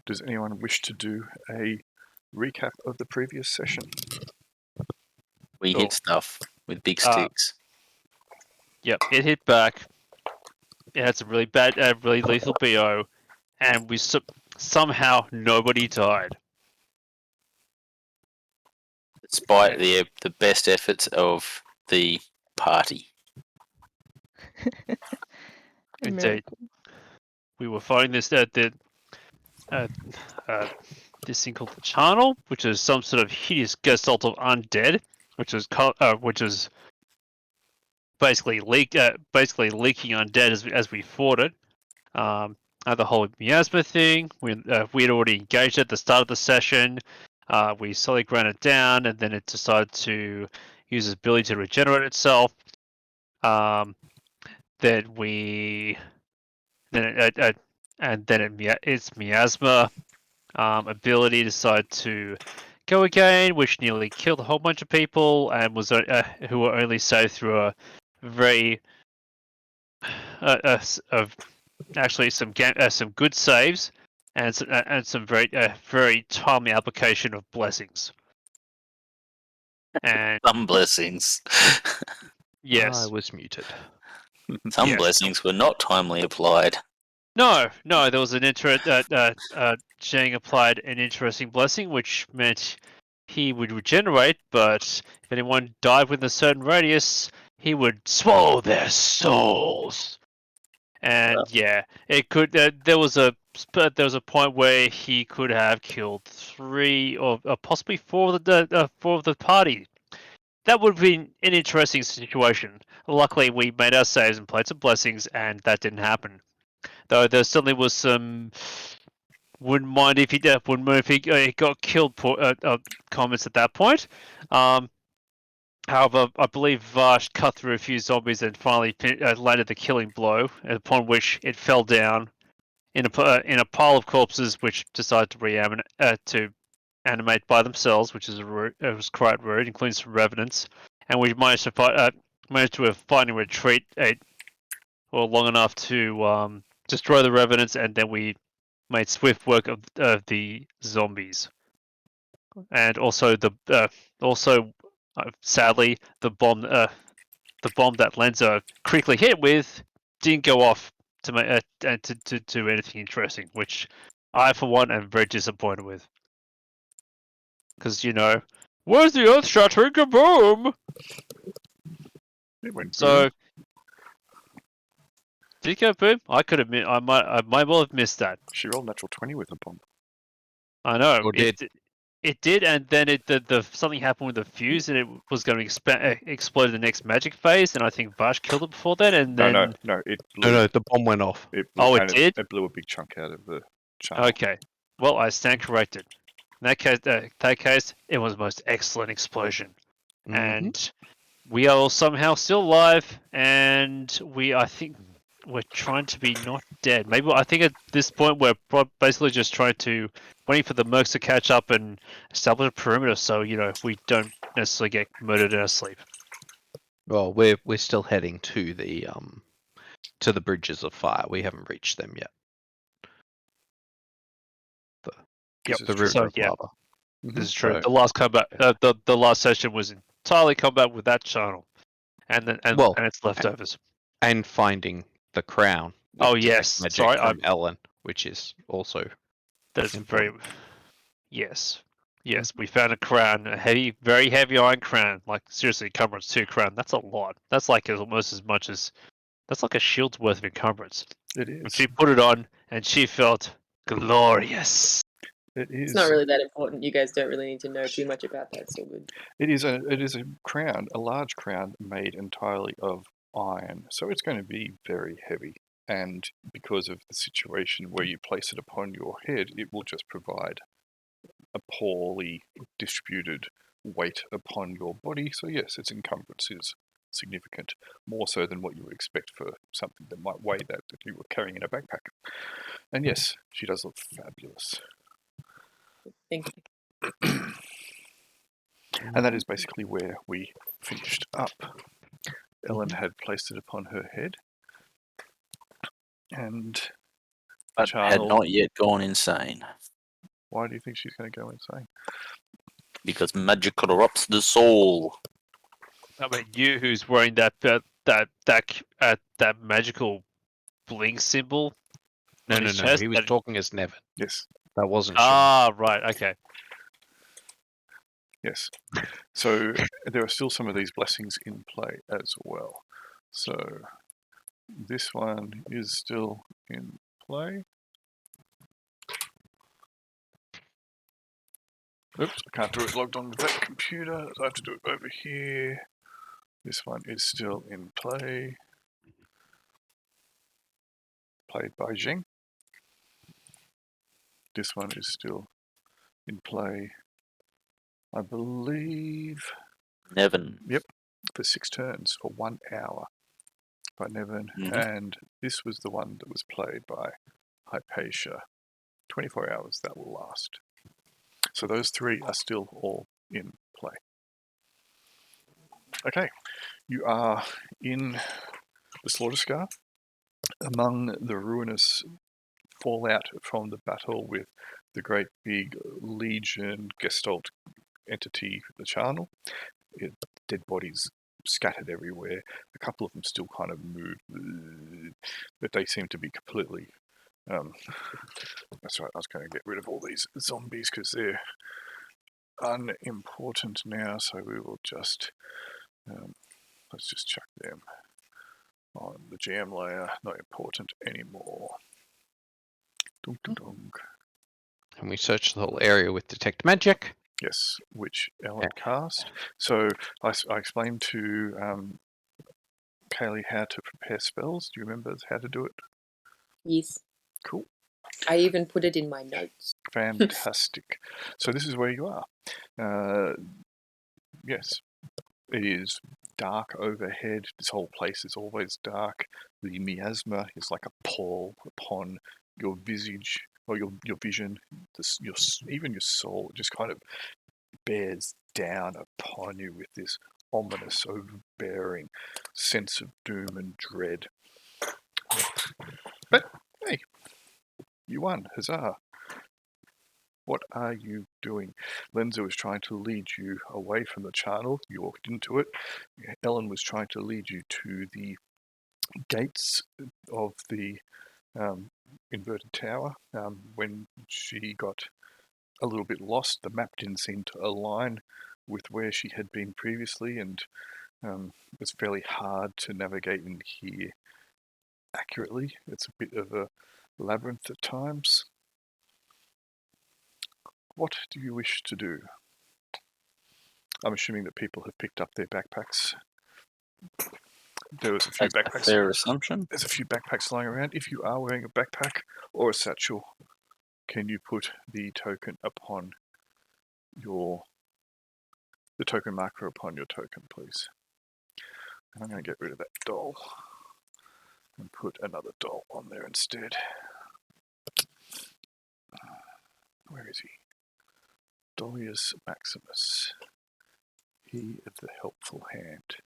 does anyone wish to do a recap of the previous session? We hit stuff with big sticks. Yep, it hit back. It had some really bad, really lethal BO, and we somehow nobody died. Despite the best efforts of the party. Indeed. We were fighting this this thing called the Charnel, which is some sort of hideous gestalt of undead, which is basically leaking undead as we fought it. The whole miasma thing, we had already engaged at the start of the session. We slowly ground it down, and then it decided to use its ability to regenerate itself. Its miasma ability decided to go again, which nearly killed a whole bunch of people, and was who were only saved through a very actually some good saves and some very timely application of blessings. And some blessings. Yes, I was muted. Some blessings were not timely applied. No, there was an Zhang applied an interesting blessing, which meant he would regenerate, but if anyone died within a certain radius, he would swallow their souls. And it could. There was a point where he could have killed 3 or possibly 4 of the party. That would have been an interesting situation. Luckily, we made our saves and played some blessings, and that didn't happen. Though there certainly was some wouldn't mind if he got killed comments at that point. However, I believe Vash cut through a few zombies and finally landed the killing blow, upon which it fell down in a pile of corpses, which decided to animate by themselves, which it was quite rude, including some revenants, and we managed to find a retreat long enough to destroy the revenants, and then we made swift work of the zombies, and also sadly the bomb that Lenza quickly hit with didn't go off to do anything interesting, which I for one am very disappointed with, because where's the earth shattering kaboom? It went so. Did it go boom? I could admit I might well have missed that. She rolled natural 20 with a bomb. I know. Or It did, and then something happened with the fuse, and it was going to explode in the next magic phase, and I think Vash killed it before then, and then... No, it blew. No, the bomb went off. It did? It blew a big chunk out of the channel. Okay. Well, I stand corrected. In that case, it was the most excellent explosion. Mm-hmm. And we are all somehow still alive, and I think we're trying to be not dead. Maybe I think at this point we're basically just waiting for the mercs to catch up and establish a perimeter, so we don't necessarily get murdered in our sleep. Well, we're still heading to the bridges of fire. We haven't reached them yet. The river of lava. This is true. The last combat, the last session was entirely combat with that channel, and its leftovers, and finding the crown. Oh yes, sorry, from Ellen, which is also very. Yes, we found a crown, a very heavy iron crown. Like seriously, encumbrance 2 crown. That's a lot. That's like almost as much as that's like a shield's worth of encumbrance. It is. And she put it on, and she felt glorious. It is. It's not really that important. You guys don't really need to know too much about that. So good. It is a crown, a large crown made entirely of iron, so it's going to be very heavy, and because of the situation where you place it upon your head, it will just provide a poorly distributed weight upon your body. So yes, its encumbrance is significant, more so than what you would expect for something that might weigh that you were carrying in a backpack. And yes, she does look fabulous. Thank you. And that is basically where we finished up. Ellen had placed it upon her head, and but had not yet gone insane. Why do you think she's going to go insane? Because magic corrupts the soul. I mean, you who's wearing that magical bling symbol No, on no, his no. chest. He was talking as Nevin. Yes, That wasn't Sean. Ah, right. Okay. yes. So there are still some of these blessings in play as well. So this one is still in play. Oops, I can't do it logged on with that computer, so I have to do it over here. This one is still in play. Played by Jing. This one is still in play, I believe, Nevin. for 6 turns for 1 hour by Nevin. Mhm. And this was the one that was played by Hypatia. 24 hours that will last. So those 3 are still all in play. Okay, you are in the Slaughter Scar, among the ruinous fallout from the battle with the great big Legion Gestalt entity, the Charnel. Dead bodies scattered everywhere. A couple of them still kind of move, but they seem to be completely... that's right, I was going to get rid of all these zombies because they're unimportant now, so we will just... let's just chuck them on the GM layer. Not important anymore. Dunk, dunk, dunk. And we searched the whole area with detect magic. Yes, which Ellen cast. So I explained to Kaylee how to prepare spells. Do you remember how to do it? Yes. Cool. I even put it in my notes. Fantastic. So this is where you are. Yes, it is dark overhead. This whole place is always dark. The miasma is like a pall upon your visage, or your vision. Even your soul just kind of bears down upon you with this ominous, overbearing sense of doom and dread. But hey, you won, huzzah! What are you doing? Lenza was trying to lead you away from the channel. You walked into it. Ellen was trying to lead you to the gates of the inverted tower. When she got a little bit lost, the map didn't seem to align with where she had been previously, and it's fairly hard to navigate in here accurately. It's a bit of a labyrinth at times. What do you wish to do? I'm assuming that people have picked up their backpacks. There was a few That's backpacks. a fair assumption. There's a few backpacks lying around. If you are wearing a backpack or a satchel, can you put the token upon the token marker upon your token, please? I'm going to get rid of that doll and put another doll on there instead. Where is he? Dolius Maximus. He of the helpful hand.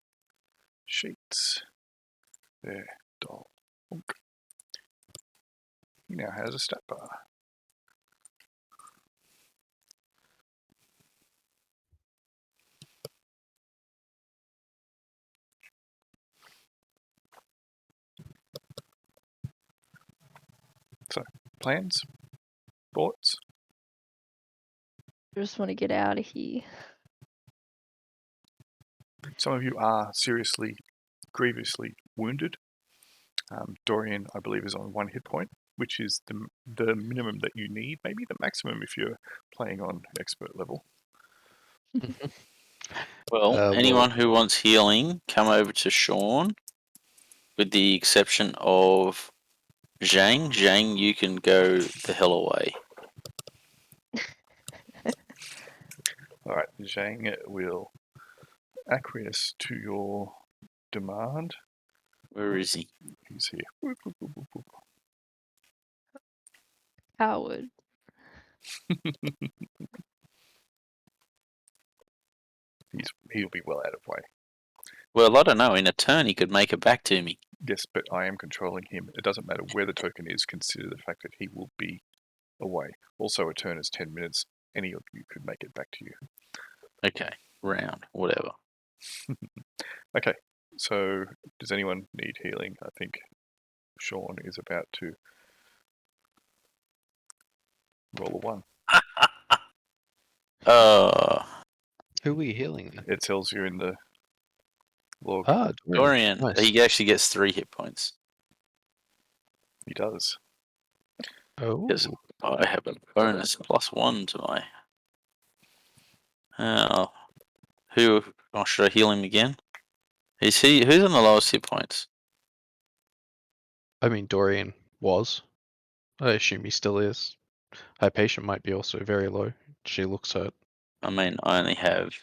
Sheets. There, doll. Bonk. He now has a stat bar. So, plans? Thoughts? I just want to get out of here. Some of you are seriously, grievously wounded. Dorian, I believe, is on 1 hit point, which is the minimum that you need, maybe the maximum if you're playing on expert level. Well, anyone who wants healing, come over to Sean, with the exception of Zhang. Zhang, you can go the hell away. Alright, Zhang will acquiesce to your demand. Where is he? He's here. Whoop, whoop, whoop, whoop, whoop. Howard. He'll be well out of way. Well, I don't know. In a turn, he could make it back to me. Yes, but I am controlling him. It doesn't matter where the token is, consider the fact that he will be away. Also, a turn is 10 minutes. Any of you could make it back to you. Okay, round, whatever. Okay, so does anyone need healing? I think Sean is about to roll a 1. Who are we healing then? It tells you in the log. Ah, Dorian, Nice. he actually gets 3 hit points. He does. Oh, Yes, I have a bonus +1 to my. Who? Oh, should I heal him again? Is he? Who's on the lowest hit points? I mean, Dorian was. I assume he still is. Hypatia might be also very low. She looks hurt. I mean, I only have.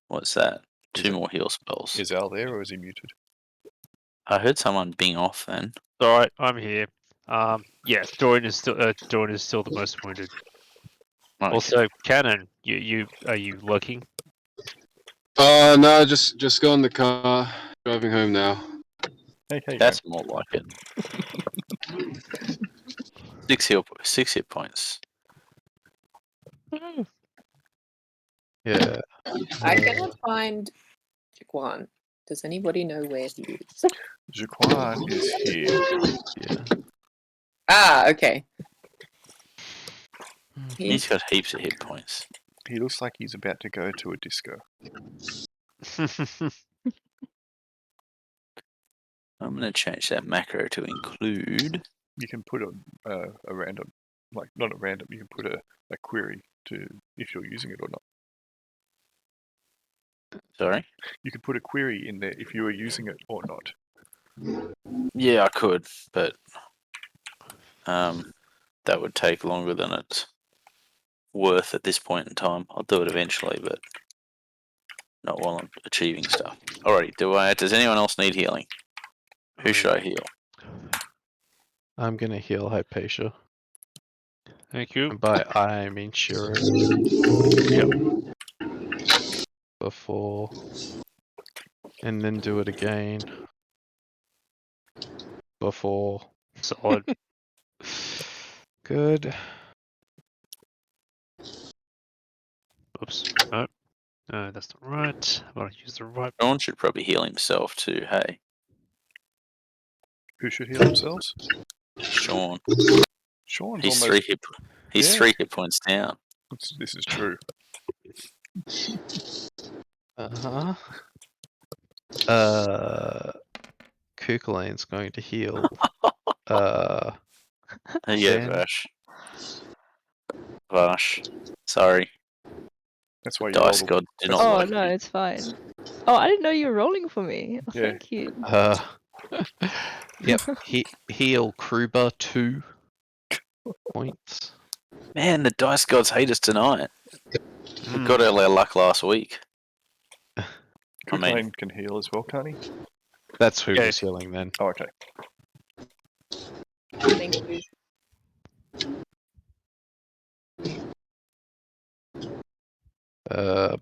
What's that? Is 2 it- more heal spells. Is Al there or is he muted? I heard someone bing off then. Alright, I'm here. Yeah, Dorian is still the most wounded. Okay. Also, Cannon, are you looking? No, just got in the car, driving home now. Hey, That's more like it. 6 hit points. Yeah. I cannot find Jaquan. Does anybody know where he is? Jaquan is here. Yeah. Ah, okay. He's got heaps of hit points. He looks like he's about to go to a disco. I'm going to change that macro to include. You can put a random, like not a random. You can put a query to if you're using it or not. Sorry? You could put a query in there if you are using it or not. Yeah, I could, but that would take longer than it's worth at this point in time. I'll do it eventually, but not while I'm achieving stuff. Alrighty, does anyone else need healing? Who should I heal? I'm gonna heal Hypatia. Thank you. And by I mean Shiro. Yep. Before. And then do it again. Before. Solid. Good. Oops. No, that's not right. I want to use the right. Sean should probably heal himself too, hey? Who should heal themselves? Sean. Sean's He's almost. 3 hit He's Yeah. 3 hit points down. This is true. Uh-huh. Kukulain's going to heal. There you go, Ben. Vash. Vash. Sorry. That's why you Dice rolled. God do not Oh like no, you. it's fine. Oh, I didn't know you were rolling for me. Oh, Yeah. Thank you. Yep. Heal Kruber 2 points. Man, the Dice Gods hate us tonight. We got Mm. all our luck last week. Kuklane can heal as well, can't he? That's who Yeah. was healing then. Oh, okay. Thank you.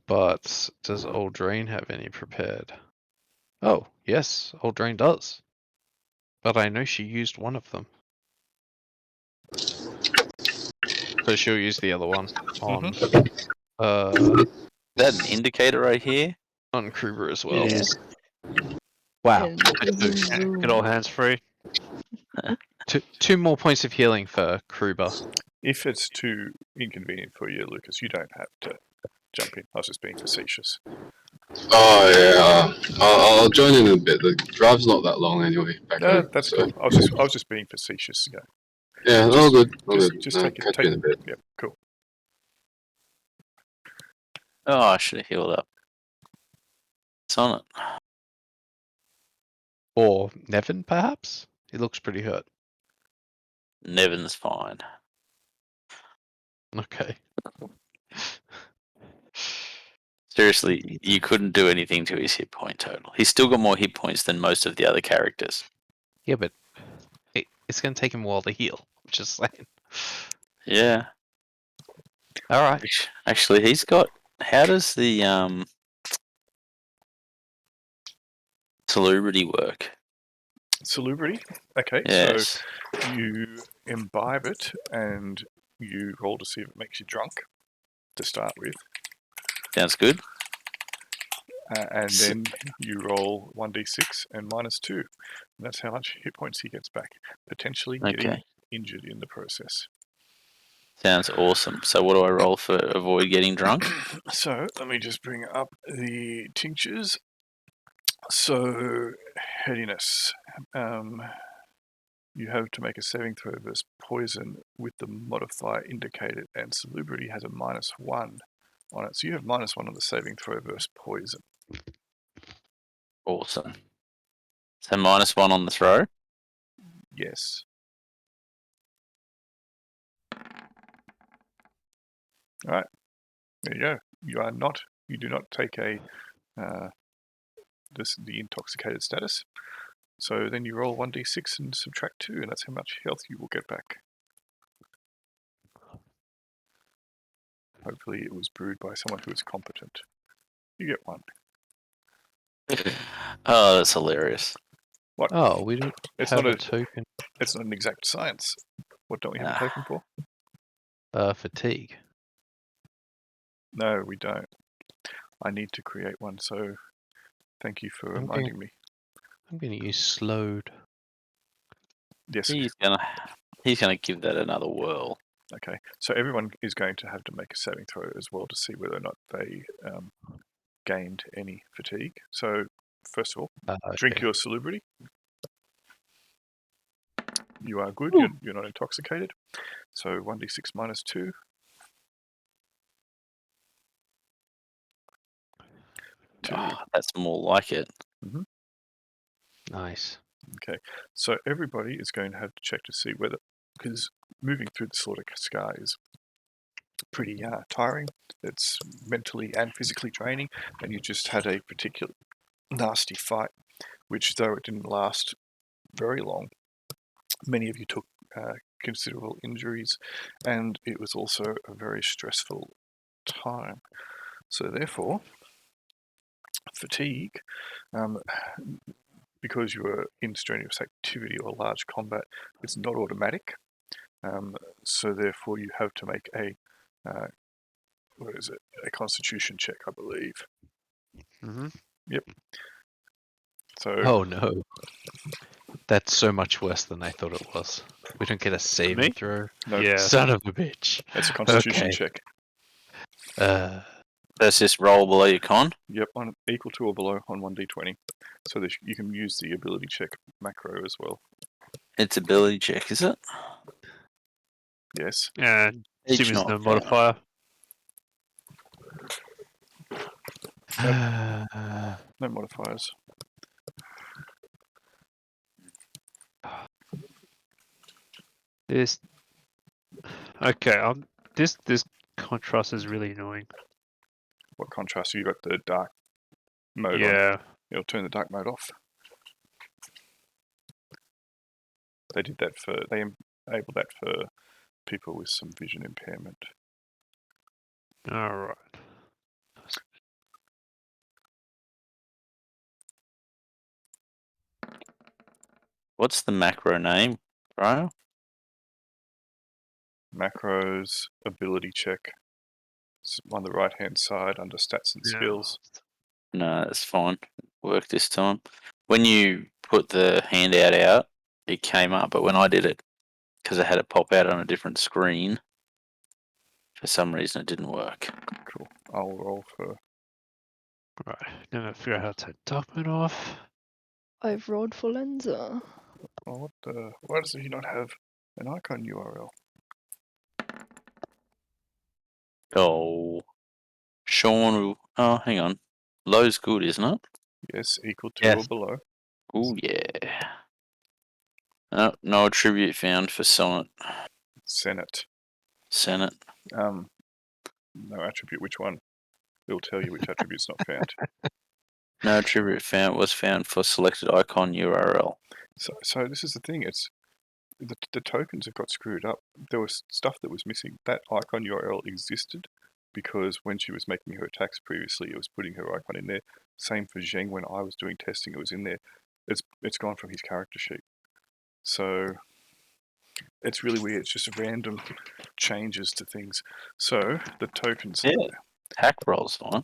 But does Eldraine have any prepared? Oh, yes, Eldraine does. But I know she used one of them. So she'll use the other one on Is that an indicator right here? on Kruber as well. It is. Wow. And zoom, zoom. Get all hands free. Two more points of healing for Kruber. If it's too inconvenient for you, Lucas, you don't have to jump in. I was just being facetious. Oh yeah, I'll join in a bit. The drive's not that long anyway. Back No, home, that's so. cool. I was just being facetious. Yeah. Yeah, all good. All good. Just No, take catch it. you in a bit. Yeah, cool. Oh, I should have healed up. It's on it. Or Nevin, perhaps? He looks pretty hurt. Nevin's fine. Okay. Seriously, you couldn't do anything to his hit point total. He's still got more hit points than most of the other characters. Yeah, but it's going to take him a while to heal. I'm just saying. Yeah. Alright. Actually, he's got. How does the salubrity work? Salubrity. Okay, Yes. so you imbibe it, and you roll to see if it makes you drunk to start with. Sounds good. And then you roll 1d6 and -2. And that's how much hit points he gets back, potentially getting Okay. injured in the process. Sounds awesome. So what do I roll for avoid getting drunk? So let me just bring up the tinctures. So headiness. You have to make a saving throw versus poison with the modifier indicated, and salubrity has a -1 on it. So you have -1 on the saving throw versus poison. Awesome. So -1 on the throw. Yes. All right. There you go. You do not take a the intoxicated status. So then you roll 1d6 and subtract 2, and that's how much health you will get back. Hopefully it was brewed by someone who is competent. You get 1. Oh, that's hilarious. What? Oh, we don't It's have not a token. It's not an exact science. What don't we have a token for? Fatigue. No, we don't. I need to create one, so thank you for reminding me. I'm going to use slowed. Yes. He's gonna give that another whirl. Okay. So everyone is going to have to make a saving throw as well to see whether or not they gained any fatigue. So first of all, drink your salubrity. You are good. You're not intoxicated. So 1d6 -2. Oh, that's more like it. Nice. Okay, so everybody is going to have to check to see whether, because moving through the Slaughter Scar is pretty tiring. It's mentally and physically draining, and you just had a particular nasty fight, which, though it didn't last very long, many of you took considerable injuries, and it was also a very stressful time. So therefore, fatigue, because you were in strenuous activity or large combat, it's not automatic. So therefore, you have to make a a Constitution check, I believe. Yep. So. Oh no. That's so much worse than I thought it was. We don't get a saving throw. No. Yeah. Son of a bitch. It's a Constitution check. That's just roll below your con? Yep, equal to or below on 1d20. So you can use the ability check macro as well. It's ability check, is it? Yes. And Each assuming there's no not found. modifier. No modifiers. This. Okay. This contrast is really annoying. What contrast? You got the dark mode on. Yeah. It'll turn the dark mode off. They did that they enabled that for people with some vision impairment. All right. What's the macro name, bro? Macros, ability check. It's on the right hand side under stats and skills. No, that's fine. Work this time. When you put the handout out, it came up, but when I did it, because I had it pop out on a different screen, for some reason it didn't work. Cool. I'll roll for. Right. Now I'm gonna figure out how to turn dark mode off. I've rolled for Lenza. Oh, why does he not have an icon URL? Oh, Sean. Oh, hang on. Low's good, isn't it? Yes, equal to or below. Oh yeah. No attribute found for Sonnet. Senate. No attribute. Which one? It'll tell you which attribute's not found. No attribute was found for selected icon URL. So this is the thing. It's the tokens have got screwed up. There was stuff that was missing. That icon URL existed because when she was making her attacks previously, it was putting her icon in there. Same for Zheng when I was doing testing, it was in there. It's gone from his character sheet. So It's really weird. It's just random changes to things. So the tokens. Yeah. Hack rolls fine.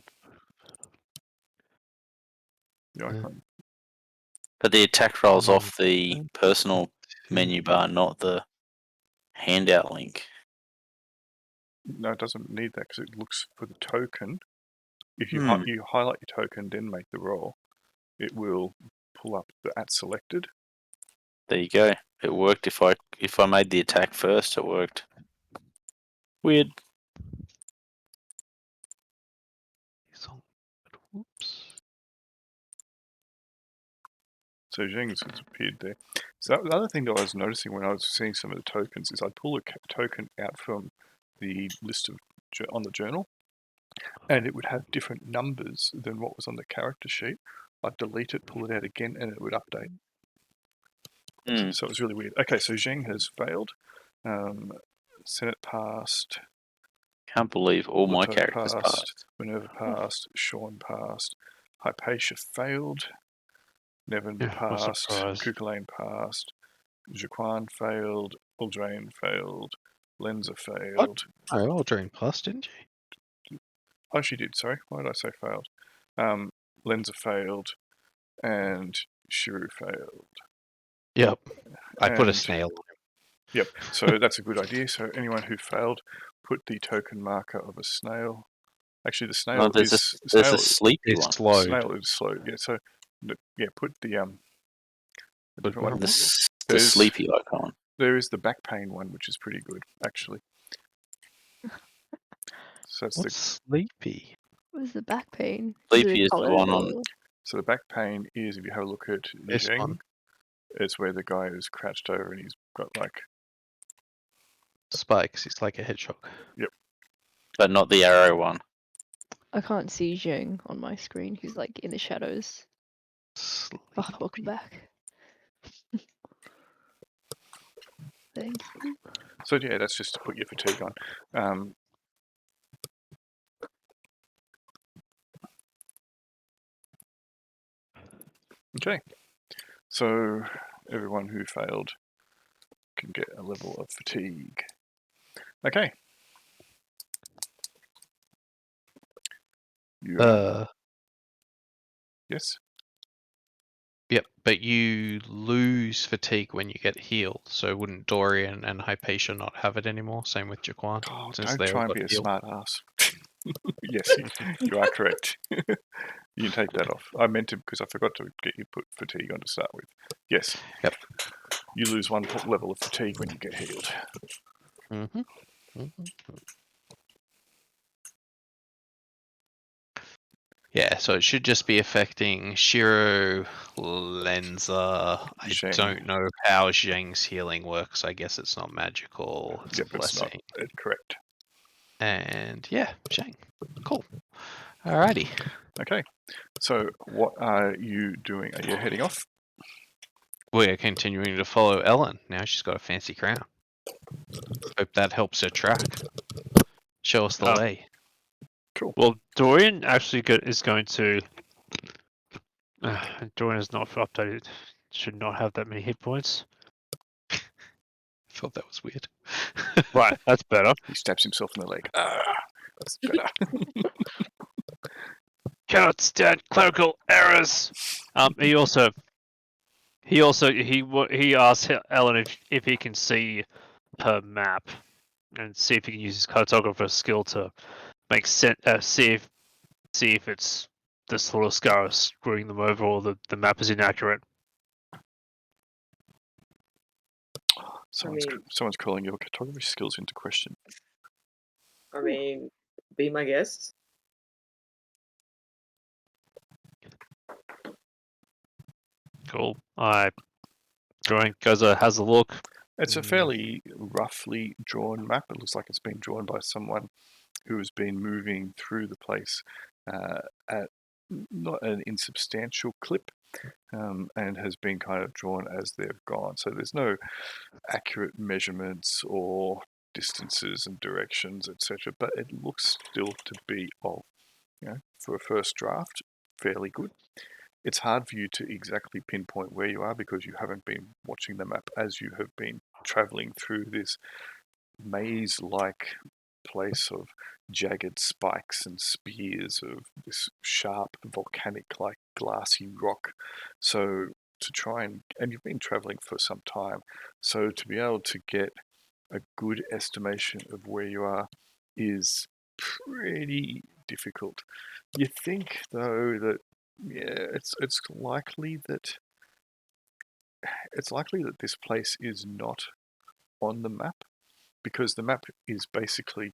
You know, I Yeah. can't- But the attack rolls Mm, off the personal menu bar, not the handout link. no, it doesn't need that because it looks for the token. If you you highlight your token, then make the roll, it will pull up the at selected. There you go. It worked. If I made the attack first, it worked. Weird. Whoops. So Zheng's has appeared there. So that, the other thing that I was noticing when I was seeing some of the tokens is I'd pull a token out from the list of on the journal, and it would have different numbers than what was on the character sheet. I'd delete it, pull it out again, and it would update. So it was really weird. Okay, so Zheng has failed. Senate passed. Can't believe all my Leto characters passed. Minerva passed. Sean passed. Hypatia failed. Nevin Yeah, I'm passed. surprised. Kukulane passed. Jaquan failed. Uldrain failed. Lenza failed. Oh, Aldrin passed, didn't you? Oh, she did. Sorry, why did I say failed? Lenza failed, and Shiru failed. Yep. I put a And- snail on him. Yep. So that's a good idea. So anyone who failed, put the token marker of a snail. Actually, the snail Oh, there's is a sleepy It's one. slowed. snail is slow. Yeah. So yeah, put the different one. The There's- sleepy icon. There is the back pain one, which is pretty good actually. So that's What's sleepy? What was the back pain? Sleepy is the one on- so the back pain is if you have a look at This Zheng, one. it's where the guy is crouched over and he's got like Spikes. It's like a hedgehog. But not the arrow one. I can't see Zheng on my screen. He's like in the shadows. Oh, welcome Sleepy. back. Thank you. so yeah. That's just to put your fatigue on. Okay, so everyone who failed can get a level of fatigue. Okay. You, yes. Yep, but you lose fatigue when you get healed. So wouldn't Dorian and Hypatia not have it anymore? Same with Jaquan. Oh, since don't they all try and got be a healed. smart ass. Yes, you are correct. You can take that off. I meant to because I forgot to get you put fatigue on to start with. Yes. Yep. You lose one level of fatigue when you get healed. Yeah, so it should just be affecting Shiro, Lenza. I Zheng. don't know how Zheng's healing works. I guess it's not magical. It's Yep, a it's not blessing. correct. And yeah, Zheng. Cool. Alrighty. Okay. So what are you doing? Are you heading off? We're continuing to follow Ellen. Now she's got a fancy crown. Hope that helps her track. Show us the way. Cool. Well, Dorian actually is going to. Dorian is not updated. Should not have that many hit points. I thought that was weird. Right, that's better. He stabs himself in the leg. That's better. Cannot stand clerical errors. He asked Ellen if he can see her map and see if he can use his cartographer skill to make sense. See if it's the sort of scar screwing them over or the map is inaccurate. Someone's calling your cartography skills into question. I mean, be my guest. Cool. Drawing has a look. It's a fairly roughly drawn map. It looks like it's been drawn by someone who has been moving through the place at not an insubstantial clip and has been kind of drawn as they've gone. So there's no accurate measurements or distances and directions, etc. But it looks still to be, for a first draft, fairly good. it's hard for you to exactly pinpoint where you are because you haven't been watching the map as you have been traveling through this maze-like place of jagged spikes and spears of this sharp volcanic-like glassy rock. So to try and you've been traveling for some time, so to be able to get a good estimation of where you are is pretty difficult. You think though that it's likely that this place is not on the map because the map is basically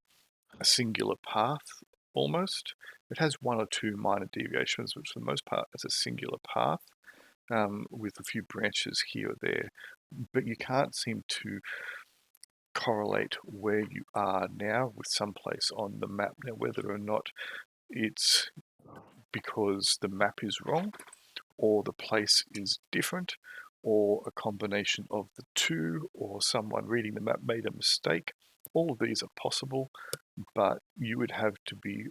a singular path almost. It has one or two minor deviations, which for the most part is a singular path with a few branches here or there, but you can't seem to correlate where you are now with some place on the map. Now, whether or not it's because the map is wrong or the place is different or a combination of the two, or someone reading the map made a mistake. All of these are possible, but you would have to be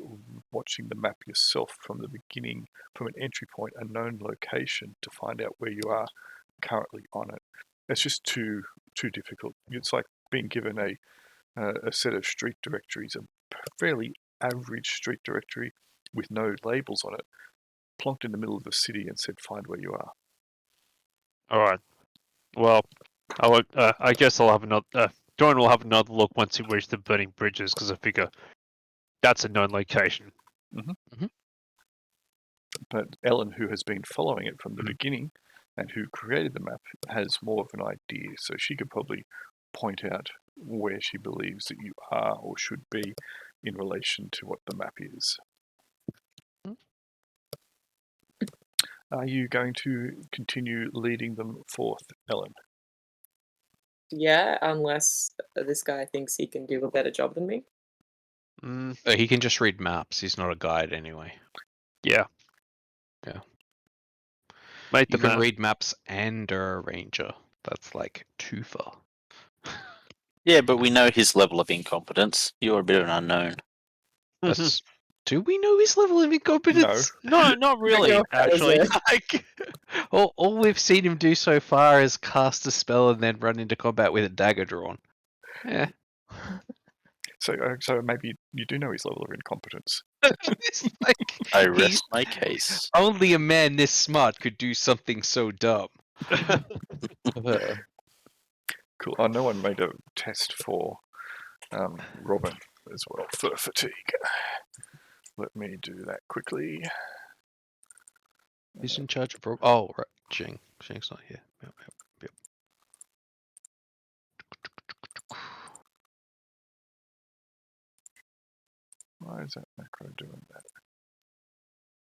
watching the map yourself from the beginning, from an entry point, a known location, to find out where you are currently on it. It's just too difficult. It's like being given a set of street directories, a fairly average street directory with no labels on it, plonked in the middle of the city and said, find where you are. All right. Well, I guess I'll have another. Dorian will have another look once we reach the burning bridges, because I figure that's a known location. But Ellen, who has been following it from the beginning and who created the map, has more of an idea, so she could probably point out where she believes that you are or should be in relation to what the map is. Are you going to continue leading them forth, Ellen? Yeah, unless this guy thinks he can do a better job than me. He can just read maps. He's not a guide anyway. Yeah. Yeah. Make the You can map. read maps and a ranger. That's like too far. Yeah, but we know his level of incompetence. You're a bit of an unknown. That's. Do we know his level of incompetence? No, not really. Your Actually, phaser. Like, all we've seen him do so far is cast a spell and then run into combat with a dagger drawn. Yeah. So maybe you do know his level of incompetence. It's like, I he's rest my case. only a man this smart could do something so dumb. Cool. Oh, no one made a test for Robin as well for fatigue. Let me do that quickly. Who's in charge of Oh, right. Jing. Jing's not here. Yep. Why is that macro doing that?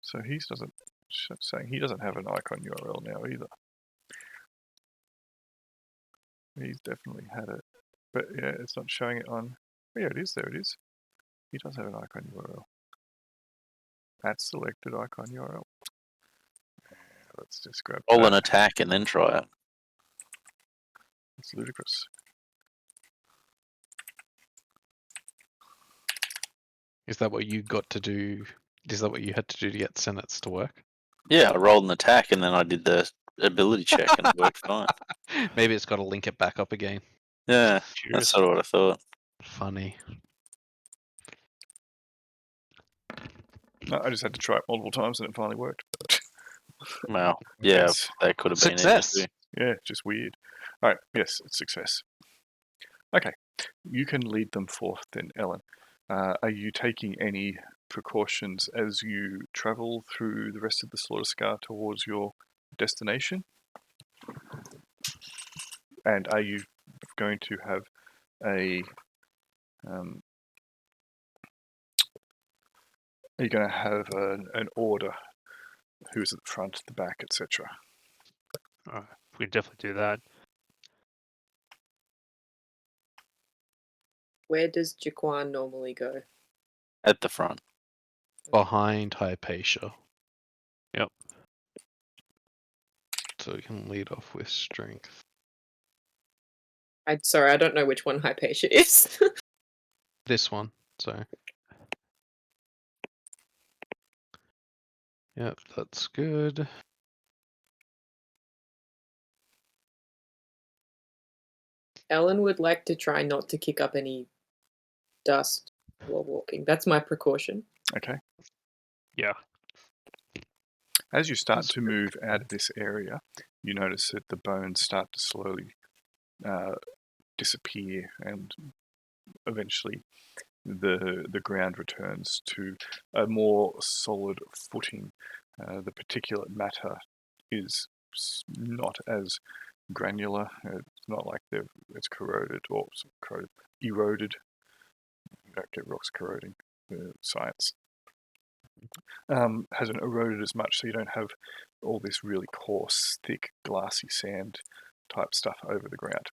So he doesn't saying he doesn't have an icon URL now either. He's definitely had it, but yeah, it's not showing it on. Oh, yeah, it is. There it is. He does have an icon URL. At selected icon URL. Let's just grab Roll that. an attack and then try it. It's ludicrous. Is that what you got to do? Is that what you had to do to get Senates to work? Yeah, I rolled an attack and then I did the ability check and it worked fine. Maybe it's got to link it back up again. Yeah, Cheers. that's sort of what I thought. Funny. No, I just had to try it multiple times and it finally worked. Well, yeah, Yes. that could have been Success. it. Too. Yeah, just weird. Alright, yes, it's success. Okay, you can lead them forth then, Ellen. Are you taking any precautions as you travel through the rest of the Slaughter Scar towards your destination? And are you going to have a are you going to have an order? Who's at the front, the back, etc.? we can definitely do that. Where does Jaquan normally go? At the front. Behind Hypatia. Yep. So we can lead off with strength. Sorry, I don't know which one Hypatia is. This one. So. Yep, that's good. Ellen would like to try not to kick up any dust while walking. That's my precaution. Okay. Yeah. As you start to move out of this area, you notice that the bones start to slowly disappear, and eventually the ground returns to a more solid footing. The particulate matter is not as granular. It's not like it's corroded or eroded. You don't get rocks corroding. Science hasn't eroded as much, so you don't have all this really coarse, thick, glassy sand type stuff over the ground.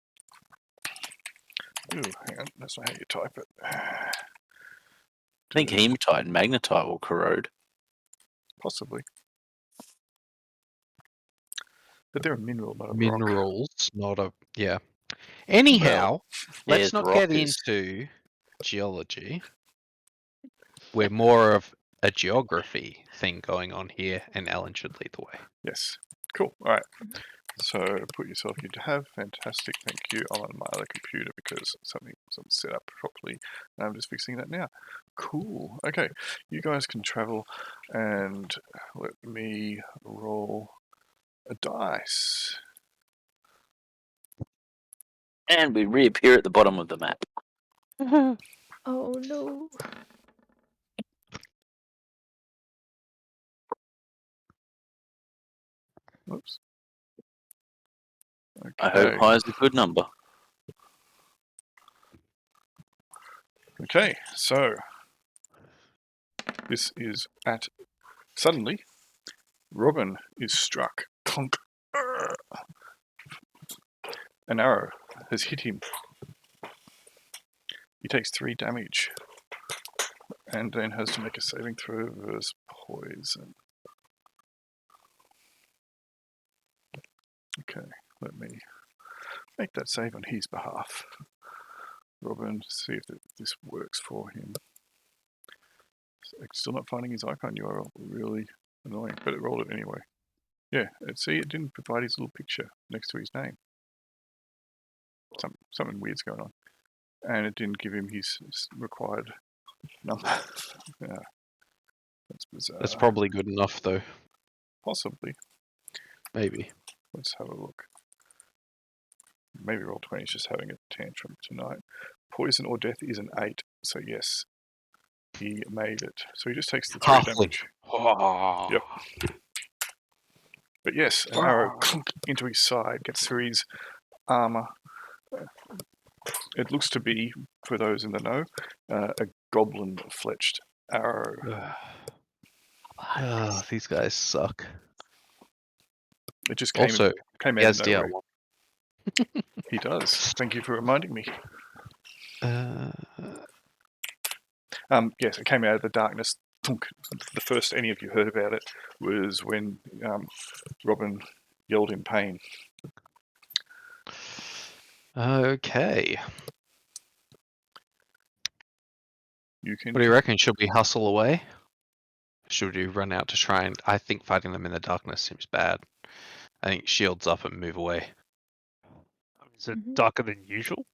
Ooh, hang on, that's not how you type it. I think hematite and magnetite will corrode. Possibly. But they're a mineral, not a rock. Minerals, not a yeah. Anyhow, let's the not rock get is- into geology. We're more of a geography thing going on here, and Ellen should lead the way. Yes. Cool. All right. So put yourself into have. Fantastic. Thank you. I'm on my other computer because something wasn't set up properly. And I'm just fixing that now. Cool. Okay. You guys can travel, and let me roll a dice. And we reappear at the bottom of the map. Oh no. Whoops. Okay. I hope high is a good number. Okay, so this is at suddenly Robin is struck. Clunk. An arrow has hit him. He takes 3 damage and then has to make a saving throw versus poison. Okay, let me make that save on his behalf. Robin, see if this works for him. Still not finding his icon URL. Really annoying, but it rolled it anyway. Yeah, see, it didn't provide his little picture next to his name. Something weird's going on. And it didn't give him his required number. Yeah, that's bizarre. That's probably good enough, though. Possibly. Maybe. Let's have a look. Maybe Roll20 is just having a tantrum tonight. Poison or death is an 8, so yes, he made it. So he just takes the 3 Halfly. damage. Yep. But yes, an arrow clunk into his side, gets through his armor. It looks to be, for those in the know, a goblin-fletched arrow. These guys suck. It just came Also, out he has of nowhere. DR1. He does. Thank you for reminding me. Yes, it came out of the darkness. Thunk. The first any of you heard about it was when Robin yelled in pain. Okay. You can. What do you reckon? Should we hustle away? Should we run out to try and... I think fighting them in the darkness seems bad. I think shields up and move away. Is it darker than usual?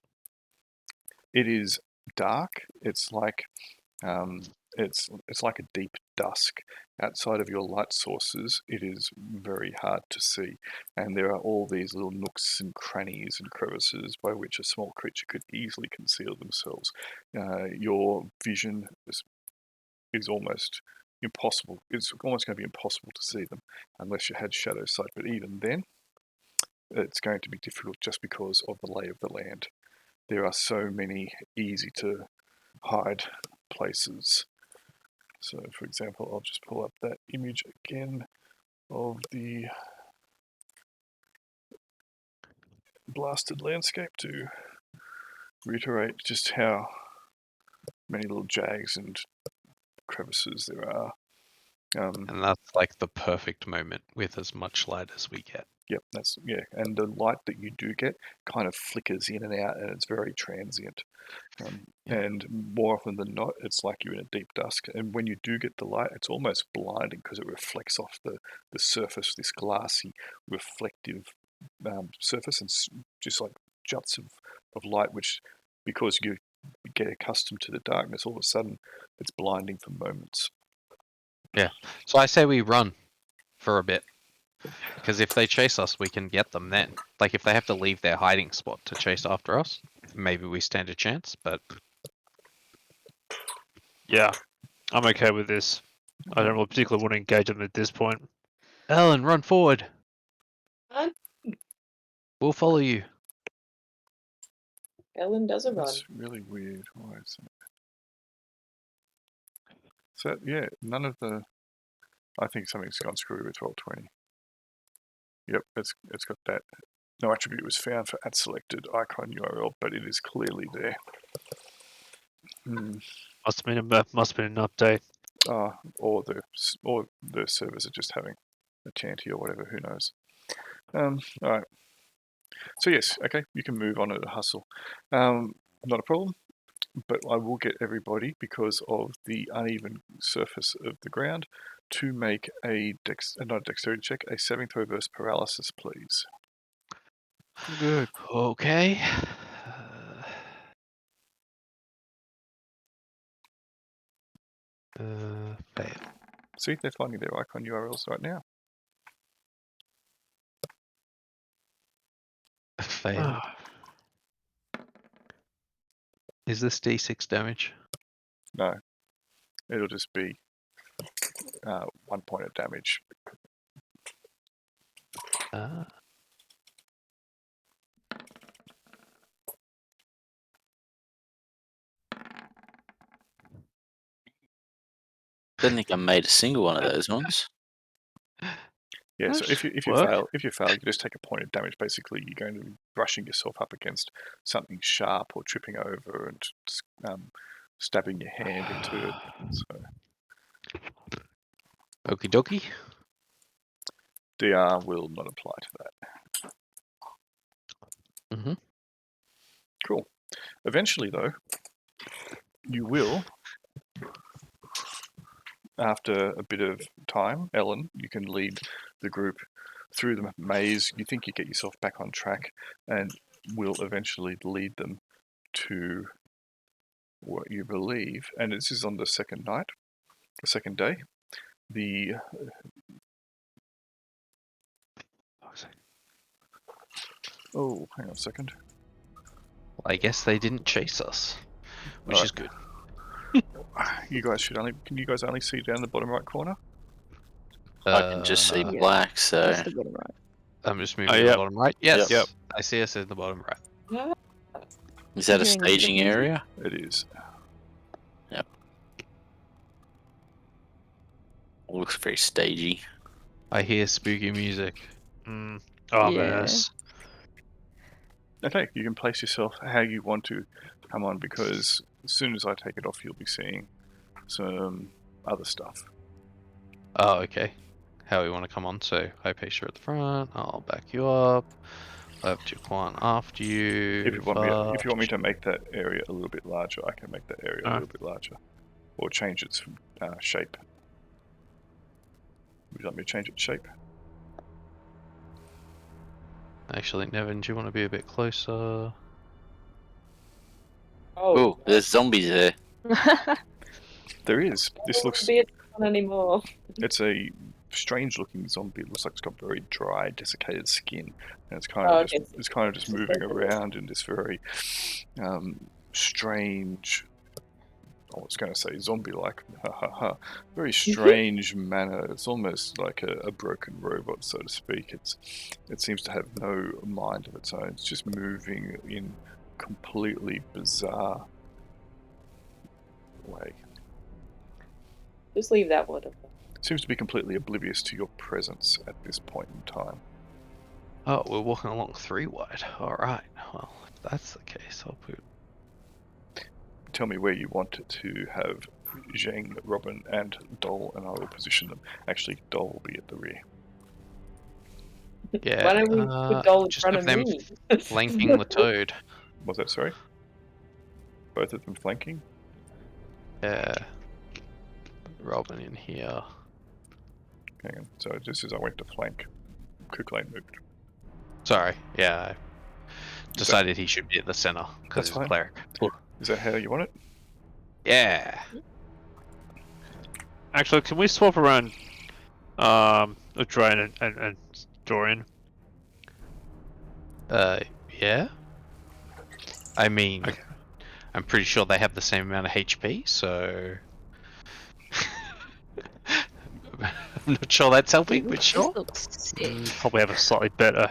It is dark. It's like it's like a deep dusk. Outside of your light sources, it is very hard to see, and there are all these little nooks and crannies and crevices by which a small creature could easily conceal themselves. Your vision is almost impossible. It's almost going to be impossible to see them unless you had shadow sight. But even then, it's going to be difficult just because of the lay of the land. There are so many easy to hide places. So, for example, I'll just pull up that image again of the blasted landscape to reiterate just how many little jags and crevices there are. And that's like the perfect moment with as much light as we get. Yep, and the light that you do get kind of flickers in and out, and it's very transient. And more often than not, it's like you're in a deep dusk. And when you do get the light, it's almost blinding because it reflects off the surface, this glassy, reflective surface, and just like juts of of light, which, because you get accustomed to the darkness, all of a sudden it's blinding for moments. So I say we run for a bit. Because if they chase us, we can get them then. Like, if they have to leave their hiding spot to chase after us, maybe we stand a chance, but... Yeah, I'm okay with this. I don't particularly want to engage them at this point. Ellen, run forward! Run. We'll follow you. Ellen does a run. That's really weird. Why is that? So, yeah, none of the... I think something's gone screwy with Roll20. Yep, it's got that. No attribute was found for @selected icon URL, but it is clearly there. Must have been an update. Or the servers are just having a chanty or whatever. Who knows? All right. So yes, okay, you can move on at a hustle. Not a problem. But I will get everybody, because of the uneven surface of the ground, to make not a dexterity check, a saving throw versus paralysis, please. Good. Okay. Fail. See, they're finding their icon URLs right now. Failed. Is this D6 damage? No, it'll just be 1 point of damage. Don't think I made a single one of those ones. Yeah, so if you Work. fail, you just take a point of damage. Basically, you're going to be brushing yourself up against something sharp or tripping over and stabbing your hand into it. So Okie dokie. DR will not apply to that. Mm-hmm. Cool. Eventually, though, you will, after a bit of time, Ellen, you can lead the group through the maze. You think you get yourself back on track, and will eventually lead them to what you believe, and this is on the second day, the oh, hang on a second. Well, I guess they didn't chase us, which is good. You guys can you guys only see down the bottom right corner? I can just see Yeah. black, so That's the bottom right. I'm just moving to yep. the bottom right. Yes. Yep. I see us in the bottom right. is that a Doing the staging music? area? It is. Looks very stagey. I hear spooky music. Ominous. Okay, you can place yourself how you want to come on, because as soon as I take it off, you'll be seeing some other stuff. Oh, okay. How we want to come on? So, Hypatia at the front. I'll back you up. Left your Quan after you. If you want me to make that area a little bit larger, I can make that area a little bit larger, or change its shape. Would you like me to change its shape? Actually, Nevin, do you want to be a bit closer? Oh, there's zombies there. There is. This looks. Be a anymore. It's a strange-looking zombie. It looks like it's got very dry, desiccated skin, and it's kind of just moving around in this very strange. I was going to say zombie-like, very strange manner. It's almost like a broken robot, so to speak. It seems to have no mind of its own. It's just moving in completely bizarre way. Just leave that one. It seems to be completely oblivious to your presence at this point in time. Oh, we're walking along 3 wide. Alright, well, if that's the case, I'll put... Tell me where you want to have Zheng, Robin, and Dole, and I will position them. Actually, Dole will be at the rear. Yeah, Why don't we put Dole in just front have of them me? flanking the toad. Was that, sorry? Both of them flanking? Yeah. Robin in here. Hang on. So just as I went to flank, Kuklane moved. Sorry, yeah. I decided he should be at the center because That's he's a fine. cleric. Is that how you want it? Yeah. Actually, can we swap around Drain and Dorian? Yeah. I mean, Okay. I'm pretty sure they have the same amount of HP, so I'm not sure that's helping, but This sure. looks sick. Probably have a slightly better.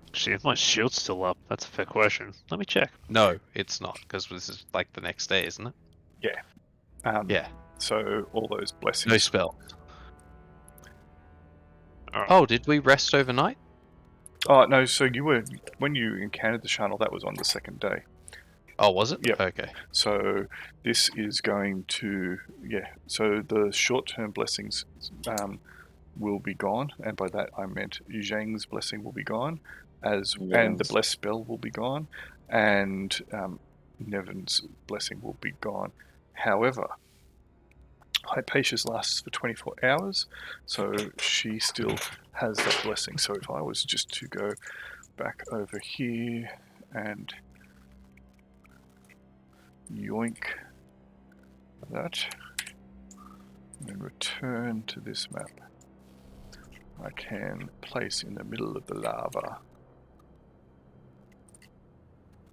Actually, if my shield's still up, that's a fair question. Let me check. No, it's not, because this is like the next day, isn't it? Yeah. So all those blessings. No spell. Alright. Oh, did we rest overnight? Oh no. So when you encountered the channel, that was on the second day. Oh, was it? Yep. Okay. So this is going to So the short-term blessings will be gone, and by that I meant Zhang's blessing will be gone, and the Yes. blessed spell will be gone, and Nevin's blessing will be gone. However, Hypatia's lasts for 24 hours, so she still has that blessing. So if I was just to go back over here and yoink that, and return to this map, I can place in the middle of the lava.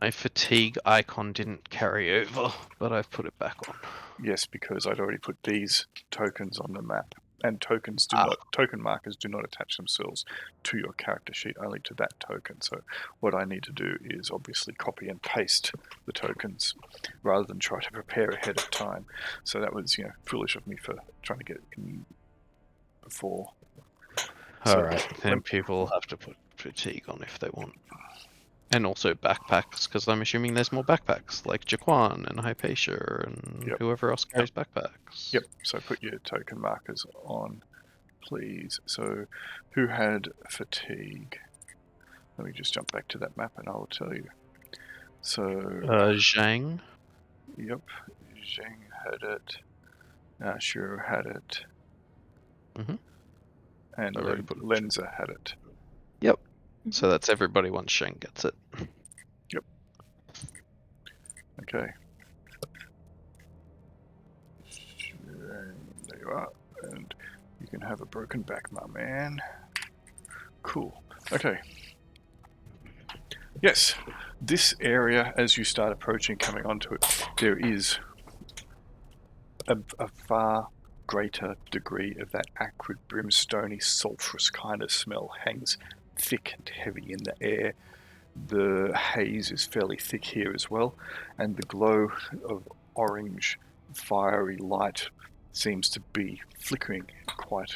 My fatigue icon didn't carry over, but I've put it back on. Yes, because I'd already put these tokens on the map, and token markers do not attach themselves to your character sheet, only to that token. So what I need to do is obviously copy and paste the tokens rather than try to prepare ahead of time. So that was, foolish of me for trying to get it in before. So, Alright, then people will have to put fatigue on if they want. And also backpacks, because I'm assuming there's more backpacks, like Jaquan and Hypatia and Yep. whoever else carries backpacks. Yep, so put your token markers on, please. So who had fatigue? Let me just jump back to that map and I will tell you. So, Zhang. yep, Zheng had it, Shiro had it, Mhm. and I already put it. Lenza had it. So that's everybody once Zhang gets it. Okay. There you are, and you can have a broken back, my man. Cool. Okay. Yes, this area, as you start approaching, coming onto it, there is a far greater degree of that acrid, brimstony, sulphurous kind of smell hangs thick and heavy in the air. The haze is fairly thick here as well, and the glow of orange, fiery light seems to be flickering quite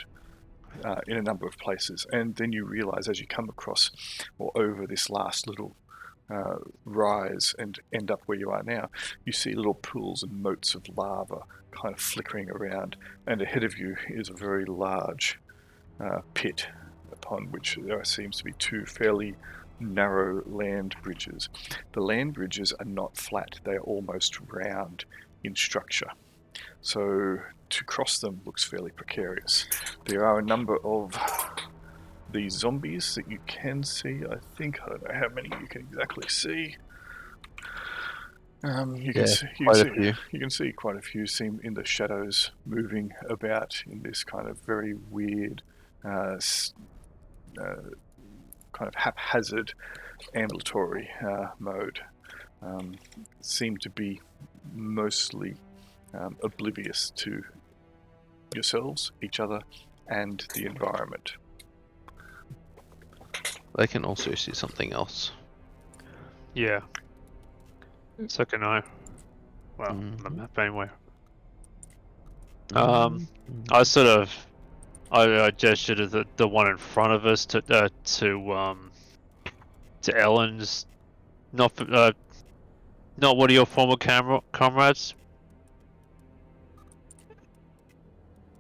in a number of places. And then you realize as you come across or over this last little rise and end up where you are now, you see little pools and motes of lava kind of flickering around, and ahead of you is a very large pit upon which there seems to be two fairly narrow land bridges. The land bridges are not flat, they are almost round in structure. So to cross them looks fairly precarious. There are a number of these zombies that you can see. I don't know how many you can exactly see. You can see quite a few seem in the shadows moving about in this kind of very weird kind of haphazard ambulatory mode. Seem to be mostly oblivious to yourselves, each other, and the environment. They can also see something else. Yeah. So can I. Well, Mhm. the map anyway. I sort of, I gestured to the one in front of us to Ellen's, not one of your former comrades.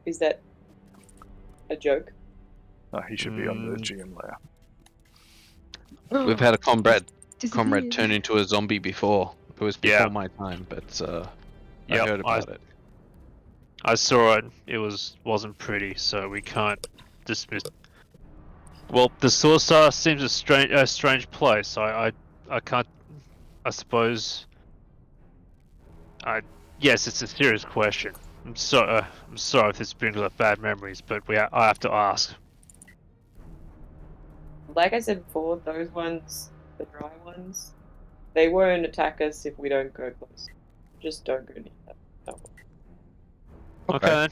Is that a joke? He should be on the GM layer. We've had a comrade Disappeared. turn into a zombie before. It was before Yeah. my time, but I Yep, heard about it. I saw it. It wasn't pretty, so we can't dismiss. Well, the Source Star seems a strange place. I I can't. I suppose. Yes, it's a serious question. I'm sorry if this brings up bad memories, but I have to ask. Like I said before, those ones, the dry ones, they won't attack us if we don't go close. Just don't go near that one. Okay. Then.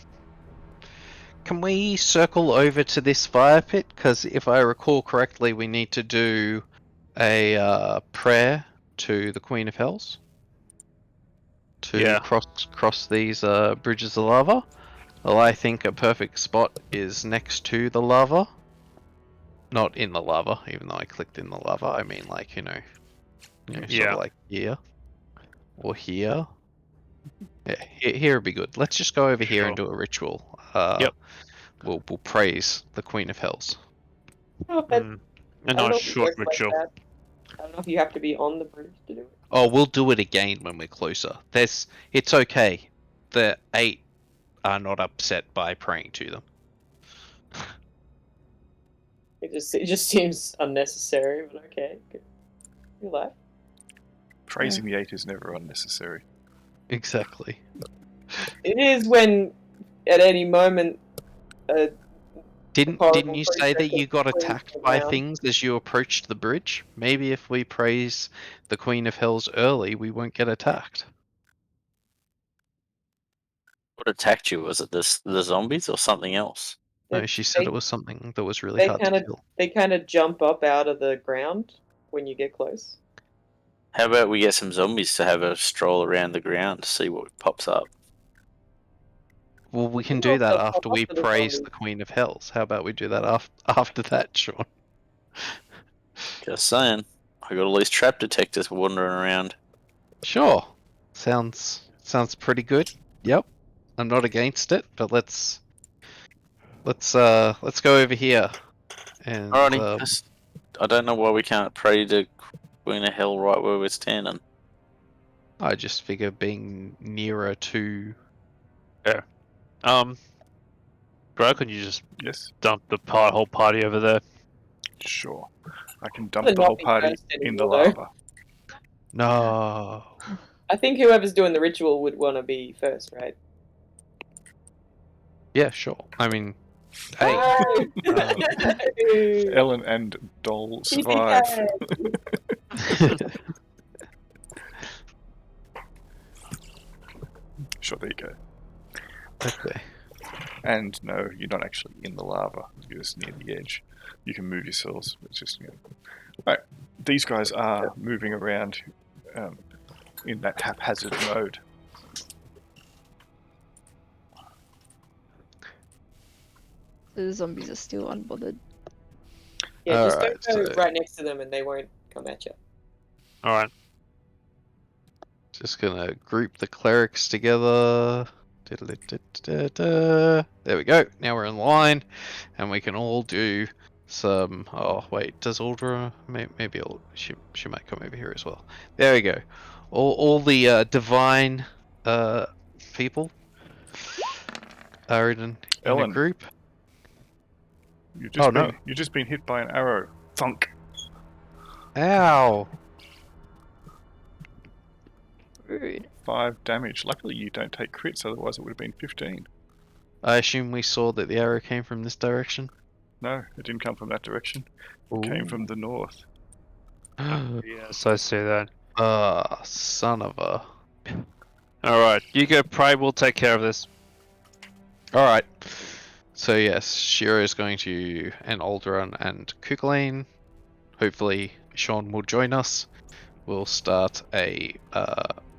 Can we circle over to this fire pit? Because if I recall correctly, we need to do a prayer to the Queen of Heralds to cross these bridges of lava. Well, I think a perfect spot is next to the lava. Not in the lava, even though I clicked in the lava. I mean, like, sort of like here or here. Yeah, here would be good. Let's just go over here and do a ritual. Yep. We'll praise the Queen of Hells. A nice short ritual. Like I don't know if you have to be on the bridge to do it. Oh, we'll do it again when we're closer. It's okay. The 8 are not upset by praying to them. It just seems unnecessary, but okay. You laugh. Praising the 8 is never unnecessary. Exactly. It is when, at any moment, Didn't you say that you got attacked by things as you approached the bridge? Maybe if we praise the Queen of Hells early, we won't get attacked. What attacked you? Was it the zombies or something else? No, she said it was something that was really hard to kill. They kind of jump up out of the ground when you get close. How about we get some zombies to have a stroll around the ground to see what pops up? Well, we can do that after we praise the Queen of Hells. How about we do that after that, Sean? Just saying. I got all these trap detectors wandering around. Sure. Sounds pretty good. Yep. I'm not against it, but let's go over here. And Alrighty. I don't know why we can't pray to Queen of Hell right where we're standing. I just figure being nearer to. Bro, can you just Yes. dump the whole party over there? Sure. I can dump the whole party in the lava. No. I think whoever's doing the ritual would want to be first, right? Yeah, sure. I mean, hey. Ellen and Dole survive. Sure, there you go. Okay. And no, you're not actually in the lava. You're just near the edge. You can move yourselves. It's just Right. These guys are moving around in that haphazard mode. The zombies are still unbothered. Yeah, just don't go right next to them and they won't come at you. Alright. Just gonna group the clerics together. There we go. Now we're in line, and we can all do some. Oh wait, does Aldra? Maybe she might come over here as well. There we go. All the divine people are in a group. You've just been hit by an arrow. Thunk. Ow. Rude. 5 damage. Luckily you don't take crits, otherwise it would have been 15. I assume we saw that the arrow came from this direction? No, it didn't come from that direction. It came from the north. Yes, I see that. Son of a... Alright, you go pray, we'll take care of this. Alright. So yes, Shiro is going to... and Alderaan and Kukulane. Hopefully Sean will join us. We'll start a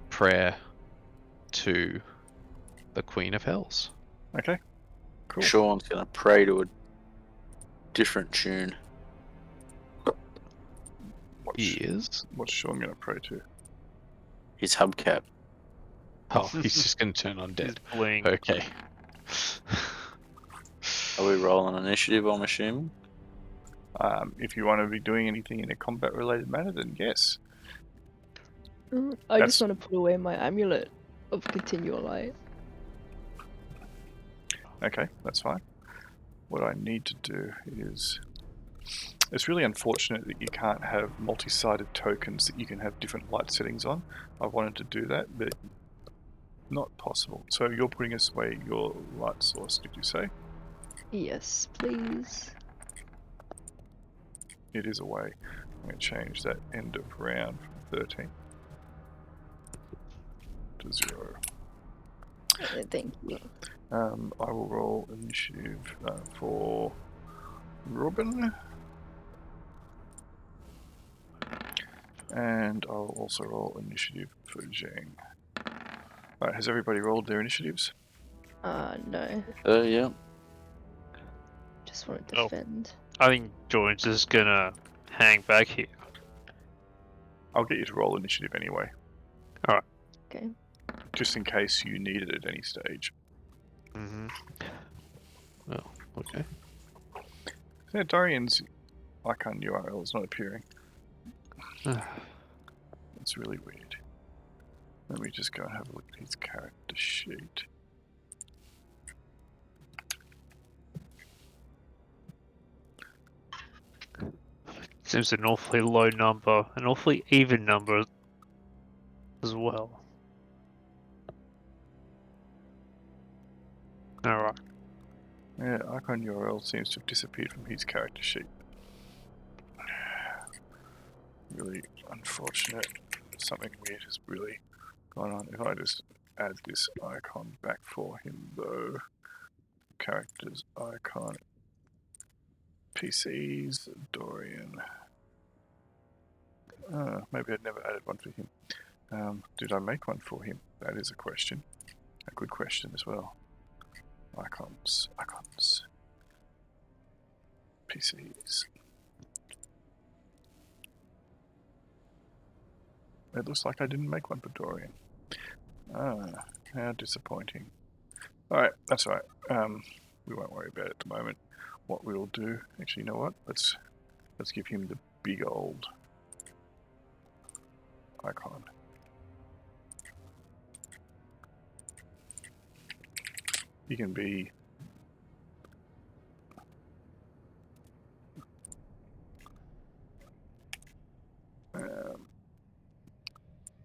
prayer to the Queen of Hells. Okay, cool. Sean's gonna pray to a different tune. What's Sean gonna pray to? His hubcap. Oh, he's just gonna turn on dead. Bling. Okay. Are we rolling initiative, I'm assuming? If you want to be doing anything in a combat-related manner, then yes. I just want to put away my amulet of continual light. Okay, that's fine. What I need to do is... It's really unfortunate that you can't have multi-sided tokens that you can have different light settings on. I wanted to do that, but not possible. So you're putting us away your light source, did you say? Yes, please. It is away. I'm going to change that end of round from 13 to 0. Thank you. I will roll initiative for Robin. And I'll also roll initiative for Zhang. Alright, has everybody rolled their initiatives? No. Yeah. Just want to Oh. defend. I think Jordan's just gonna hang back here. I'll get you to roll initiative anyway. Alright. Okay. Just in case you need it at any stage. Mm-hmm. Oh, okay. Yeah, Dorian's icon URL is not appearing. It's really weird. Let me just go and have a look at his character sheet. Seems an awfully low number, an awfully even number as well. Alright. Yeah, icon URL seems to have disappeared from his character sheet. Really unfortunate. Something weird has really gone on. If I just add this icon back for him though. Characters icon. PCs, Dorian. Maybe I'd never added one for him. Did I make one for him? That is a question. A good question as well. Icons. PCs. It looks like I didn't make one for Dorian. How disappointing. Alright, that's alright. We won't worry about it at the moment. What we'll do, actually, you know what? Let's give him the big old icon. He can be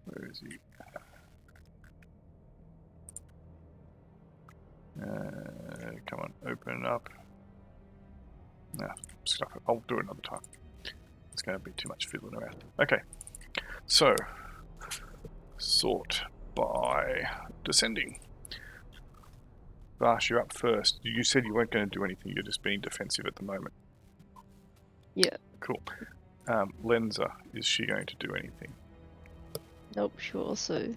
where is he? Come on, open up. Nah, stuff it. I'll do it another time. It's going to be too much fiddling around. Okay, so sort by descending. Vash, you're up first. You said you weren't going to do anything. You're just being defensive at the moment. Yeah. Cool. Lenza, is she going to do anything? Nope. She'll also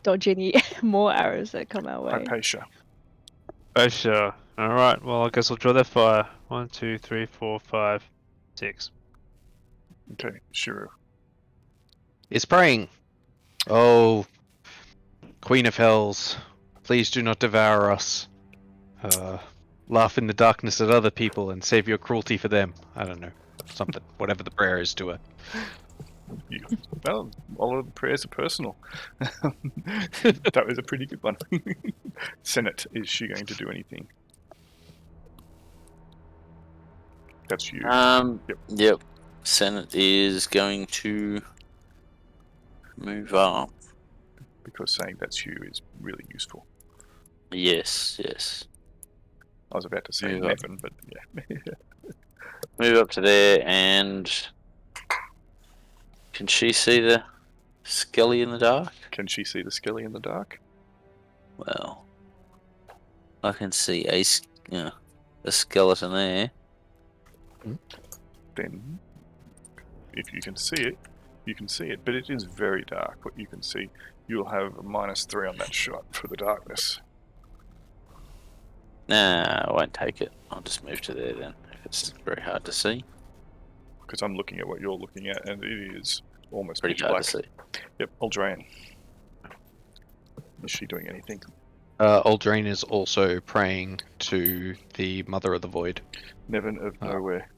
dodge any more arrows that come our way. Hypatia. Oh sure. Alright, well I guess I'll draw that fire. 1, 2, 3, 4, 5, 6. Okay, Shiru. Is praying. Oh, Queen of Heralds, please do not devour us. Laugh in the darkness at other people and save your cruelty for them. I don't know. Something. Whatever the prayer is to her. Well, all of the prayers are personal. That was a pretty good one. Senate, is she going to do anything? That's you. Yep. Senate is going to move up. Because saying that's you is really useful. Yes. I was about to say Move up. Nevin, but yeah. Move up to there, and can she see the skelly in the dark? Can she see the skelly in the dark? Well, I can see a skeleton there. Then, if you can see it, you can see it. But it is very dark, what you can see. You'll have a -3 on that shot for the darkness. Nah, I won't take it. I'll just move to there then, if it's very hard to see. Because I'm looking at what you're looking at, and it is almost Pretty pitch hard black. to see. Yep, Eldraine. Is she doing anything? Eldraine is also praying to the Mother of the Void. Nevin of Nowhere.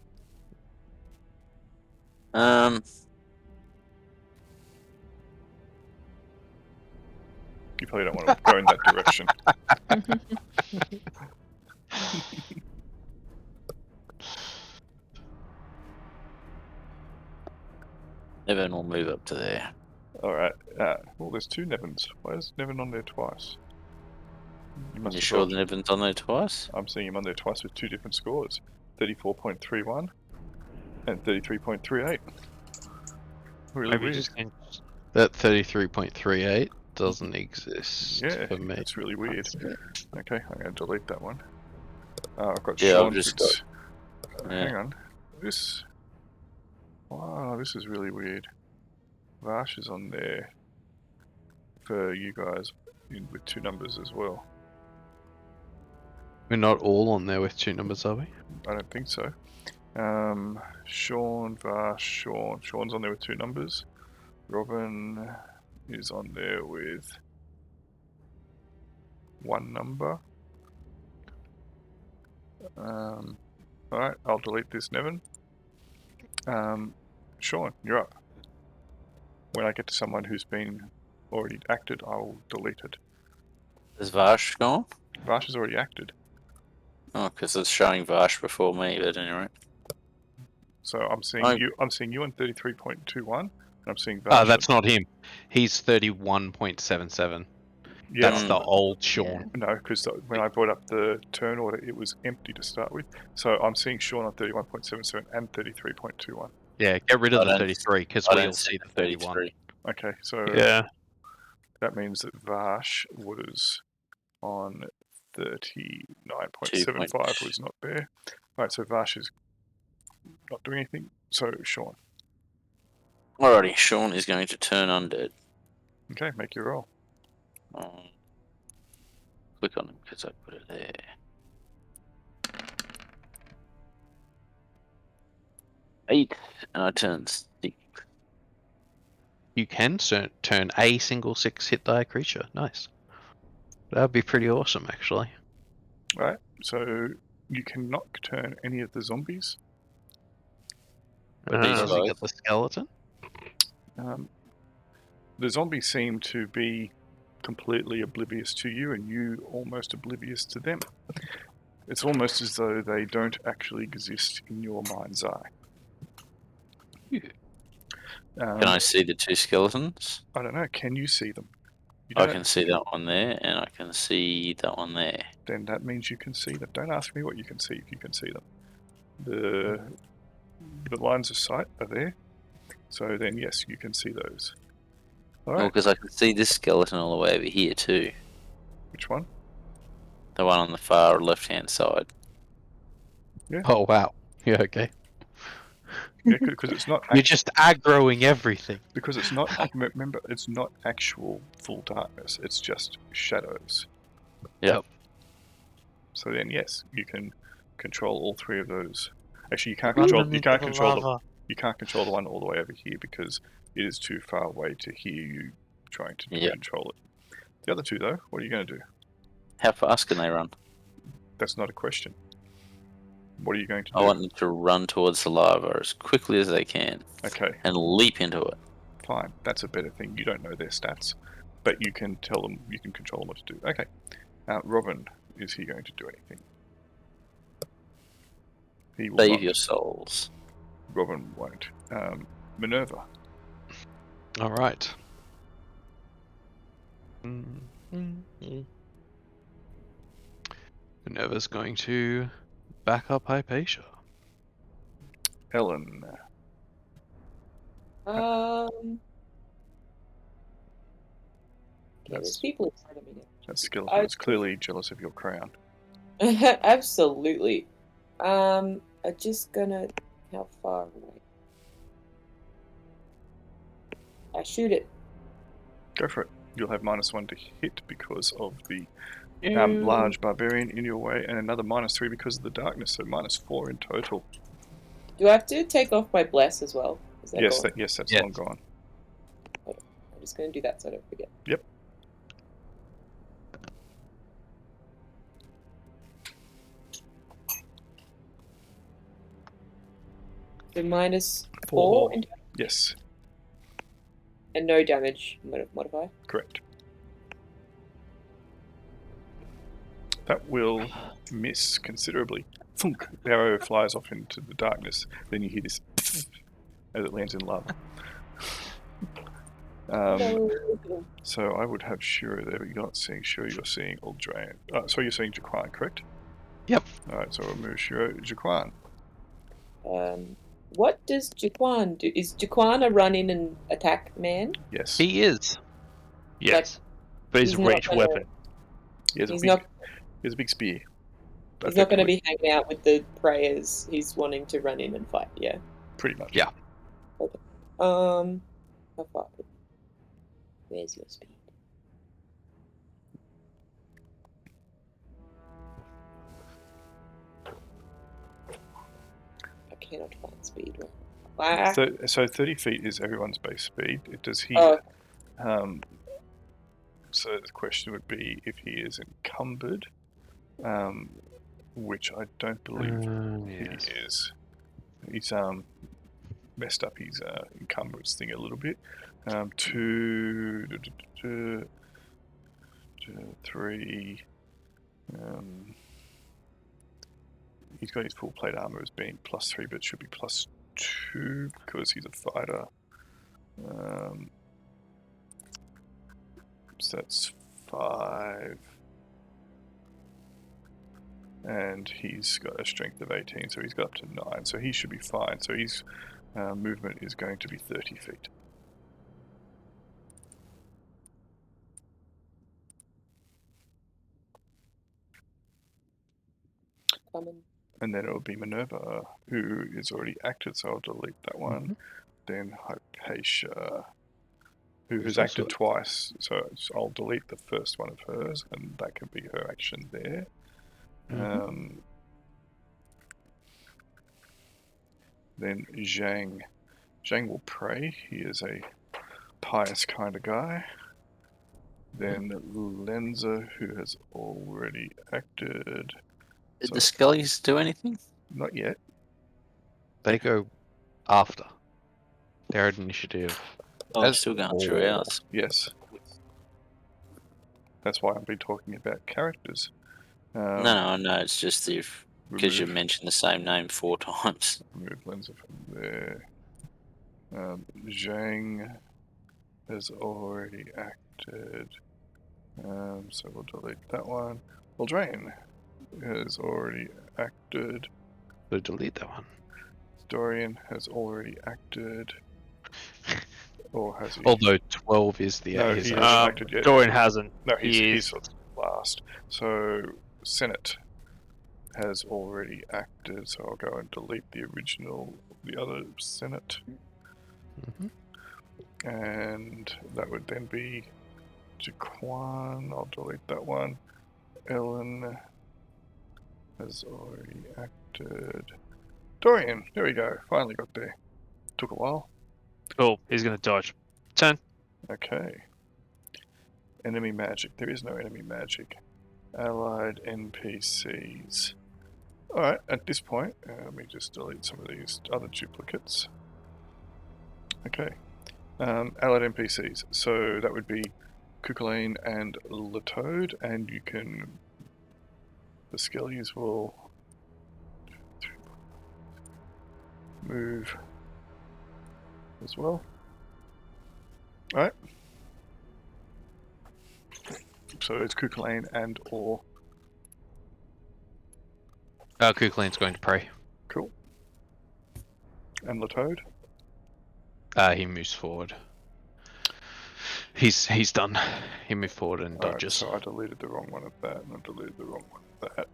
You probably don't want to go in that direction. Nevin will move up to there. Alright. Well, there's 2 Nevins. Why is Nevin on there twice? You have sure got- the Nevin's on there twice? I'm seeing him on there twice with 2 different scores. 34.31 and 33.38. Really Maybe weird. just That 33.38 doesn't exist Yeah, for me. it's really weird. Okay, I'm going to delete that one. I've got Yeah, I've Sean. just Hang on. This. Wow, this is really weird. Vash is on there for you guys with 2 numbers as well. We're not all on there with 2 numbers, are we? I don't think so. Sean, Vash, Sean. Sean's on there with 2 numbers. Robin is on there with 1 number. Alright, I'll delete this, Nevin. Sean, you're up. When I get to someone who's been already acted, I will delete it. Is Vash gone? Vash has already acted. Oh, because it's showing Vash before me, but anyway. So I'm seeing I- you. I'm seeing you on 33.21, and I'm seeing Vash. Oh, that's not him. He's 31.77. Yeah, That's the old Sean. no, because when I brought up the turn order, it was empty to start with. So I'm seeing Sean on 31.77 and 33.21. Yeah, get rid of I the don't 33 because I we'll don't see see the the 31. 33. Okay, so Yeah. that means that Vash was on 39.75 was not there. Alright, so Vash is not doing anything. So Sean. Alrighty, Sean is going to turn undead. Okay, make your roll. Click on him because I put it there. Eight, and I turn 6. You can turn a single 6 hit die creature. Nice. That would be pretty awesome, actually. Right, so you cannot turn any of the zombies. But these Does guys, he get the skeleton? The zombies seem to be completely oblivious to you, and you almost oblivious to them. It's almost as though they don't actually exist in your mind's eye. can I see the 2 skeletons? I don't know. Can you see them? You I don't. can see that one there, and I can see that one there. Then that means you can see them. Don't ask me what you can see if you can see them. The lines of sight are there. So then, yes, you can see those. All Well, right. because I can see this skeleton all the way over here too. Which one? The one on the far left-hand side. Oh, wow. Yeah, okay. Yeah, because it's not. You're just aggroing everything. Because it's not. Remember, it's not actual full darkness. It's just shadows. Yep. So then, yes, you can control all 3 of those. Actually, you can't control. You can't control the. You can't control the one all the way over here because it is too far away to hear you trying to control it. The other 2, though, what are you going to do? How fast can they run? That's not a question. What are you going to do? I want them to run towards the lava as quickly as they can Okay, and leap into it. fine. That's a better thing. You don't know their stats, but you can tell them. You can control them what to do. Okay. Robin, is he going to do anything? He will Save not. your souls. Robin won't. Minerva. All right. Minerva's going to back up Hypatia. Ellen. Okay, there's That's, people inside of me that skeleton is clearly jealous of your crown. now. Absolutely. I'm just gonna. How far away? I shoot it. Go for it. You'll have -1 to hit because of the large barbarian in your way, and another -3 because of the darkness, so -4 in total. Do I have to take off my bless as well? Is that Yes, gone? that's Yes. long gone. I'm just gonna do that so I don't forget. Yep. So -4 Yes, and no damage modifier. correct. That will miss considerably. Thunk! The arrow flies off into the darkness. Then you hear this as it lands in lava. Hello. So I would have Shura there, but you're not seeing Shura, you're seeing Eldraine. So you're seeing Jaquan, correct? Yep. Alright, so we'll move Shura. Jaquan. What does Jaquan do? Is Jaquan a run in and attack man? Yes. He is. Yes. But he's a not ranged gonna- weapon. He has He's a not. big spear. He's not going to Effectively, be hanging out with the prayers. He's wanting to run in and fight. Yeah. pretty much. Yeah. How far? Where's your speed? I cannot find speed right. So 30 feet is everyone's base speed. Does he? Oh. So the question would be if he is encumbered, which I don't believe Yes. he is. He's messed up his encumbrance thing a little bit. 2, 3. He's got his full plate armor as being +3, but it should be +2 because he's a fighter. So that's 5. And he's got a strength of 18, so he's got up to 9, so he should be fine. So his movement is going to be 30 feet. Coming. And then it will be Minerva, who is already acted, so I'll delete that one. Then Hypatia, who has acted twice, so I'll delete the first one of hers, and that can be her action there. Then Zhang. Zhang will pray. He is a pious kind of guy. Then Lenza, who has already acted. Did So- the Skellies do anything? Not yet. They go after. They're at initiative. Oh, I'm That's still going through all. ours. Yes. That's why I've been talking about characters. No, it's just because you remove- mentioned the same name 4 times. Remove Lenza from there. Zhang has already acted. So we'll delete that one. Eldraine has already acted. So delete that one. Dorian has already acted. Or has he? Although 12 is the No, his he action. hasn't acted yet. Dorian hasn't. No, He he's is. last. So Senate has already acted. So I'll go and delete the other Senate. And that would then be Jaquan. I'll delete that one. Ellen has already acted. Dorian, there we go. Finally got there. Took a while. Cool. He's going to dodge. 10. Okay. Enemy magic. There is no enemy magic. Allied NPCs. Alright, at this point, let me just delete some of these other duplicates. Okay. Allied NPCs. So that would be Cuculain and Latoad, and you can... The Skellies will move as well. Alright. So it's Cuculain and or... Kukulain's going to pray. Cool. And Latoad? He moves forward. He's done. He moved forward and Alright, dodges. so I deleted the wrong one of that, and I deleted the wrong one of that.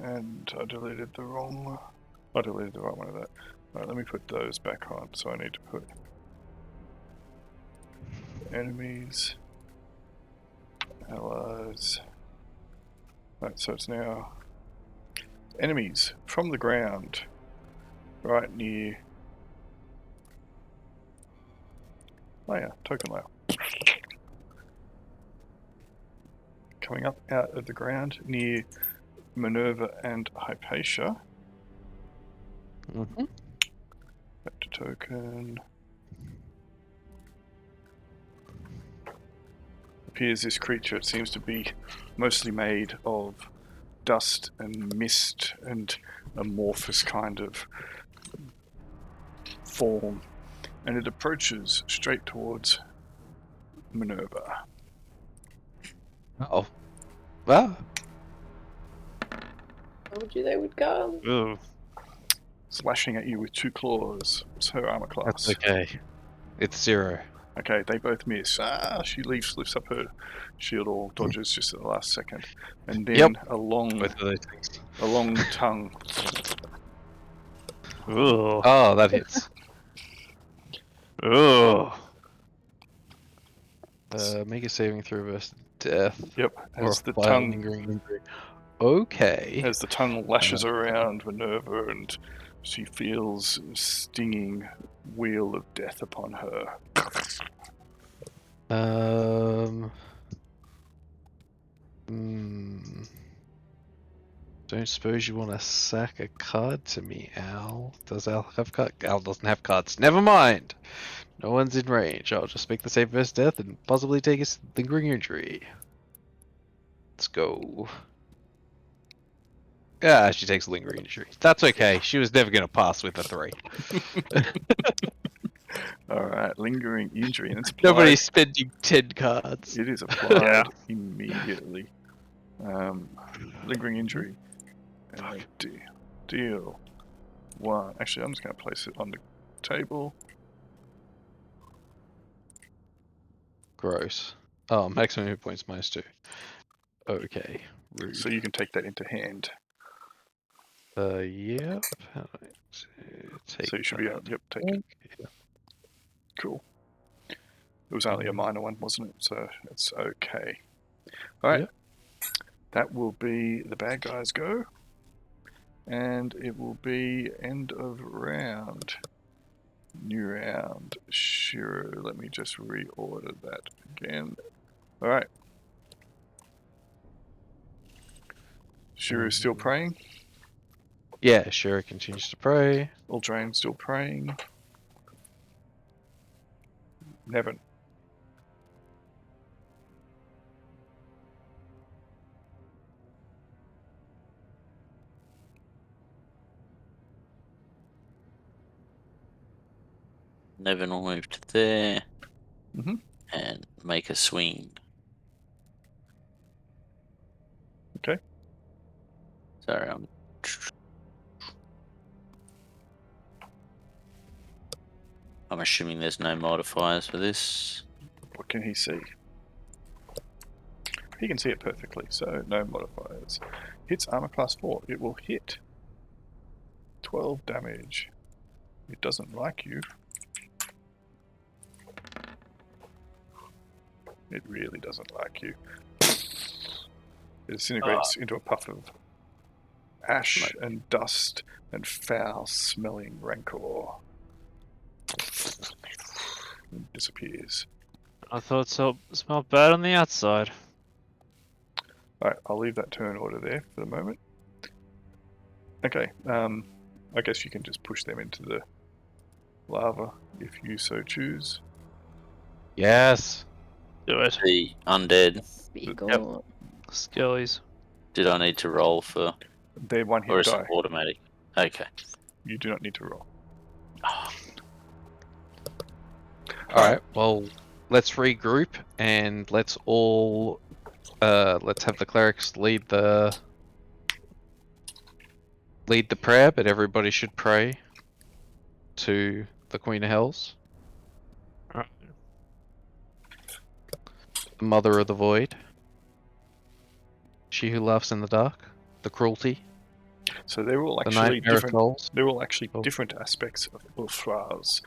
And I deleted the wrong... I deleted the right one of that. Alright, let me put those back on. So I need to put... Enemies... Allies... Right, so it's now... Enemies from the ground. Right near... Oh yeah, token layer. Coming up out of the ground near Minerva and Hypatia. Back to token. Appears this creature, it seems to be mostly made of dust and mist and amorphous kind of form. And it approaches straight towards Minerva. Oh. Well, Told you they would come. Ooh. Slashing at you with 2 claws. What's her armor class? that's okay. It's 0. Okay, they both miss. She lifts up her shield or dodges just at the last second. And then Yep. a long Both of those things. tongue. Ooh. Oh, that hits. Ooh. Make a saving throw versus death. Yep, Or as the acquire tongue lingering injury. Okay. as the tongue lashes around Minerva and she feels a stinging wheel of death upon her. Don't suppose you want to sack a card to me, Al? Does Al have cards? Al doesn't have cards. Never mind. No one's in range. I'll just make the save versus death and possibly take a lingering injury. Let's go. Yeah, she takes a lingering injury. That's okay. She was never going to pass with a 3. Alright, lingering injury, and it's applied. Nobody's spending 10 cards. It is applied Yeah. immediately. Lingering injury. And deal 1. Actually, I'm just going to place it on the table. Gross. Oh, maximum hit points -2. Okay. Rude. So you can take that into hand. Yep. How do I take So you should be able. that? Yep, take it. Cool. It was only a minor one, wasn't it? So it's okay. Alright. Yep. That will be the bad guys go. And it will be end of round. New round. Sure. Let me just reorder that again. Alright. Shiru's still praying. Yeah, sure. Continues to pray. Uldrain still praying. Nevin. Nevin will move to there. Mhm. And make a swing. Okay. Sorry, I'm assuming there's no modifiers for this. What can he see? He can see it perfectly, so no modifiers. Hits armor class 4. It will hit. 12 damage. It doesn't like you. It really doesn't like you. It disintegrates into a puff of ash and dust and foul-smelling rancor. And disappears. I thought so. Smelled bad on the outside. Alright, I'll leave that turn order there for the moment. Okay, I guess you can just push them into the lava if you so choose. Yes. Do it. The undead. Beagle. Skellies. Did I need to roll for, They're one or hit is it die. automatic? Okay. You do not need to roll. Alright, well, let's regroup and let's all let's have the clerics lead the prayer, but everybody should pray to the Queen of Heralds, Alright. the Mother of the Void, she who laughs in the dark, the cruelty, So they're all the actually nightmare of different. souls. They're all actually Oh. different aspects of Ulfraz.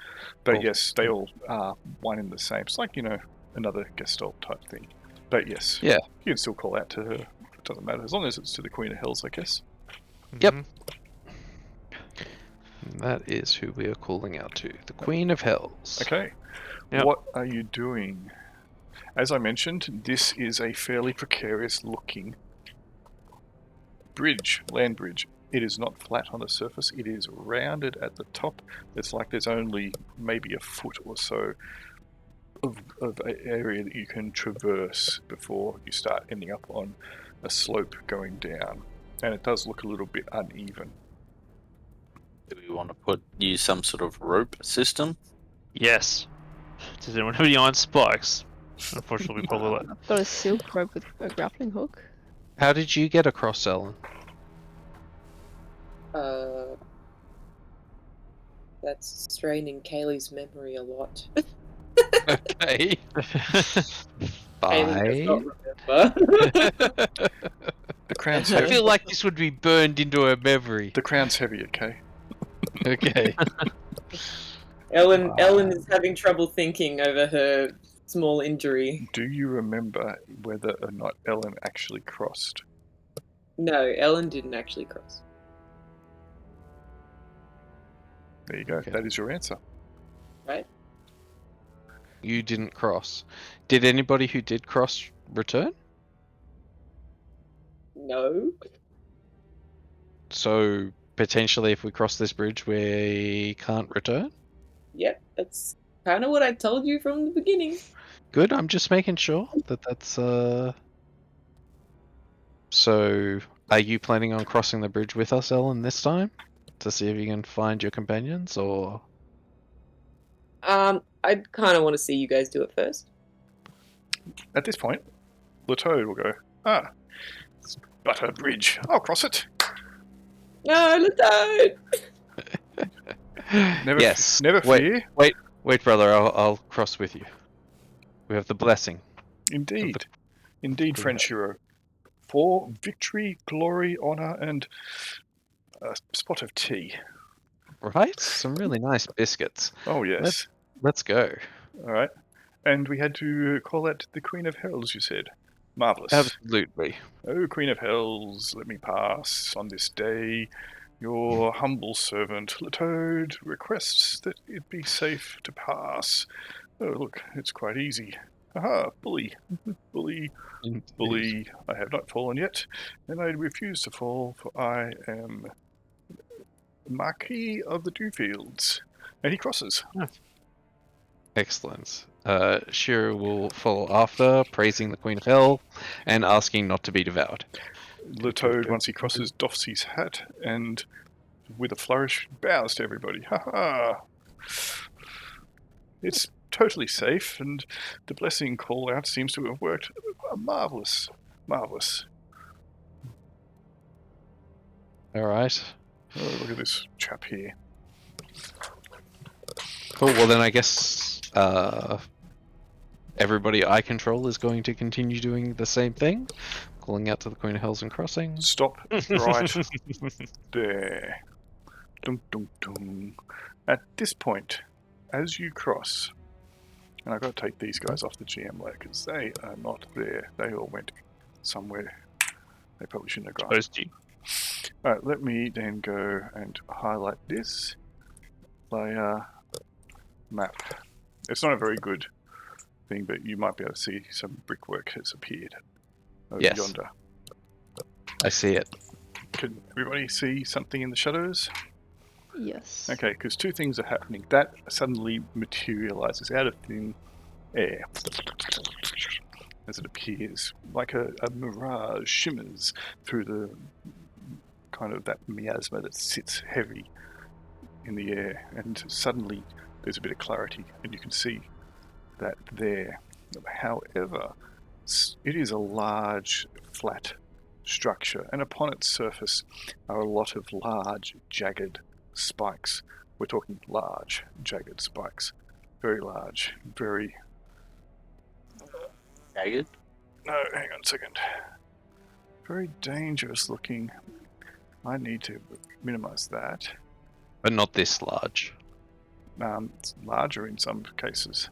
But Oh. yes, they all are one in the same. It's like, another Gestalt type thing. But yes, Yeah. you can still call out to her. It doesn't matter, as long as it's to the Queen of Hells, I guess. Yep. Mhm. And that is who we are calling out to, the Queen of Hells. Okay. Yep. What are you doing? As I mentioned, this is a fairly precarious looking bridge, land bridge. It is not flat on the surface, it is rounded at the top. It's like there's only maybe a foot or so of an area that you can traverse before you start ending up on a slope going down. And it does look a little bit uneven. Do we want to use some sort of rope system? Yes. Does anyone have any iron spikes? Unfortunately, probably. I've got a silk rope with a grappling hook. How did you get across, Ellen? That's straining Kaylee's memory a lot. Okay. Kaylee does Fine. not remember. The crown's I heavy. feel like this would be burned into her memory. The crown's heavy, okay? Okay. Ellen is having trouble thinking over her small injury. Do you remember whether or not Ellen actually crossed? No, Ellen didn't actually cross. There you go. Okay. That is your answer. Right? You didn't cross. Did anybody who did cross return? No. So potentially if we cross this bridge we can't return? Yep, that's kind of what I told you from the beginning. Good, I'm just making sure that that's So are you planning on crossing the bridge with us, Ellen, this time? To see if you can find your companions, or I'd kind of want to see you guys do it first. At this point, Latoad will go, it's but a bridge. I'll cross it. No, Latoad! Never, yes. never fear. Wait, brother, I'll cross with you. We have the blessing. Indeed. Indeed, French hero. For victory, glory, honor, and a spot of tea. Right? Some really nice biscuits. Oh, yes. Let's go. All right. And we had to call that the Queen of Heralds, you said. Marvellous. Absolutely. Oh, Queen of Heralds, let me pass on this day. Your humble servant, Latoad, requests that it be safe to pass. Oh, look, it's quite easy. Aha, bully. Bully. Bully, I have not fallen yet, and I refuse to fall, for I am Marquis of the Dewfields. And he crosses. Excellent. Shira will follow after, praising the Queen of Hell and asking not to be devoured. Latoad, once he crosses, doffs his hat and, with a flourish, bows to everybody. Ha ha! It's totally safe, and the blessing call out seems to have worked. Marvellous. Marvellous. Alright. Oh, look at this chap here. Cool, well then I guess everybody I control is going to continue doing the same thing. Calling out to the Queen of Hells and crossing. Stop right there. Dum, dum, dum. At this point, as you cross, and I've got to take these guys off the GM layer because they are not there. They all went somewhere they probably shouldn't have gone. Toasty. Alright, let me then go and highlight this layer map. It's not a very good thing, but you might be able to see some brickwork has appeared over Yes. yonder. I see it. Can everybody see something in the shadows? Yes. Okay, because two things are happening. That suddenly materializes out of thin air as it appears, like a mirage shimmers through the kind of that miasma that sits heavy in the air, and suddenly there's a bit of clarity, and you can see that there. However, it is a large, flat structure, and upon its surface are a lot of large, jagged spikes. We're talking large, jagged spikes. Very large, very... Jagged? No, hang on a second. Very dangerous looking. I need to minimize that. But not this large. It's larger in some cases.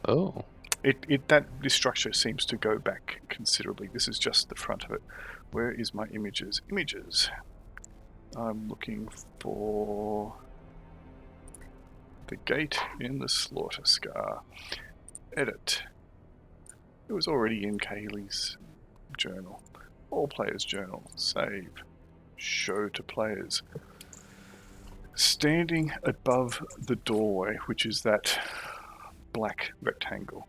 Oh. This structure seems to go back considerably. This is just the front of it. Where is my images? Images. I'm looking for the gate in the slaughter scar. Edit. It was already in Kaylee's journal. All players' journal. Save. Show to players. Standing above the doorway, which is that black rectangle,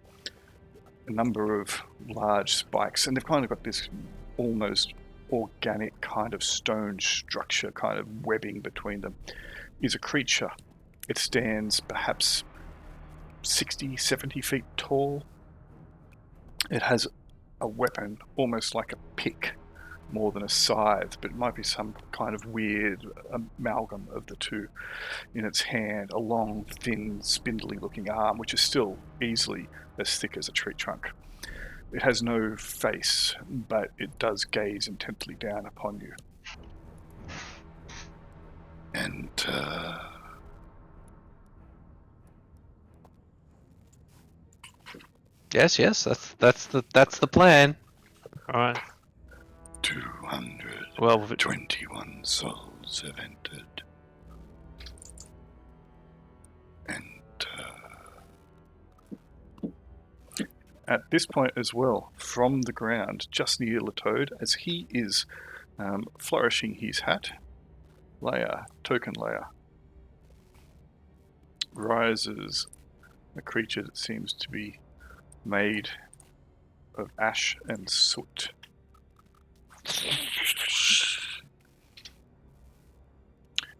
a number of large spikes, and they've kind of got this almost organic kind of stone structure, kind of webbing between them, is a creature. It stands perhaps 60, 70 feet tall, It has a weapon, almost like a pick, more than a scythe, but it might be some kind of weird amalgam of the two in its hand, a long, thin, spindly-looking arm, which is still easily as thick as a tree trunk. It has no face, but it does gaze intently down upon you. And, Yes, that's the plan. All right. 221 souls have entered. And at this point as well, from the ground, just near Latoad, as he is flourishing his hat, token layer, rises a creature that seems to be made of ash and soot.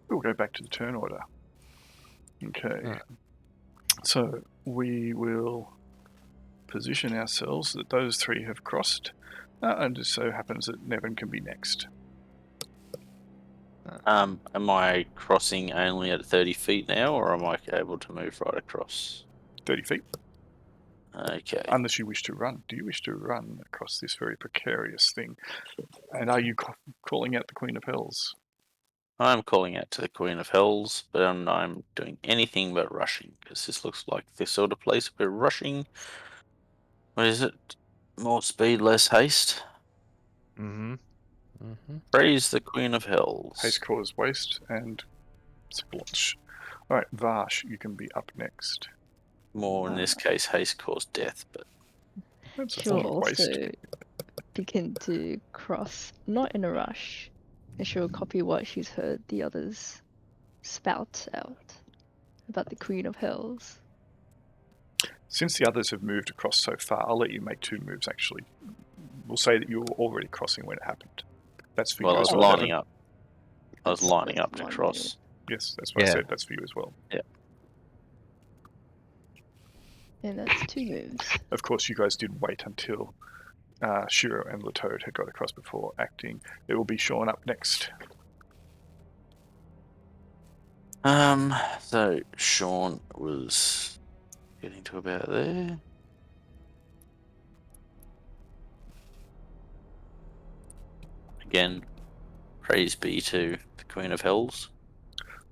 We'll go back to the turn order. Okay. Right. So we will position ourselves that those three have crossed, and it so happens that Nevin can be next. Am I crossing only at 30 feet now, or am I able to move right across? 30 feet, Okay. unless you wish to run. Do you wish to run across this very precarious thing? And are you calling out the Queen of Heralds? I'm calling out to the Queen of Heralds, but I'm doing anything but rushing, because this looks like the sort of place we're rushing. What is it? More speed, less haste? Mm-hmm. Mm-hmm. Praise the Queen of Heralds. Haste cause waste and splotch. Alright, Vash, you can be up next. More in this case, haste caused death, but That's a She'll form of waste. also begin to cross, not in a rush, and she'll copy what she's heard the others spout out about the Queen of Heralds. Since the others have moved across so far, I'll let you make 2 moves actually. We'll say that you were already crossing when it happened. That's for well, I you was as well. lining Nevin. up. I was lining up to One cross. Yes, that's what I Yeah. said. That's for you as well. And that's 2 moves. Of course, you guys did wait until Shiro and Latoad had got across before acting. It will be Sean up next. So Sean was getting to about there. Again, praise be to the Queen of Heralds.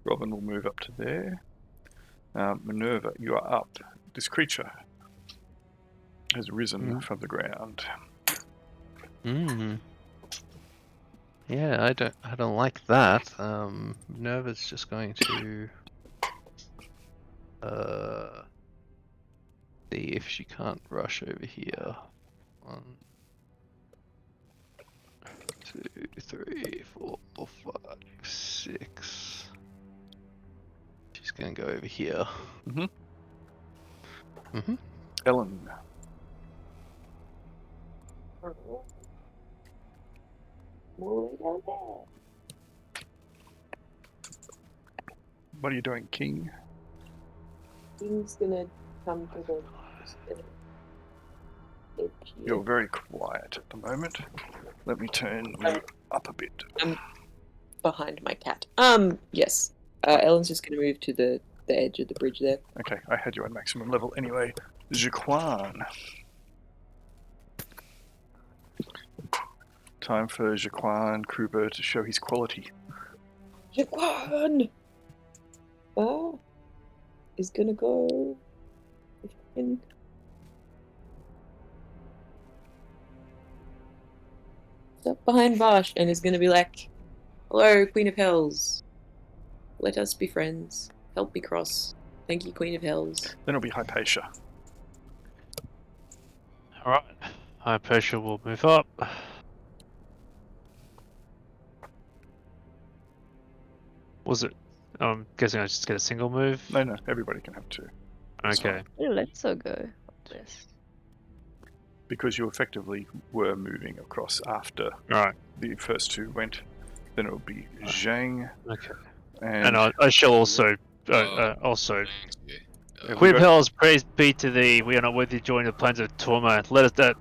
Robin will move up to there. Minerva, you are up. This creature has risen from the ground. Mm-hmm. Yeah, I don't like that. Minerva's just going to see if she can't rush over here. 1, 2, 3, 4, 5, 6. She's gonna go over here. Mhm. Mm-hmm. Ellen, Moving down there. what are you doing, King? King's gonna come to the edge here. You're very quiet at the moment. Let me turn you up a bit. Behind my cat. Yes. Ellen's just gonna move to the edge of the bridge there. Okay, I had you on maximum level anyway. Jaquan. Time for Jaquan Kruber to show his quality. Jaquan! Is gonna go. Up behind Vash and is gonna be like, "Hello, Queen of Hells. Let us be friends. Help me cross. Thank you, Queen of Hells." Then it'll be Hypatia. All right. Hypatia will move up. Was it? I'm guessing I just get a single move. No, everybody can have 2. Okay. Let's go. Yes. Because you effectively were moving across after All right. the first 2 went. Then it will be Zhang Okay. and And I shall also Thank you. Queen of Heralds, praise be to thee. We are not worthy to join the plans of torment. Let us that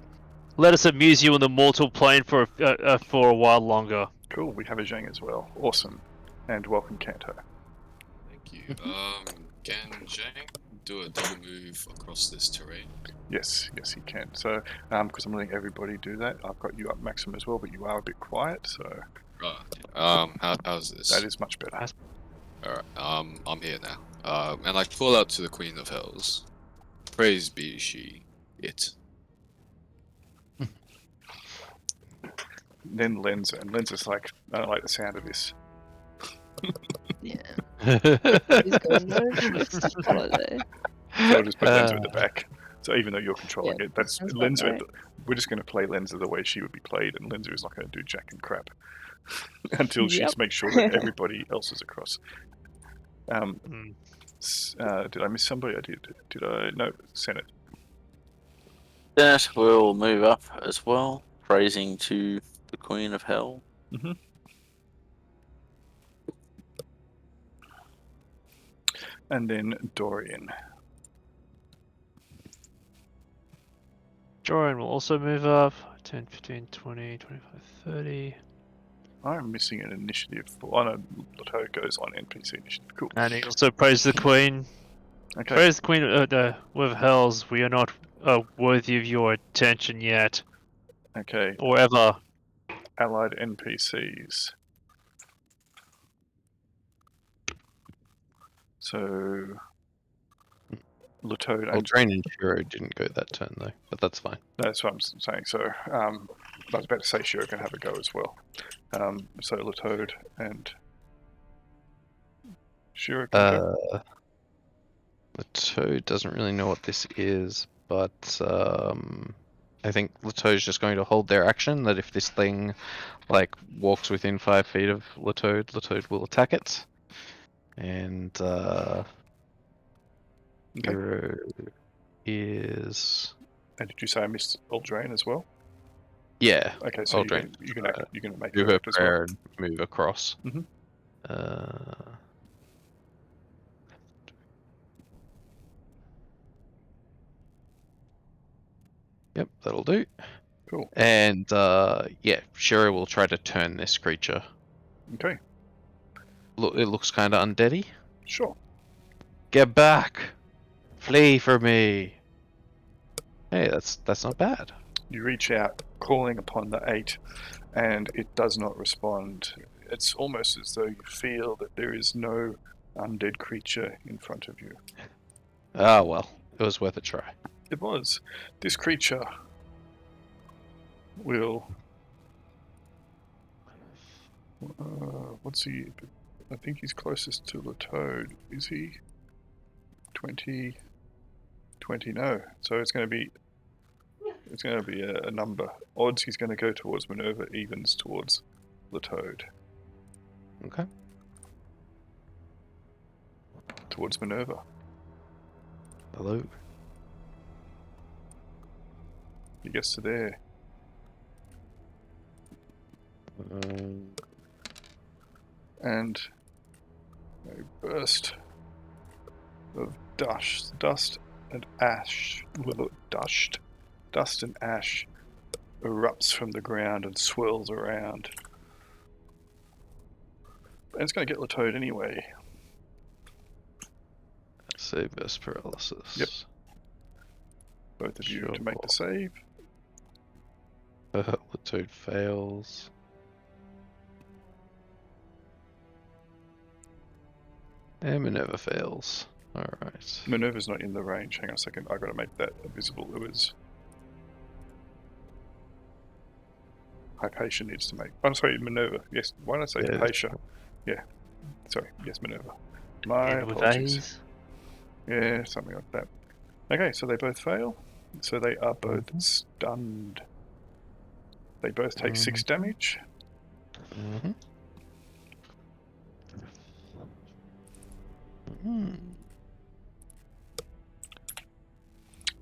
let us amuse you on the mortal plane for a while longer. Cool, we have a Zhang as well. Awesome. And welcome, Canto. Thank you. Can Zhang do a double move across this terrain? Yes, yes, he can. So, because I'm letting everybody do that, I've got you up maximum as well, but you are a bit quiet, so Right. How's this? that is much better. Alright, I'm here now. And I call out to the Queen of Heralds. Praise be she, it. Then Lenza, and Lenza's like, I don't like the sound of this. Yeah. He's going, no, just follow there. So we'll just put Lenza at the back. So even though you're controlling Yeah, it, that's sounds about Lenza. right. We're just going to play Lenza the way she would be played, and Lenza is not going to do jack and crap until she Yep. makes sure that everybody else is across. Mm. Did I miss somebody? I did. Did I? No, Senate. That will move up as well, praising to the Queen of Hell. And then Dorian. Dorian will also move up. 10, 15, 20, 25, 30. I'm missing an initiative for. Oh no, Lato goes on NPC initiative. Cool. And he also praised the Queen. Okay. Praise the Queen with Hells. We are not worthy of your attention yet. Okay. Or ever. Allied NPCs. So. Lato Well, and Drain and Shiro didn't go that turn though, but that's fine. that's what I'm saying. So, I was about to say Shiro can have a go as well. So Latode and Shiro can go. The Toad doesn't really know what this is, but I think Latoad's just going to hold their action. That if this thing like walks within 5 feet of Latoad, Latoad will attack it. And Shiro is. And did you say I missed Eldraine as well? Yeah. Okay, so Eldraine. you're gonna make Do her her act as well. prayer and move across. Mhm. Yep, that'll do. Cool. And yeah, Shiro will try to turn this creature. Okay, Look, it looks kind of undeady. sure. Get back! Flee from me! Hey, that's not bad. You reach out, calling upon the 8, and it does not respond. It's almost as though you feel that there is no undead creature in front of you. Ah well, it was worth a try. It was. This creature will. What's he? I think he's closest to the toad. Is he? 20. 20, no. So it's going to be. It's going to be a number. Odds he's going to go towards Minerva, evens towards the toad. Okay. Towards Minerva. Hello. He gets to there. And a burst of dust and ash. Dust and ash erupts from the ground and swirls around. And it's going to get Latoad anyway. Save versus paralysis. Yep. Both of you to make the save. Latoad fails. And Minerva fails. Alright. Minerva's not in the range. Hang on a second. I've got to make that visible. It was. Hypatia needs to make. I'm sorry, Minerva. Yes. Why did I say Yeah. Hypatia? Yeah. Sorry. Yes, Minerva. My And with apologies. A's. Yeah, something like that. Okay, so they both fail. So they are both stunned. They both take 6 damage. Mm-hmm.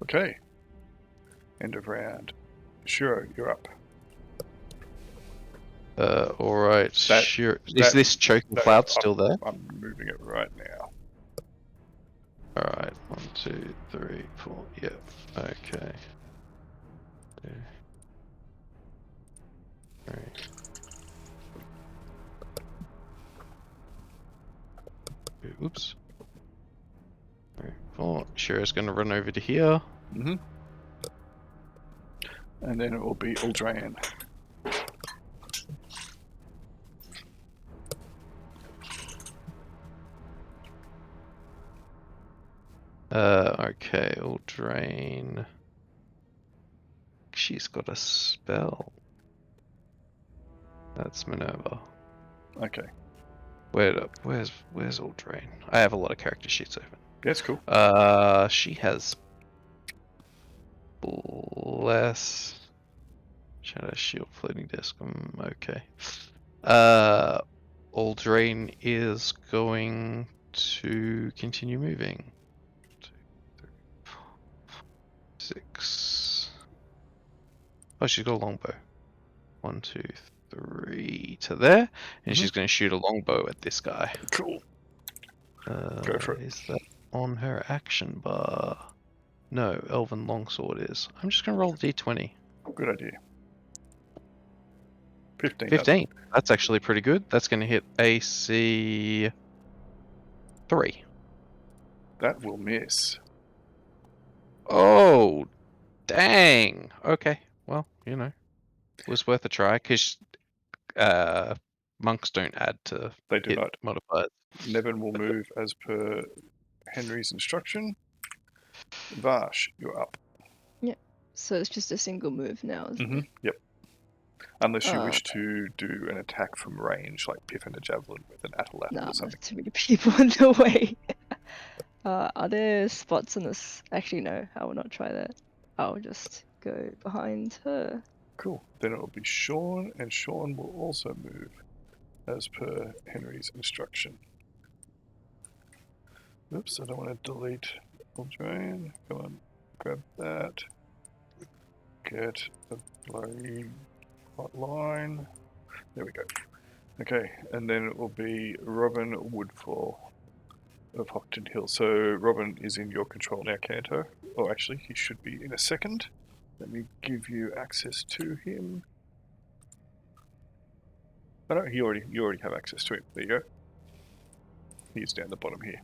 Okay. End of round. Shiro, you're up. Alright, That- sure. Is that- this choking no, cloud still there? I'm moving it right now. Alright, 1, 2, 3, 4. Yep. Okay. Alright. Oops. Alright, well, Shira's gonna run over to here. Mm-hmm. And then it will be Eldraine. Okay, Eldraine. She's got a spell. That's Minerva. Okay. Where's Eldraine? I have a lot of character sheets open. That's cool. She has Bless, Shadow Shield, Floating Disc. Okay. Eldraine is going to continue moving. 2, 3, 4, 6. Oh, she's got a longbow. 1, 2, 3 to there, and she's going to shoot a longbow at this guy. Cool. Go for it. Is that on her action bar? No, Elven Longsword is. I'm just going to roll a d20. Good idea. 15. 15. That's actually pretty good. That's going to hit AC 3. That will miss. Oh, dang. Okay. Well, you know, it was worth a try because monks don't add to They do hit not. modifiers. Nevin will move as per Henry's instruction. Vash, you're up. So it's just a single move now, isn't it? Yep. Unless you wish to do an attack from range, like piffing a javelin with an atlatl Nah, or something. too many people in the way. Are there spots in this? Actually, no, I will not try that. I'll just go behind her. Cool. Then it will be Sean, and Sean will also move as per Henry's instruction. Oops, I don't want to delete Eldraine. Come on, grab that. Get the bloody hot line. There we go. Okay, and then it will be Robin Woodfall of Hockton Hill. So Robin is in your control now, Canto. Oh, actually, he should be in a second. Let me give you access to him. Oh no, you already have access to him. There you go. He's down the bottom here.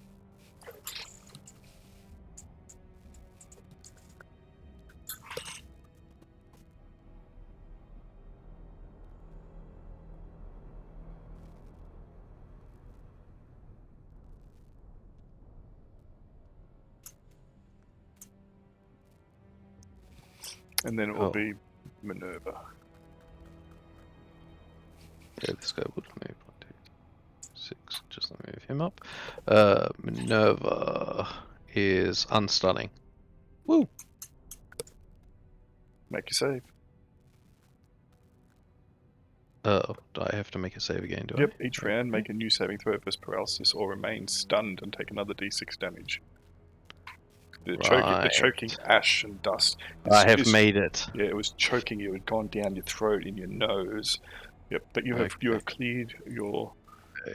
And then it will be Minerva. Yeah, this guy would move. 1, 2, 6. Just let me move him up. Minerva is unstunning. Woo! Make your save. Oh, do I have to make a save again, do Yep, I? each round make a new saving throw versus paralysis or remain stunned and take another d6 damage. The choking ash and dust. I have made it. Yeah, it was choking you. It had gone down your throat, in your nose. Yep, but you have cleared your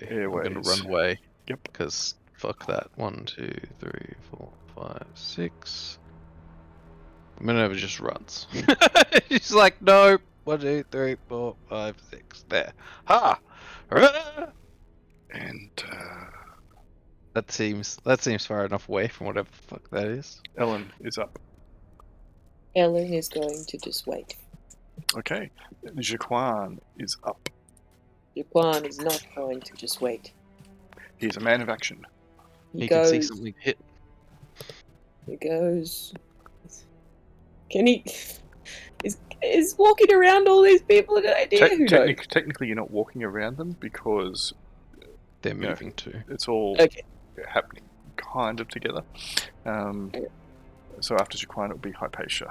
airways. I'm gonna run away. Yep. Because fuck that. 1, 2, 3, 4, 5, 6. Minerva just runs. She's like, no. 1, 2, 3, 4, 5, 6. There. Ha! And that seems far enough away from whatever the fuck that is. Ellen is up. Ellen is going to just wait. Okay. Jaquan is up. Jaquan is not going to just wait. He's a man of action. He can see something hit. He goes. Can he? Is walking around all these people a good idea? Technically, you're not walking around them because they're moving too. It's all happening kind of together. So after Jaquan, it will be Hypatia.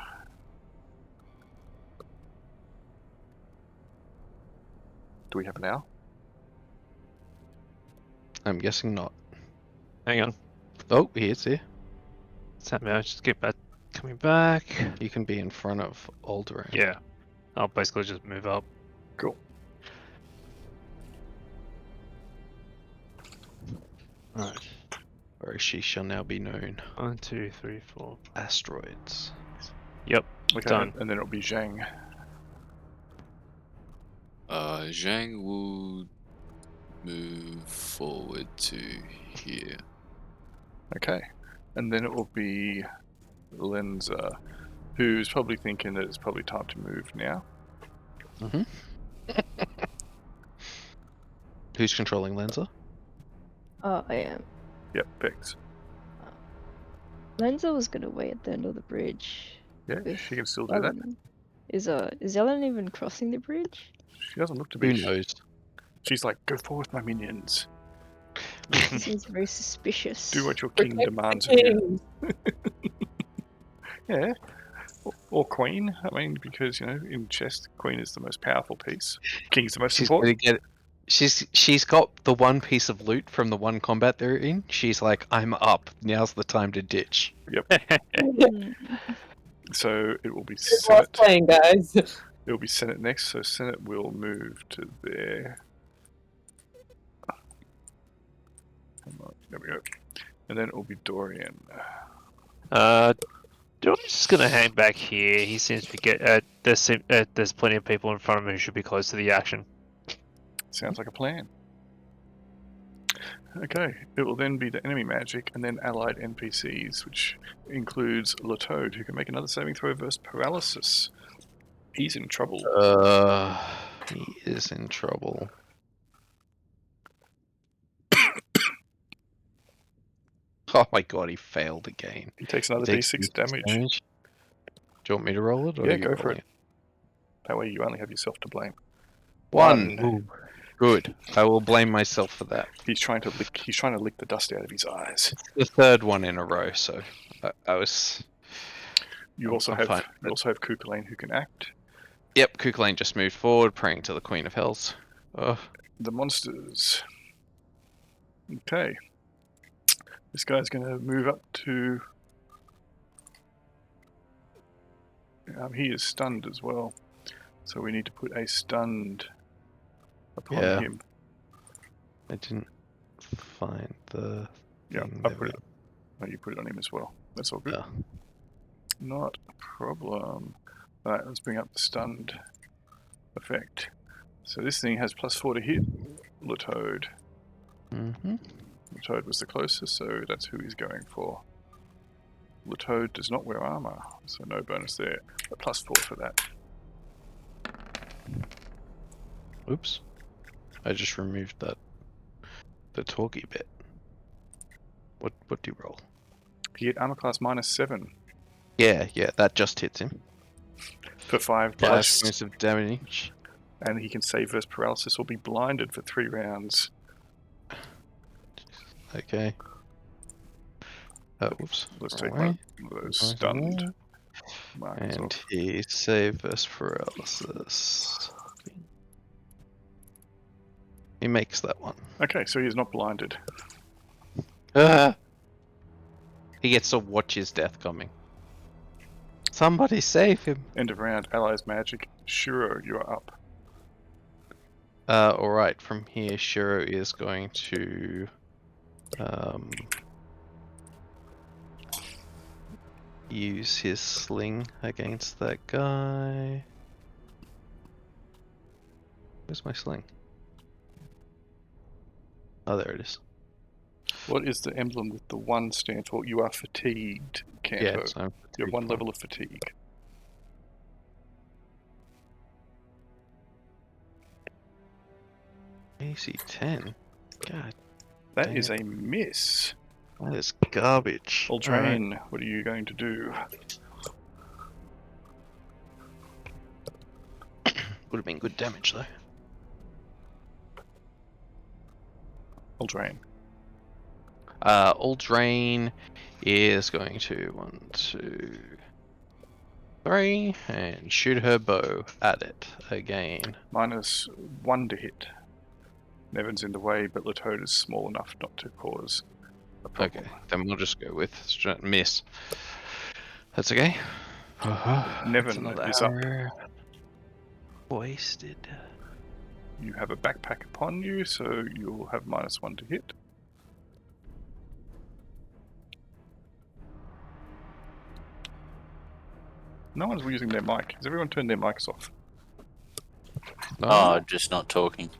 Do we have an hour? I'm guessing not. Hang on. Oh, he is here. What's happening? I just get back. Coming back. You can be in front of Alderaan. Yeah. I'll basically just move up. Cool. Alright. Or she shall now be known. 1, 2, 3, 4. Asteroids. Yep. Okay, Done. and then it'll be Zhang. Zhang will move forward to here. Okay. And then it will be Lenza, who's probably thinking that it's probably time to move now. Who's controlling Lenza? Oh, I am. Yep, Vex. Lenza was gonna wait at the end of the bridge. Yeah, with she can still do that. Ellen. Is Ellen even crossing the bridge? She doesn't look to be. Who knows? She's like, go forth, my minions. She seems very suspicious. Do what your king Protect demands the of you. king. Yeah. Or queen. I mean, because, in chess, the queen is the most powerful piece. King's the most She's gonna important. get. She's got the one piece of loot from the one combat they're in. She's like, I'm up. Now's the time to ditch. Mm, So it will be Good Senate. playing, guys. It will be Senate next, so Senate will move to there. Come on, there we go. And then it will be Dorian. Dorian's just gonna hang back here. He seems to get. There's plenty of people in front of him who should be close to the action. Sounds like a plan. Okay, it will then be the enemy magic and then allied NPCs, which includes Latoad, who can make another saving throw versus paralysis. He's in trouble. He is in trouble. Oh my god, he failed again. He takes another He takes d6 D6 damage. Do you want me to roll it? Or Yeah, are you go for rolling it. That way you only have yourself to blame. One. One. Ooh, good. I will blame myself for that. He's trying to lick the dust out of his eyes. The third one in a row, so I was. You I'm also fine, have Kukulane who can act. Yep, Kukulane just moved forward, praying to the Queen of Heralds. Oh, The monsters. Okay. This guy's going to move up to... he is stunned as well. So we need to put a stunned upon Yeah. him. I didn't find the. Yeah, thing I that put it. Oh, you put it on him as well. That's all good. Yeah. Not a problem. Alright, let's bring up the stunned effect. So this thing has +4 to hit Latoad. Mm-hmm. Latoad was the closest, so that's who he's going for. Latoad does not wear armor, so no bonus there. But +4 for that. Oops. I just removed that. The talky bit. What do you roll? He hit armor class -7 Yeah, that just hits him. for 5 5 plus, points of damage. and he can save versus paralysis or be blinded for 3 rounds. Okay. Whoops. Let's take Wrong one of those way. stunned markers And off. he save versus paralysis. He makes that one. Okay, so he is not blinded. He gets to watch his death coming. Somebody save him. End of round, allies magic. Shuro, you are up. Alright, from here Shiro is going to use his sling against that guy. Where's my sling? Oh, there it is. What is the emblem with the 1 stand for? You are fatigued, Canto. Yeah, so You have 1 level of fatigue. AC 10. God, That Dang is it. a miss. that is garbage. Ultrain, what are you going to do? Would have been good damage though. Ultrain. Ultrain is going to 1, 2, 3 and shoot her bow at it again. -1 to hit. Nevin's in the way, but Latoad is small enough not to cause a problem. Okay, then we'll just go with miss. That's okay. Nevin is up. Wasted. You have a backpack upon you, so you'll have -1 to hit. No one's using their mic. Has everyone turned their mics off? No? Oh, just not talking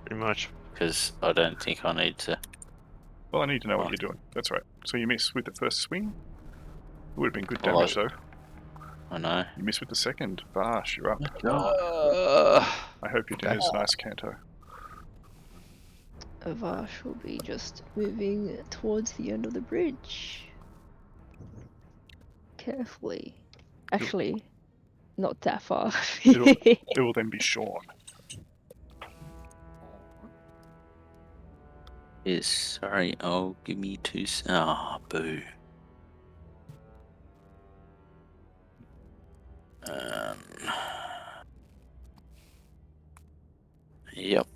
Pretty much. because I don't think I need to. Well, I need to know what Oh. you're doing. That's right. So you miss with the first swing. It would have been good Well, damage, though. I know. You miss with the second. Vash, you're up. I hope your dinner's nice, Canto. Avash will be just moving towards the end of the bridge. Carefully. Actually, not that far. It will then be Sean. Yes, sorry. Oh, give me 2. Ah, boo. Yep.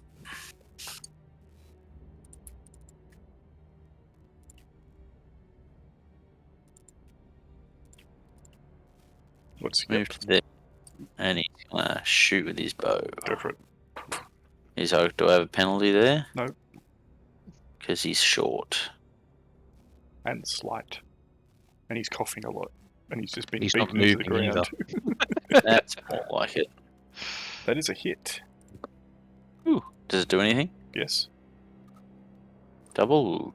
What's he Move to there. And he's gonna shoot with his bow. Go for it. Do I have a penalty there? No. Because he's short. And slight. And he's coughing a lot. And he's just been He's not beaten into the moving ground. That's more like it. That is a hit. Does it do anything? Yes. Double.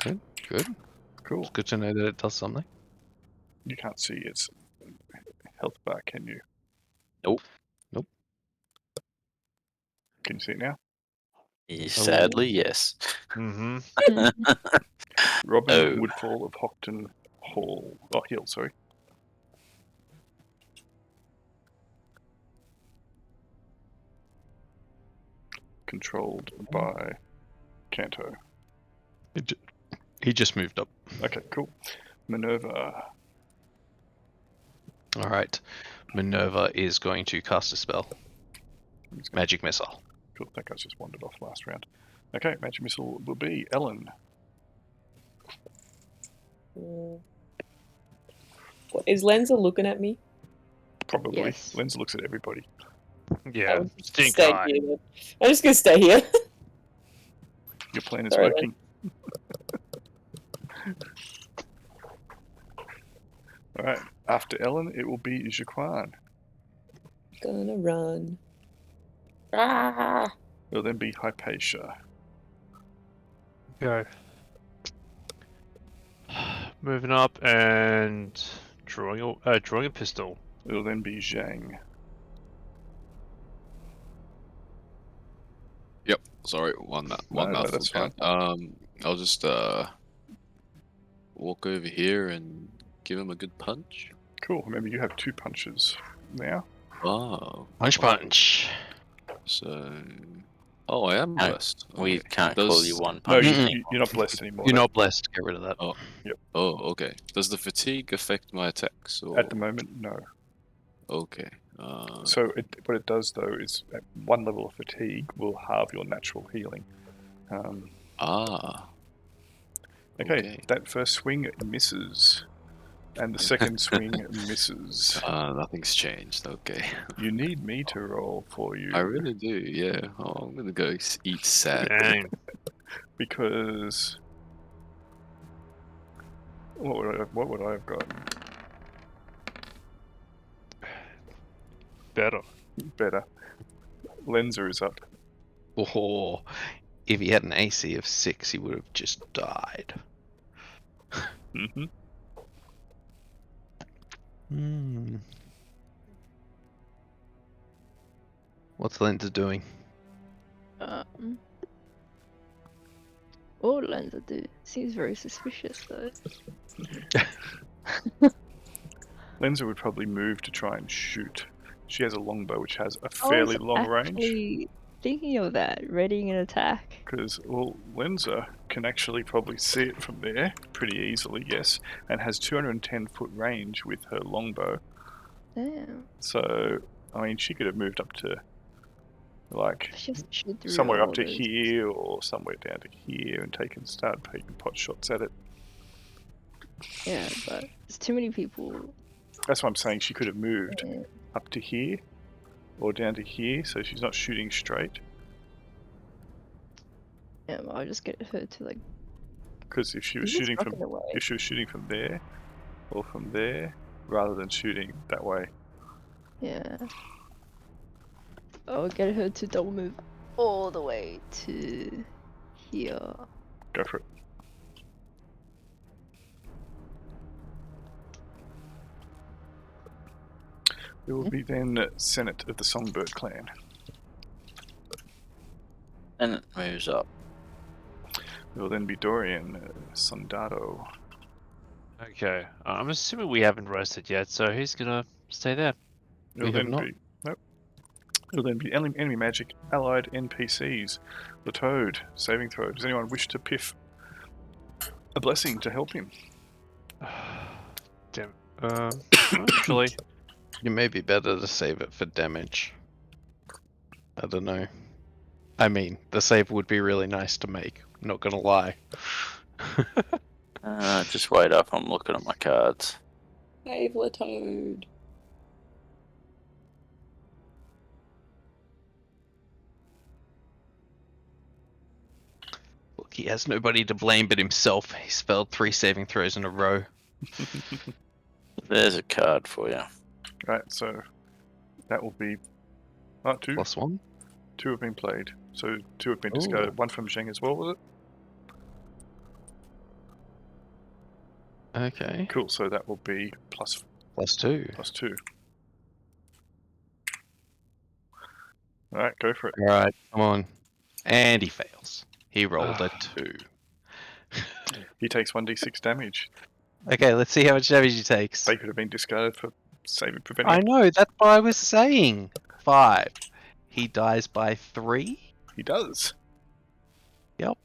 Good. Cool. It's good to know that it does something. You can't see its health bar, can you? Nope. Can you see it now? Sadly, yes. Mm-hmm. Robin Oh. Woodfall of Hockton Hall. Oh, Hill, sorry. Controlled by Canto. He just moved up. Okay, cool. Minerva. Alright. Minerva is going to cast a spell. Magic Missile. Cool, that guy's just wandered off last round. Okay, Magic Missile will be Ellen. What, is Lenza looking at me? Probably. Yes. Lens looks at everybody. Yeah. I'll Stink stay eye. here. I'm just gonna stay here. Your plan is Sorry, working. Alright, after Ellen, it will be Jaquan. Gonna run. Ah! It'll then be Hypatia. Go. Moving up and drawing a pistol. It'll then be Zhang. Yep. Sorry, one No, mouthful. that's fine. I'll just walk over here and give him a good punch. Cool, remember you have 2 punches now. Oh. Punch. So. Oh, I am No, blessed. We Okay. can't call you one No, punch. you're not blessed anymore. You're not blessed. Get rid of that. Oh, okay. Does the fatigue affect my attacks? Or... At the moment, no. Okay. So what it does, though, is at 1 level of fatigue will halve your natural healing. Okay, that first swing misses. And the second swing misses. Nothing's changed. Okay. You need me to roll for you. I really do. Yeah. Oh, I'm gonna go eat sad. Dang. Because what would I have gotten? Better. Lenza is up. Oh, if he had an AC of 6, he would have just died. Mm-hmm. What's Linda doing? What would Lenza do? Seems very suspicious though. Lenza would probably move to try and shoot. She has a longbow which has a fairly long range. Actually thinking of that, readying an attack. Because, well, Lenza can actually probably see it from there pretty easily, yes, and has 210-foot range with her longbow. Damn. So, I mean, she could have moved up to, like, Just shoot through somewhere all up to those- here or somewhere down to here and start taking pot shots at it. Yeah, but there's too many people. That's what I'm saying. She could have moved Yeah. up to here or down to here, so she's not shooting straight. Yeah, I'll just get her to like. Because if she was He's just shooting from rocking away. if she was shooting from there or from there, rather than shooting that way, Yeah. I'll get her to double move all the way to here. Go for it. It will be then Senate of the Songbird clan. And it moves up. It will then be Dorian, Sondado. Okay, I'm assuming we haven't rested yet, so who's gonna stay there? It will We have then not. be nope. It will then be enemy magic, allied NPCs. The Toad, saving throw. Does anyone wish to piff a blessing to help him? Damn. Actually, You may be better to save it for damage. I don't know. I mean, the save would be really nice to make. Not gonna lie. Just wait up. I'm looking at my cards. Save the Toad. Look, he has nobody to blame but himself. He spelled 3 saving throws in a row. There's a card for you. Right, so that will be two. +1. 2 have been played. So 2 have been discarded. 1 from Zheng as well, was it? Okay. Cool, so that will be +2. +2. Alright, go for it. Alright, come on. And he fails. He rolled a 2. He takes 1d6 damage. Okay, let's see how much damage he takes. They could have been discarded for saving, preventing. I know, that's what I was saying. 5. He dies by 3? He does. Yep.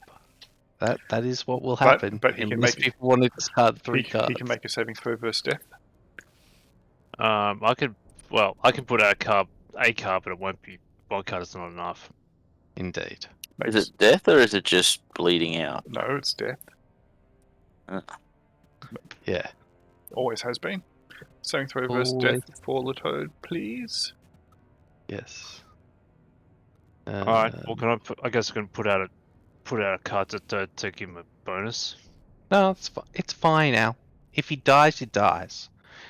That is what will happen. But he can unless make people want to discard 3 cards. He can make a saving throw versus death. I can put out a card, but it won't be. 1 card is not enough. Indeed. Is it death or is it just bleeding out? No, it's death. Yeah. Always has been. Saving throw versus death Always. for the Toad, please. Yes. Alright, well, I guess I can put out a card to give him a bonus. No, it's fine, Al. If he dies, he dies.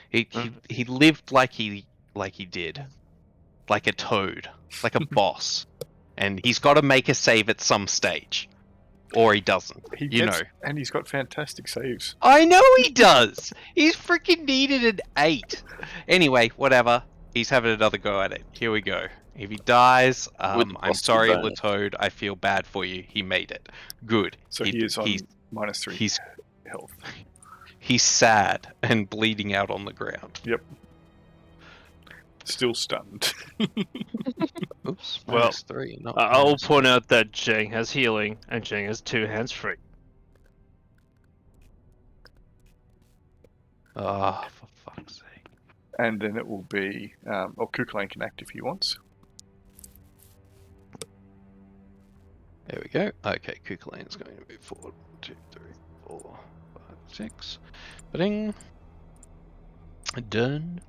He lived like he did, like a toad, like a boss, and he's got to make a save at some stage, or he doesn't. And he's got fantastic saves. I know he does. He's freaking needed an 8. Anyway, whatever. He's having another go at it. Here we go. If he dies, I'm sorry, bonus. Latoad. I feel bad for you. He made it. Good. So he is on -3 He's health. He's sad and bleeding out on the ground. Yep. Still stunned. Oops. Well, -3. Not I'll point out that Zheng has healing and Zheng has 2 hands free. Ah, for fuck's sake. And then it will be, or Kukulane can act if he wants. There we go. Okay, Kukulane's going to move forward. 1, 2, 3, 4, 5, 6. Ba-ding. Done.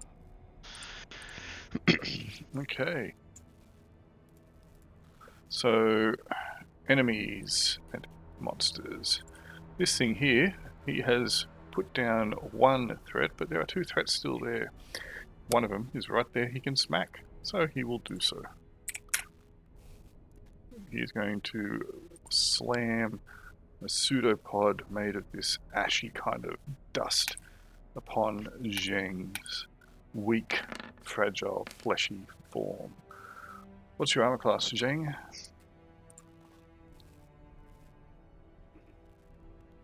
Okay. So, enemies and monsters. This thing here, he has put down 1 threat, but there are 2 threats still there. One of them is right there he can smack, so he will do so. He is going to slam a pseudopod made of this ashy kind of dust upon Zheng's weak, fragile, fleshy form. What's your armor class, Zheng?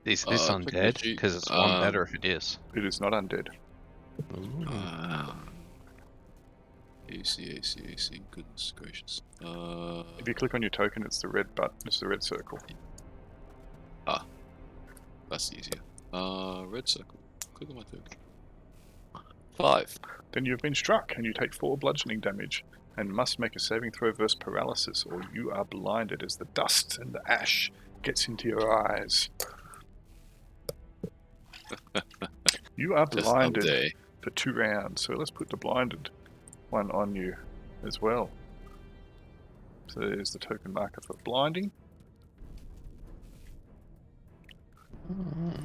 Is this undead? technology, Because it's 1 better if it is. It is not undead. Ooh. AC, goodness gracious. If you click on your token, it's the red button, it's the red circle. That's easier. Red circle. Click on my token. 5. Then you've been struck, and you take 4 bludgeoning damage, and must make a saving throw versus paralysis, or you are blinded as the dust and the ash gets into your eyes. You are Just blinded update. for 2 rounds, so let's put the blinded one on you as well. So there's the token marker for blinding,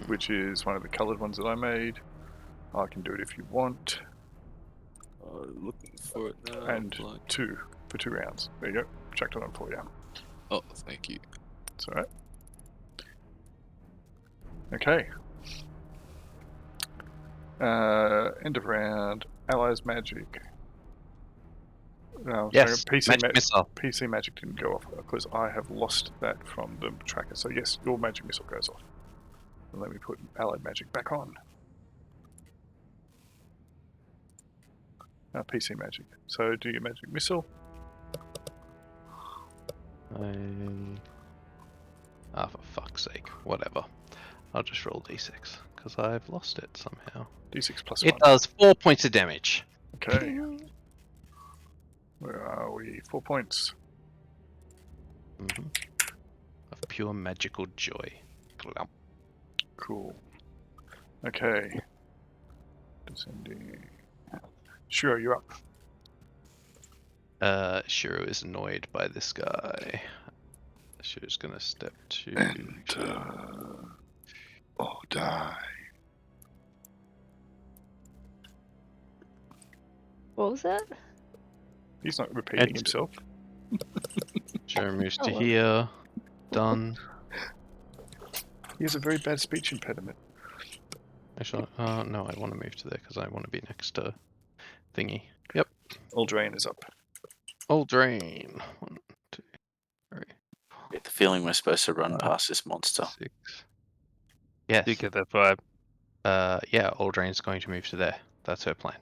which is one of the coloured ones that I made. I can do it if you want. Looking for it now. and apply. 2 for 2 rounds. There you go. Chucked it on for you. Oh, thank you. It's alright. Okay. End of round. Allies magic. No, Yes, sorry, magic missile. PC magic didn't go off because I have lost that from the tracker. So yes, your magic missile goes off. And let me put allied magic back on. PC magic. So do your magic missile. Ah, for fuck's sake. Whatever. I'll just roll d6 because I've lost it somehow. D6 plus It 1. does 4 points of damage. Okay. Where are we? 4 points. Of pure magical joy. Glump. Cool. Okay. Descending. Sure, you're up. Shiro is annoyed by this guy. Shiro's gonna step to. Oh, die. What was that? He's not repeating It's- himself. Shiro moves to Oh, well. here. Done. He has a very bad speech impediment. Actually, no, I want to move to there because I want to be next to thingy. Yep. Eldraine is up. Old drain. 1, 2, 3, Get the feeling we're supposed to run past this monster. 6. Yes. You get that vibe. Yeah, Old drain's going to move to there. That's her plan.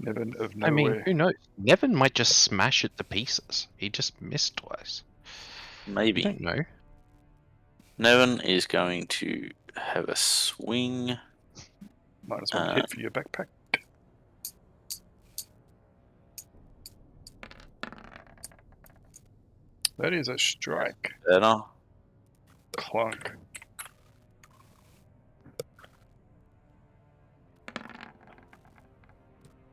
Nevin of I mean, nowhere. who knows? Nevin might just smash it to pieces. He just missed twice. I Maybe. don't know. Nevin is going to have a swing. -1 hit for your backpack. That is a strike. Better. Clunk.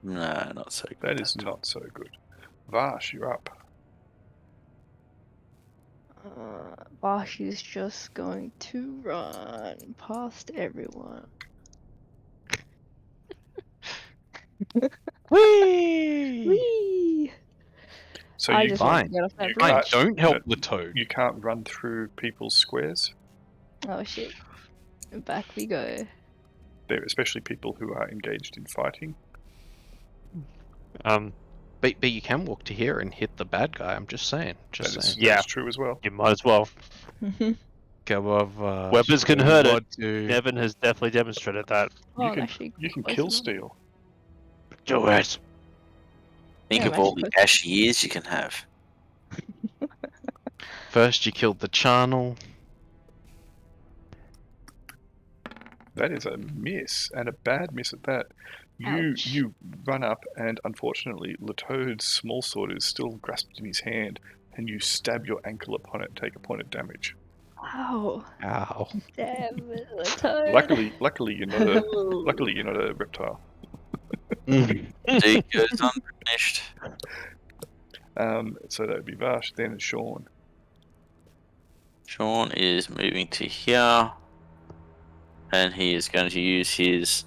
No, not so good. That is not so good. Vash, you're up. Vash is just going to run past everyone. Whee! Whee! So I you just want to fine. get off that You bridge. Fine, can't- don't help no, the toad. you can't run through people's squares. Oh shit. Back we go. They're especially people who are engaged in fighting. But you can walk to here and hit the bad guy. I'm just saying. Just That is, saying. Yeah. that's true as well. You might as well. Go of Weapons can hurt it. squad to- Nevin has definitely demonstrated that. Oh, You can- actually, You can close kill enough. steal. Do it. Think Yeah, of all magic the ashy years you can have. First, you killed the charnel. That is a miss, and a bad miss at that. Ouch. You run up, and unfortunately, Latoad's small sword is still grasped in his hand, and you stab your ankle upon it, take a point of damage. Ow. Ow. Damn it, the toad. Luckily, you're not a reptile. Deed goes unfinished. So that would be Vash, then Sean. Sean is moving to here. And he is going to use his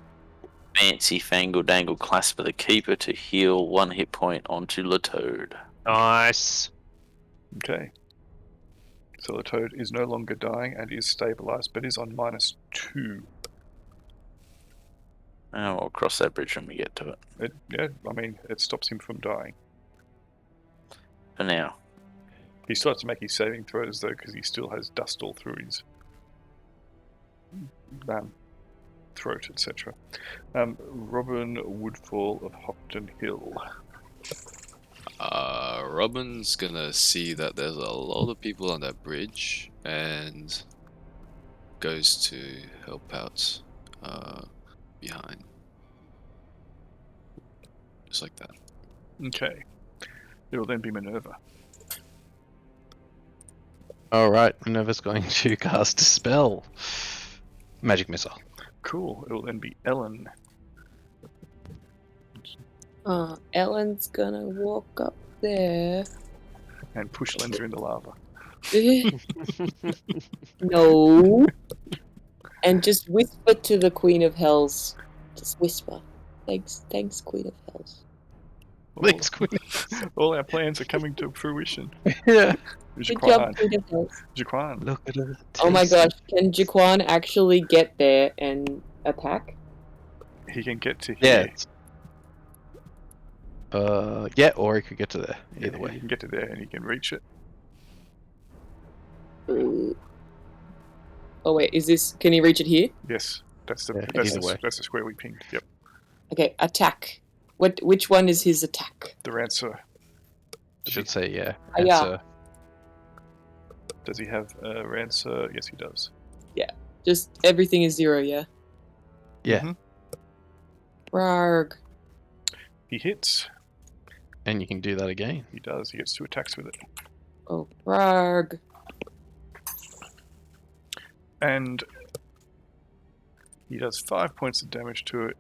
fancy fangle dangle clasp of the keeper to heal 1 hit point onto Latoad. Nice. Okay. So Latoad is no longer dying and is stabilized, but is on -2. And we'll cross that bridge when we get to it. It stops him from dying. For now. He still has to make his saving throws though, because he still has dust all through his throat, etc. Robin Woodfall of Hopton Hill. Robin's gonna see that there's a lot of people on that bridge and goes to help out behind. Just like that. Okay. It will then be Minerva. Alright, Minerva's going to cast a spell. Magic missile. Cool. It will then be Ellen. Ellen's gonna walk up there. And push Lenza in the lava. No. And just whisper to the Queen of Heralds. Just whisper. Thanks, Queen of Heralds. Thanks, Queen. All our plans are coming to fruition. Yeah. Good job, Queen of Heralds. Jaquan. Look at her. Oh my gosh, can Jaquan actually get there and attack? He can get to Yeah. here. Yeah, or he could get to there. Either He way. can get to there and he can reach it. Oh wait, is this? Can he reach it here? Yes, that's the Yeah, either way. that's the square we pinged. Yep. Okay, attack. Which one is his attack? The Rancer. Should say yeah. Yeah. Answer. Does he have a Rancer? Yes, he does. Just everything is 0, yeah? Yeah. Mhm. Rarg. He hits. And you can do that again. He does. He gets 2 attacks with it. Oh, rarg. And he does 5 points of damage to it.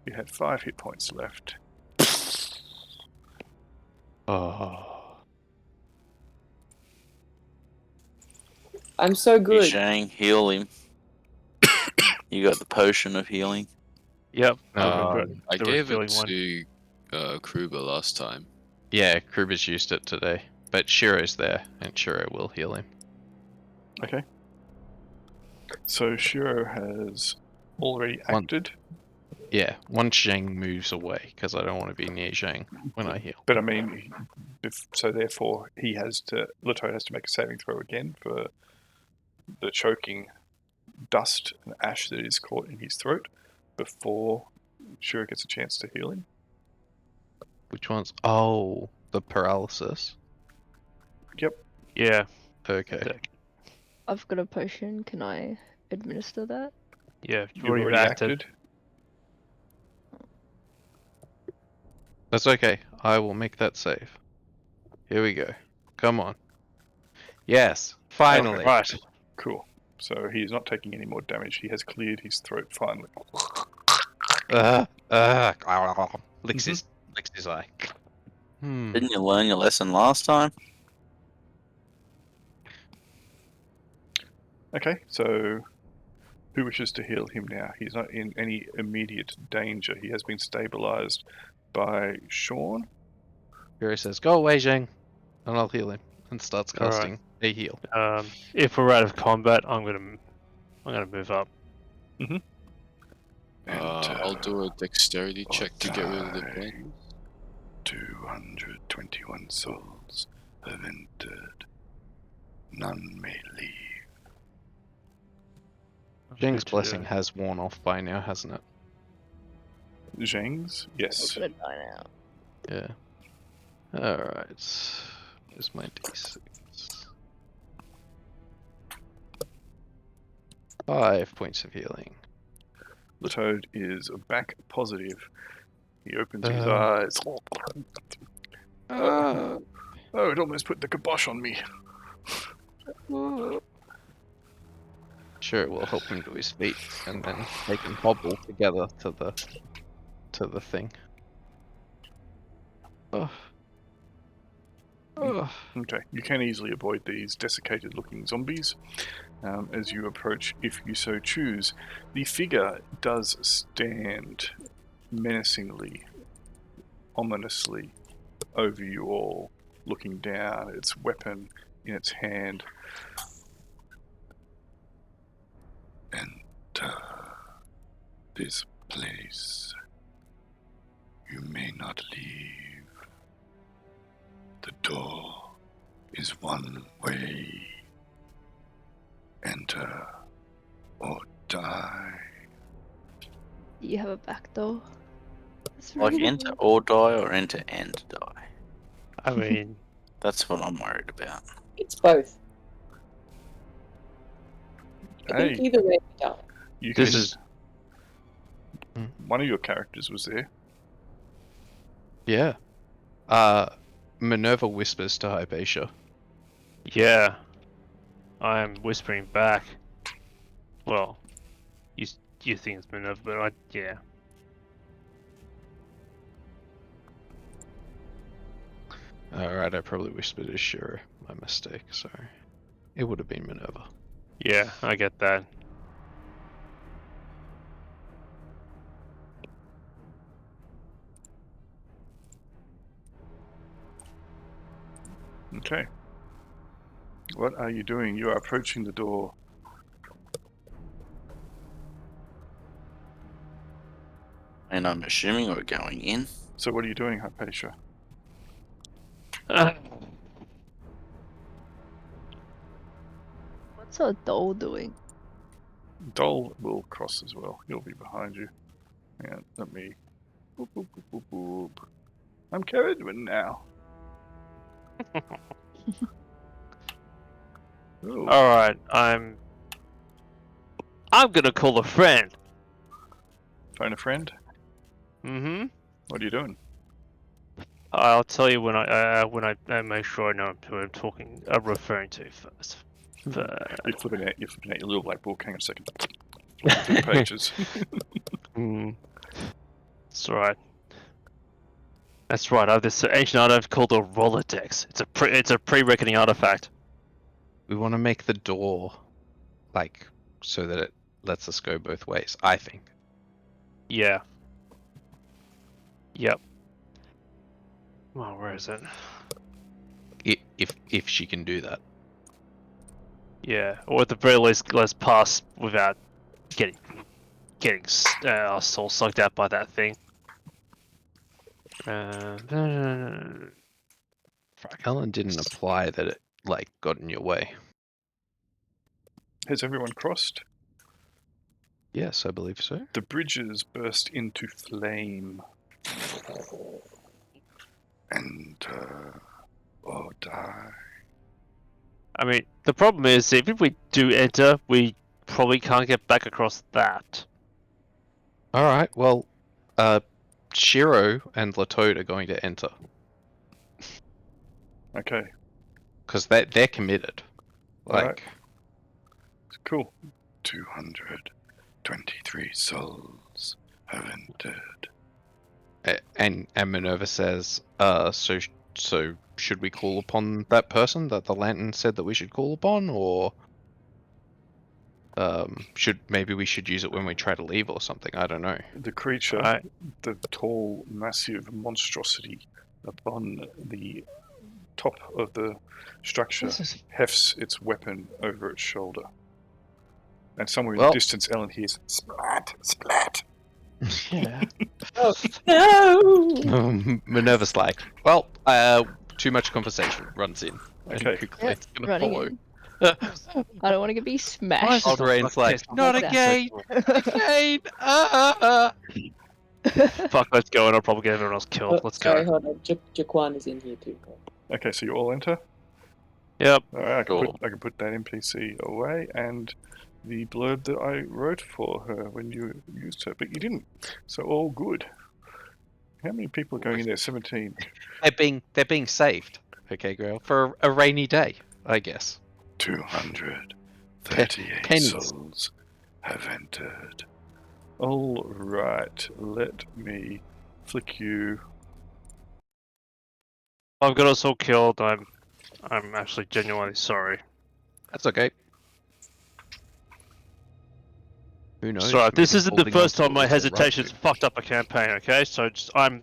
You had 5 hit points left. Oh. I'm so good. Shang, heal him. You got the potion of healing. Yep. I the gave it refilling to Kruber last time. Yeah, Kruber's used it today. But Shiro's there, and Shiro will heal him. Okay. So Shiro has already acted. Yeah, once Zhang moves away, because I don't want to be near Zhang when I heal. But I mean, so therefore Leto has to make a saving throw again for the choking dust and ash that is caught in his throat before Shiro gets a chance to heal him. Which one's? Oh, the paralysis. Yeah. Okay. I've got a potion. Can I administer that? Yeah. You've already acted. That's okay. I will make that save. Here we go. Come on. Yes, finally. Right. Cool. So he is not taking any more damage. He has cleared his throat finally. Licks his eye. Didn't you learn your lesson last time? Okay, so who wishes to heal him now? He's not in any immediate danger. He has been stabilized by Sean. Shiro says, "Go away, Zhang," and I'll heal him. And starts All right. casting a heal. If we're out of combat, I'm gonna move up. I'll do a dexterity check to get rid of the blend. 221 souls have entered. None may leave. Zhang's blessing has worn off by now, hasn't it? Zhang's? Yes. I'm gonna die now. Yeah. Alright. Here's my d6. 5 points of healing. The toad is back positive. He opens his eyes. Oh, it almost put the kibosh on me. Sure, we'll help him to his feet, and then they can hobble together to the thing. Oh. Okay, you can easily avoid these desiccated looking zombies as you approach if you so choose. The figure does stand menacingly, ominously over you all, looking down, its weapon in its hand. Enter this place. You may not leave. The door is one way. Enter or die. Do you have a back door? That's Like really enter weird. or die or enter and die? I mean, That's what I'm worried about. It's both. I Hey, think either way we die. you this can- is one of your characters was there. Yeah. Minerva whispers to Hypatia. yeah. I am whispering back. Well, you think it's Minerva, but yeah. Alright, I probably whispered to Shiro. My mistake, sorry. It would have been Minerva. Yeah, I get that. Okay. What are you doing? You are approaching the door. And I'm assuming we're going in. So what are you doing, Hypatia? What's our doll doing? Dol will cross as well. He'll be behind you. And let me... Boop, boop, boop, boop, boop. I'm Caradwin now. Ooh. Alright, I'm gonna call a friend. Phone a friend? Mm-hmm. What are you doing? I'll tell you when I make sure I know who I'm referring to first. You're flipping out your little black book. Hang on a second. Flipping through the pages. That's right. That's right. I have this ancient artifact called a Rolodex. It's a pre-reckoning artifact. We want to make the door like so that it lets us go both ways. I think. Yeah. Yep. Well, where is it? If she can do that. Yeah, or at the very least, let's pass without getting our soul sucked out by that thing. Helen didn't apply that it like got in your way. Has everyone crossed? Yes, I believe so. The bridges burst into flame. Enter or die. I mean, the problem is, even if we do enter, we probably can't get back across that. All right. Well, Shiro and Latoad are going to enter Okay, because they're committed. Alright. Like, cool. 223 souls have entered. and Minerva says, so should we call upon that person that the lantern said that we should call upon, or maybe we should use it when we try to leave or something? I don't know. The creature, Alright. the tall, massive monstrosity upon the top of the structure, hefts its weapon over its shoulder. And somewhere in the Well- distance, Ellen hears, splat, splat. Yeah. No! Minerva's like, well, too much conversation. Runs in. And Okay. quickly it's gonna Running follow. in. I don't want to be smashed. Old Rain's like, not again, again. Fuck, let's go, and I'll probably get everyone else killed. Let's Sorry, go. hold on. Jaquan is in here too. Okay, so you all enter? Yep. Alright, I Cool. can put that NPC away, and the blurb that I wrote for her when you used her, but you didn't. So all good. How many people are going in there? 17. They're being saved. Okay, girl, for a rainy day, I guess. 238 pennies. souls have entered. All right, let me flick you. I've got us all killed. I'm actually genuinely sorry. That's okay. Who knows? Sorry, this maybe isn't the holding on first to time it my was the right hesitation's thing. fucked up a campaign. Okay, so just I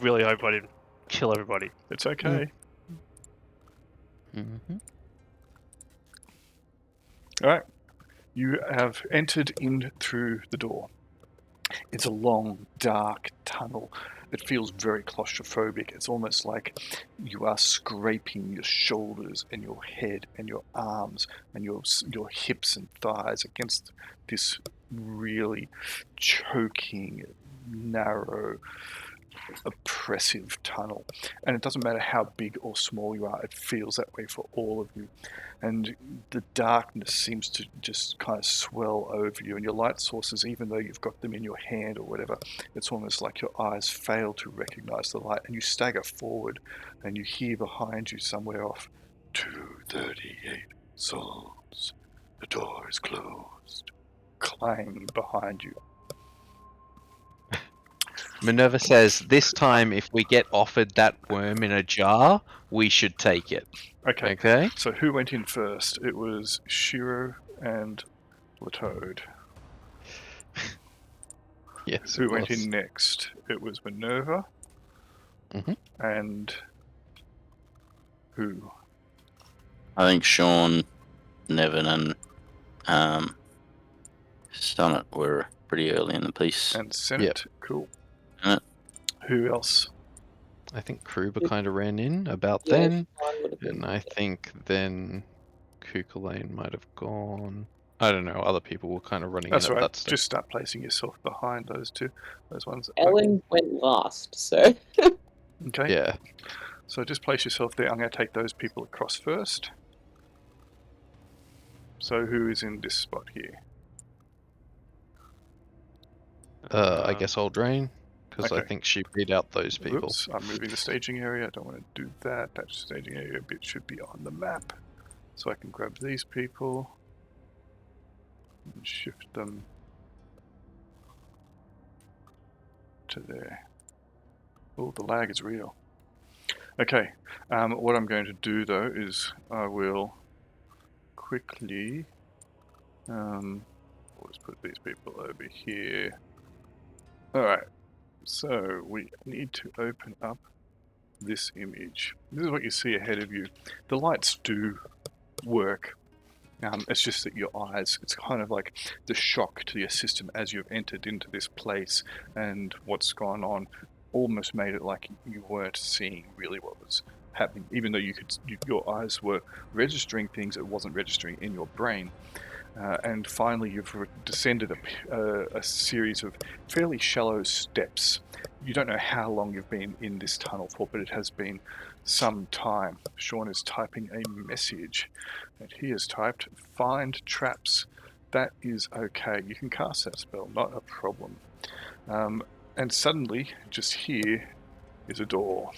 really hope I didn't kill everybody. It's okay. Mhm. Alright, you have entered in through the door. It's a long, dark tunnel. It feels very claustrophobic. It's almost like you are scraping your shoulders and your head and your arms and your hips and thighs against this really choking, narrow, oppressive tunnel. And it doesn't matter how big or small you are, it feels that way for all of you. And the darkness seems to just kind of swell over you, and your light sources, even though you've got them in your hand or whatever, it's almost like your eyes fail to recognize the light, and you stagger forward and you hear behind you somewhere off, 238 souls, the door is closed, clang behind you. Minerva says, this time if we get offered that worm in a jar, we should take it. Okay, Okay? so who went in first? It was Shiro and Latoad. Yes. Who it went was. in next? It was Minerva Mhm. and Who? I think Sean, Nevin, and Sonnet were pretty early in the piece. And Senate. Cool. Yeah. Who else? I think Kruber kind of ran in about Yeah, then, Sean would have been. and I think then Kukulane might have gone. I don't know. Other people were kind of running That's in at right. that stage. Just start placing yourself behind those ones. Ellen went last, so. Okay. Yeah. So just place yourself there. I'm going to take those people across first. So who is in this spot here? I guess I'll drain because I okay. think she beat out those people. Oops, I'm moving the staging area. I don't want to do that. That staging area bit should be on the map. So I can grab these people and shift them to there. Oh, the lag is real. Okay, what I'm going to do though is I will quickly let's put these people over here. Alright, so we need to open up this image. This is what you see ahead of you. The lights do work. It's just that your eyes, it's kind of like the shock to your system as you've entered into this place and what's gone on almost made it like you weren't seeing really what was happening. Even though your eyes were registering things, it wasn't registering in your brain. And finally, you've descended a series of fairly shallow steps. You don't know how long you've been in this tunnel for, but it has been some time. Sean is typing a message, and he has typed, "Find traps." That is okay. You can cast that spell, not a problem. And suddenly, just here is a door.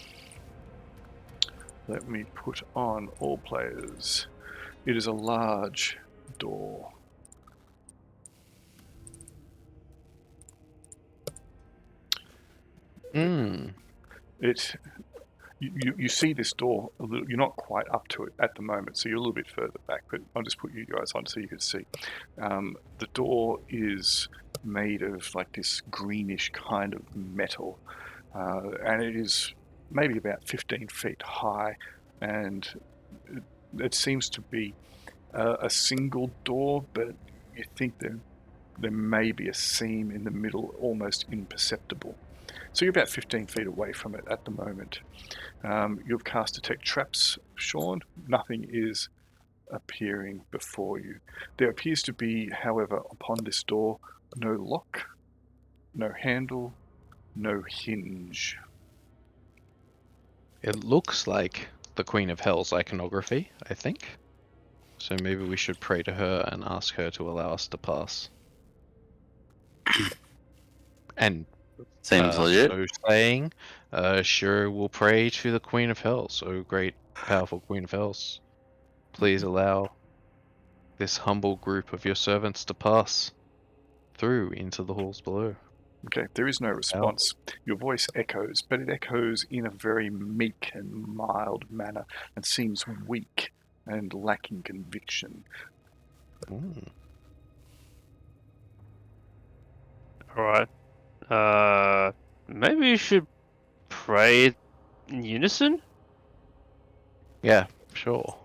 Let me put on all players. It is a large door. You see this door a little. You're not quite up to it at the moment, so you're a little bit further back. But I'll just put you guys on so you can see. The door is made of like this greenish kind of metal, and it is maybe about 15 feet high, and it seems to be a single door, but you think there may be a seam in the middle, almost imperceptible. So you're about 15 feet away from it at the moment. You've cast Detect Traps, Sean. Nothing is appearing before you. There appears to be, however, upon this door, no lock, no handle, no hinge. It looks like the Queen of Hell's iconography, I think. So maybe we should pray to her and ask her to allow us to pass. And Seems legit. so saying, sure, we'll pray to the Queen of Hells, O great, powerful Queen of Hells. Please allow this humble group of your servants to pass through into the halls below. Okay, there is no response. Your voice echoes, but it echoes in a very meek and mild manner and seems weak and lacking conviction. Alright. Maybe you should pray in unison? Yeah, sure.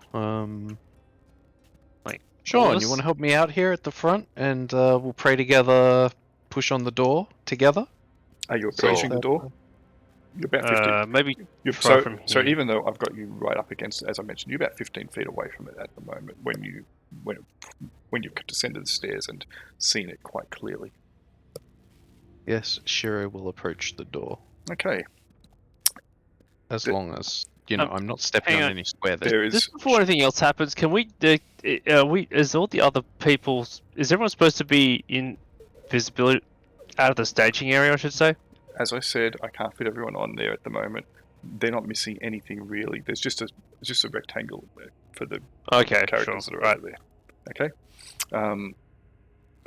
Sean, you want to help me out here at the front, and we'll pray together, push on the door together? Are you approaching the door? You're about 15. Maybe So from so here. even though I've got you right up against it, as I mentioned, you're about 15 feet away from it at the moment when you've descended the stairs and seen it quite clearly. Yes, Shiro will approach the door. Okay. As long as, I'm not stepping hang on on. any square there. There is Just before anything else happens, can we? Is all the other people? Is everyone supposed to be in visibility out of the staging area? I should say. As I said, I can't fit everyone on there at the moment. They're not missing anything really. There's just a rectangle for the characters that are over there. Okay.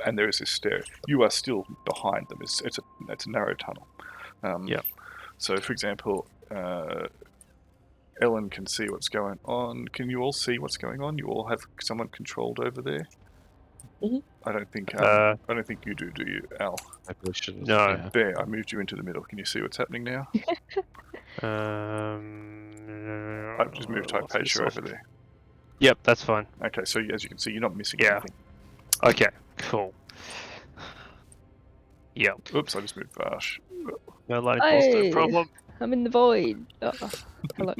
And there is this stair. You are still behind them. It's a narrow tunnel. So, for example, Ellen can see what's going on. Can you all see what's going on? You all have someone controlled over there. Mm-hmm. I don't think you do you, Al? I probably should've- No. yeah. There, I moved you into the middle. Can you see what's happening now? I've just moved What's this Hypatia off? over there. Yep, that's fine. Okay, so as you can see, you're not missing Yeah. anything. Okay, cool. Yep. Oops, I just moved Vash. No lightning bolts, no Hey. problem. I'm in the void. Oh, hello.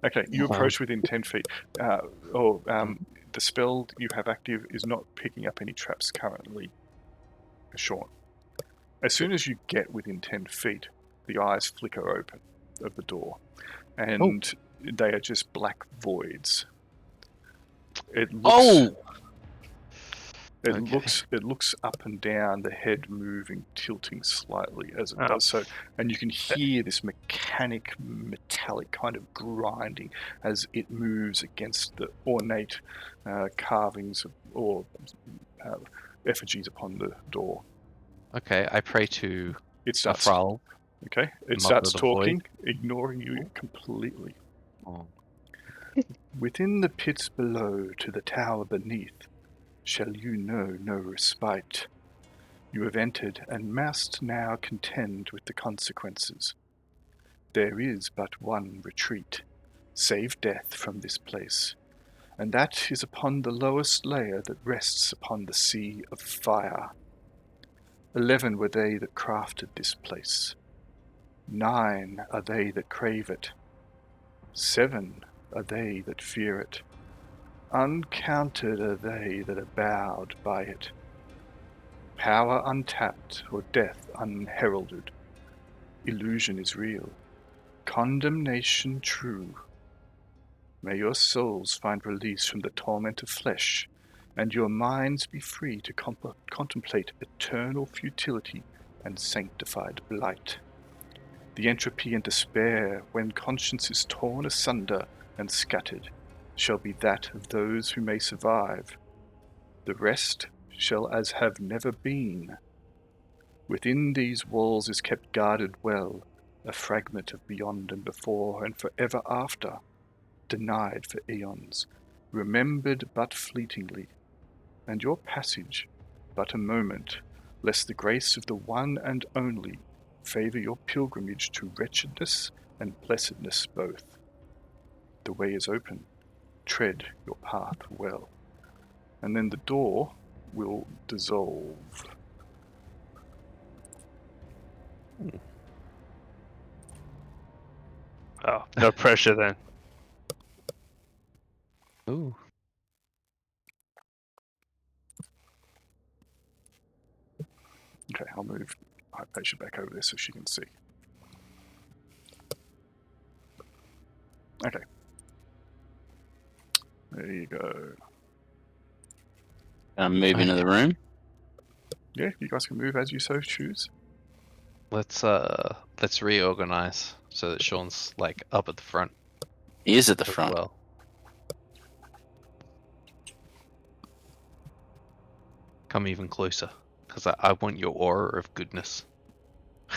Okay, you Uh-huh. approach within 10 feet. The spell you have active is not picking up any traps currently, Sean. As soon as you get within 10 feet, the eyes flicker open of the door, and they are just black voids. It looks, Okay. it looks up and down, the head moving, tilting slightly as it Oh. does so, and you can hear this metallic kind of grinding as it moves against the ornate carvings or effigies upon the door. Okay, I pray to It a starts. fraught. Okay, it Mother starts of the talking, ignoring you completely. Oh. Within the pits below to the tower beneath, shall you know no respite. You have entered and must now contend with the consequences. There is but one retreat, save death from this place, and that is upon the lowest layer that rests upon the sea of fire. 11 were they that crafted this place. 9 are they that crave it. 7 are they that fear it. Uncounted are they that are bowed by it. Power untapped or death unheralded. Illusion is real. Condemnation true. May your souls find release from the torment of flesh, and your minds be free to contemplate eternal futility and sanctified blight. The entropy and despair, when conscience is torn asunder and scattered, shall be that of those who may survive. The rest shall as have never been. Within these walls is kept guarded well a fragment of beyond and before and forever after, denied for eons, remembered but fleetingly, and your passage but a moment, lest the grace of the one and only favour your pilgrimage to wretchedness and blessedness both. The way is open, tread your path well. And then the door will dissolve. Oh, no pressure then. Ooh. Okay, I'll move Hypatia back over there so she can see. Okay. There you go. Move into the room. Yeah, you guys can move as you so choose. Let's reorganize so that Sean's like up at the front He is at the as front. well. Come even closer, because I want your aura of goodness.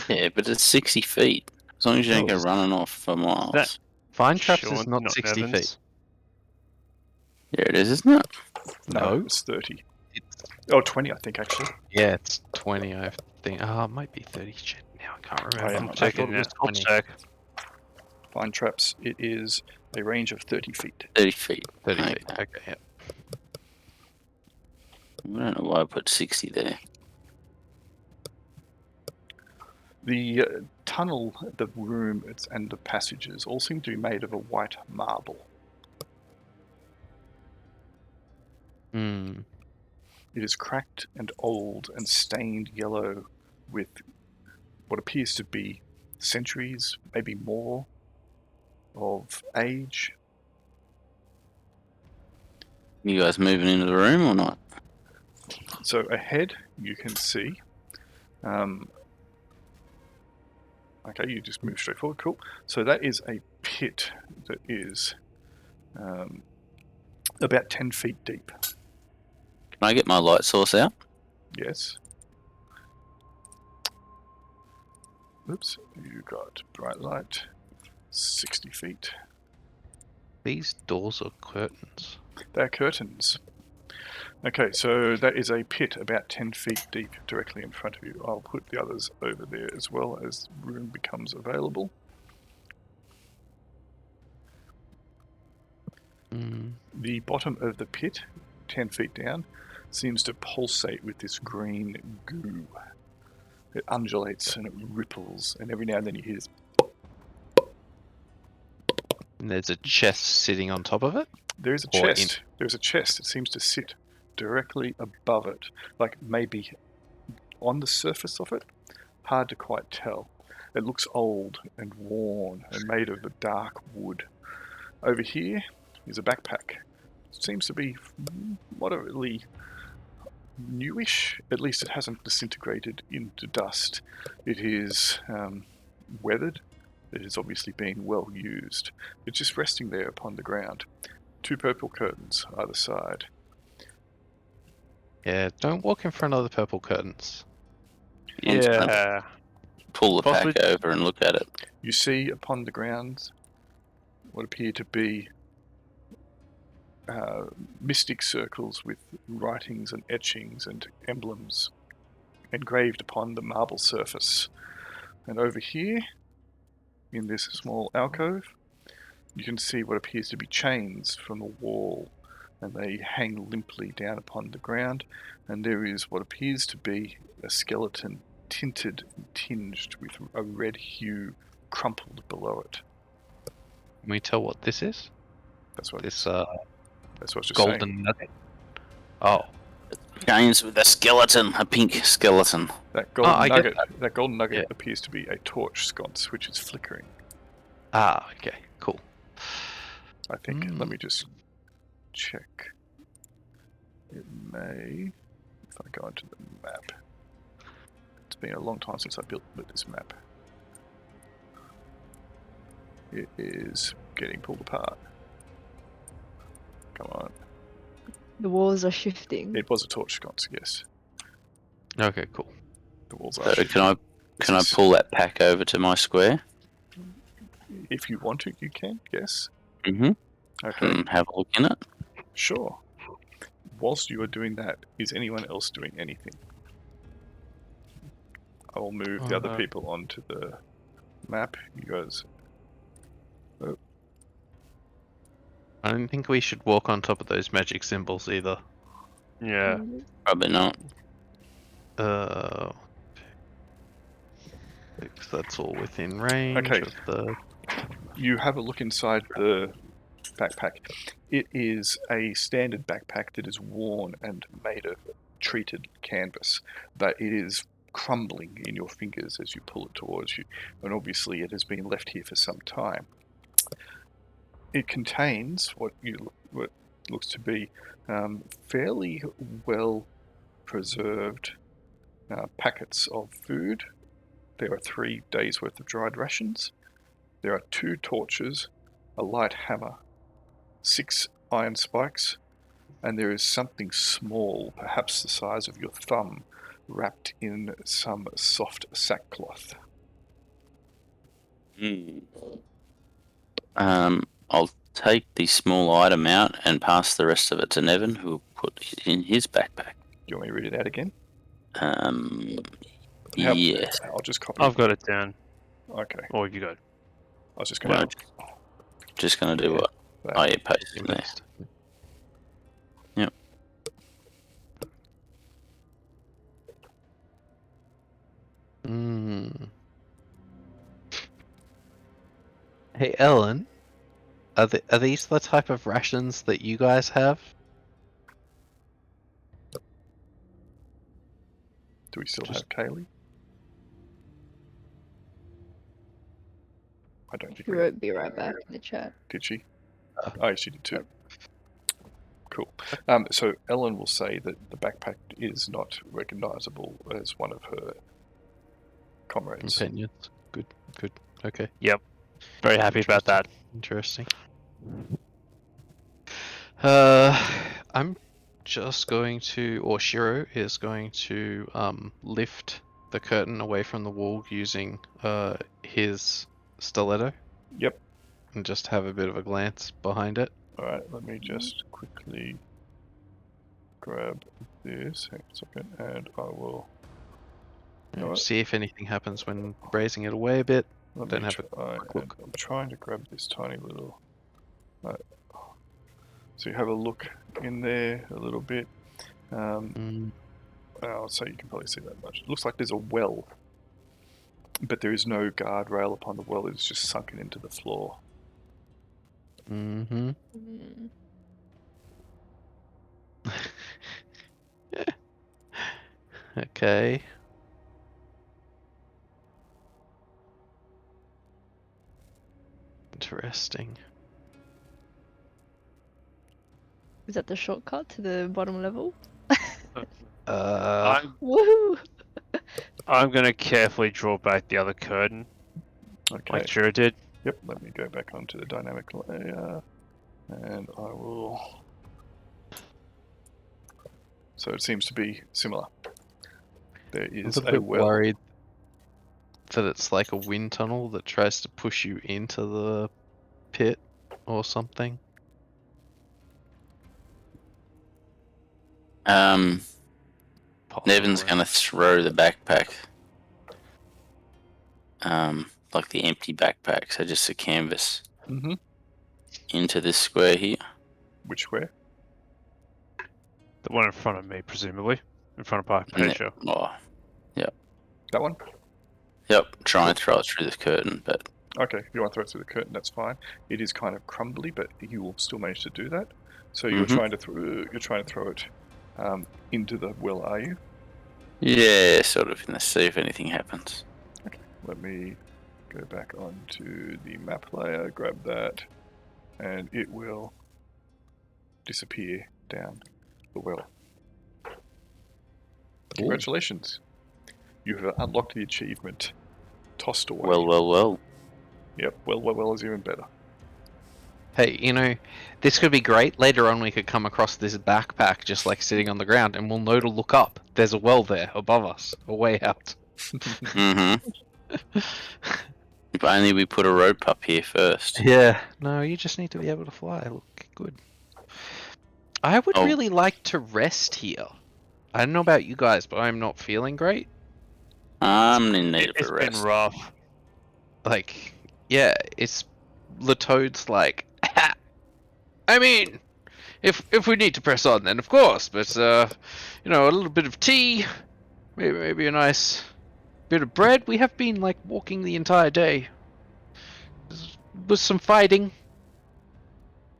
Yeah, but it's 60 feet. As long as you don't go No, running off for miles. That- Vine traps Sean, is not 60 Nevins. feet. Yeah, it is, isn't it? No. It's 30. It's, Oh, 20, I think, actually. yeah, it's 20, I think. Oh, it might be 30. Shit, now I can't remember. am I'm I checking thought it was it. I'll 20. check. Fine traps, it is a range of 30 feet. 30 feet. 30 Okay. feet. Okay, yeah. I don't know why I put 60 there. The tunnel, the room, and the passages all seem to be made of a white marble. Hmm. It is cracked and old and stained yellow with what appears to be centuries, maybe more, of age. You guys moving into the room or not? So ahead, you can see. Okay, you just move straight forward. Cool. So that is a pit that is about 10 feet deep. Can I get my light source out? Yes. Oops, you got bright light, 60 feet. These doors are curtains. They're curtains. Okay, so that is a pit about 10 feet deep directly in front of you. I'll put the others over there as well as room becomes available. Mm. The bottom of the pit, 10 feet down, seems to pulsate with this green goo. It undulates and it ripples, and every now and then you hear this. And there's a chest sitting on top of it. There's a Or in- chest. There's a chest. It seems to sit directly above it, like maybe on the surface of it. Hard to quite tell. It looks old and worn and made of a dark wood. Over here is a backpack. It seems to be moderately newish. At least it hasn't disintegrated into dust. It is weathered. It has obviously been well used. It's just resting there upon the ground. 2 purple curtains either side. Yeah, don't walk in front of the purple curtains. Ian's gonna Yeah. pull the pack Possibly- over and look at it. You see upon the ground what appear to be mystic circles with writings and etchings and emblems engraved upon the marble surface. And over here, in this small alcove, you can see what appears to be chains from the wall, and they hang limply down upon the ground, and there is what appears to be a skeleton tinted and tinged with a red hue crumpled below it. Can we tell what this is? That's what This that's what I was just golden saying. nugget. Oh, Chains with a skeleton, a pink skeleton. That golden I get nugget. That golden nugget Yeah. appears to be a torch sconce, which is flickering. okay, cool. I think. Let me just check. It may, if I go into the map. It's been a long time since I built this map. It is getting pulled apart. Come on. The walls are shifting. It was a torch sconce, yes. Okay, cool. The walls are So shifting. can I pull that pack over to my square? If you want to, you can, yes. Mm-hmm. Okay, And have a look in it. sure. Whilst you are doing that, is anyone else doing anything? I will move the other people onto the map. You guys. I don't think we should walk on top of those magic symbols either. Yeah. Probably not. Because that's all within range Okay. of the. You have a look inside the backpack. It is a standard backpack that is worn and made of treated canvas, but it is crumbling in your fingers as you pull it towards you, and obviously it has been left here for some time. It contains what looks to be fairly well preserved packets of food. There are 3 days worth of dried rations. There are 2 torches, a light hammer, 6 iron spikes, and there is something small, perhaps the size of your thumb, wrapped in some soft sackcloth. I'll take the small item out and pass the rest of it to Nevin, who will put it in his backpack. Do you want me to read it out again? Yes. I'll just copy I've got it down. Okay. Or you got it. I was just going to... Just gonna do what? Oh yeah, paste it in there. Yep. Hey, Ellen, are these the type of rations that you guys have? Do we still have Kaylee? I don't think She we wrote "be right back" in the chat. did. She? Oh, she did too. Cool. So Ellen will say that the backpack is not recognizable as one of her comrades. Companions. Good. Okay. Very happy about that. Interesting. I'm just going to, or Shiro is going to, lift the curtain away from the wall using his stiletto. Yep. And just have a bit of a glance behind it. Alright, let me just quickly grab this. Hang on a second, and I will... Alright. See if anything happens when raising it away a bit. Let Don't me have a try, quick look. I'm trying to grab this tiny little... So you have a look in there a little bit. Mm, So you can probably see that much. It looks like there's a well, but there is no guardrail upon the well. It's just sunken into the floor. mm-hmm. Mm. Okay. Interesting. Is that the shortcut to the bottom level? I'm Woohoo! I'm gonna carefully draw back the other curtain, Okay. like Jura did. Yep. Let me go back onto the dynamic layer, and I will. So it seems to be similar. There I is was a a bit well. worried that it's like a wind tunnel that tries to push you into the pit or something. Nevin's Possibly. gonna throw the backpack. Like the empty backpack, so just a canvas Mm-hmm. into this square here. Which way? The one in front of me, presumably. In front of And Hypatia. oh, That one? yep. Try and throw it through the curtain, but Okay, if you want to throw it through the curtain, that's fine. It is kind of crumbly, but you will still manage to do that. So you're Mhm. trying to throw it into the well, are you? yeah, sort of. Let's see if anything happens. Let me go back onto the map layer, grab that, and it will disappear down the well. Congratulations. You have unlocked the achievement. Tossed away. Well. Yep, well is even better. Hey, you know, this could be great. Later on, we could come across this backpack just like sitting on the ground, and we'll know to look up. There's a well there above us, a way out. Mm-hmm. If only we put a rope up here first. Yeah. No, you just need to be able to fly. Look good. I would Oh. really like to rest here. I don't know about you guys, but I'm not feeling great. I'm in need of It's a been rest. rough. Like, yeah, it's Latoad's like, I mean, if we need to press on, then of course. But you know, a little bit of tea, maybe a nice bit of bread. We have been like walking the entire day. With some fighting.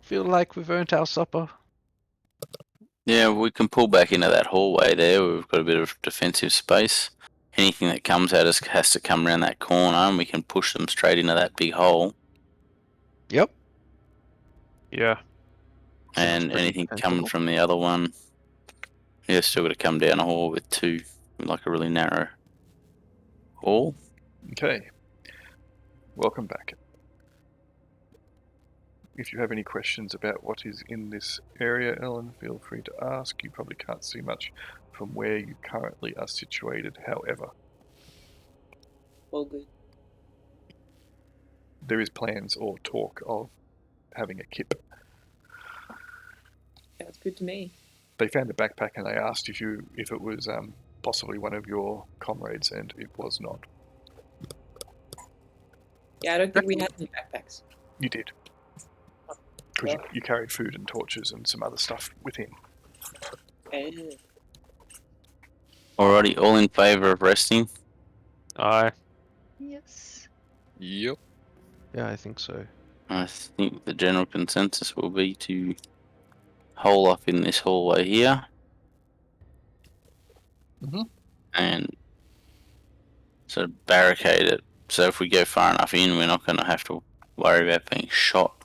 Feel like we've earned our supper. Yeah, we can pull back into that hallway there. We've got a bit of defensive space. Anything that comes at us has to come around that corner, and we can push them straight into that big hole. Yep. Yeah. And pretty anything coming defensible. from the other one, yeah, still got to come down a hall with two, like a really narrow hall. Okay. Welcome back. If you have any questions about what is in this area, Ellen, feel free to ask. You probably can't see much from where you currently are situated, however. All good. There is plans or talk of having a kip. Sounds good to me. They found the backpack and they asked if it was possibly one of your comrades, and it was not. Yeah, I don't think we had any backpacks. You did. Because you carried food and torches and some other stuff with him. Alrighty, all in favour of resting? Aye. Yes. Yep. Yeah, I think so. I think the general consensus will be to hole up in this hallway here. Mhm. And sort of barricade it. So if we go far enough in, we're not going to have to worry about being shot.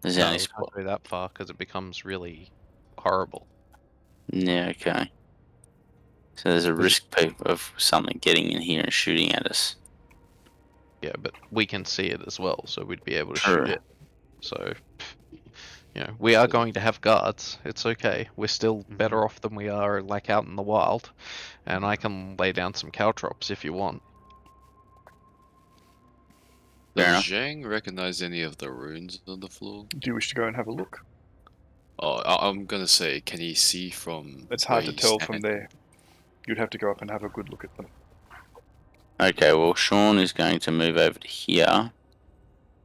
There's No, only we spot. can't go that far because it becomes really horrible. Yeah, okay. So there's a risk of something getting in here and shooting at us. Yeah, but we can see it as well, so we'd be able to True. shoot it. So, you know, we are going to have guards. It's okay. We're still better off than we are like out in the wild, and I can lay down some caltrops if you want. Fair Does enough. Zhang recognize any of the runes on the floor? Do you wish to go and have a look? Oh, I'm gonna say, can he see from? It's where hard to he's tell from standing? there. You'd have to go up and have a good look at them. Okay, well, Sean is going to move over to here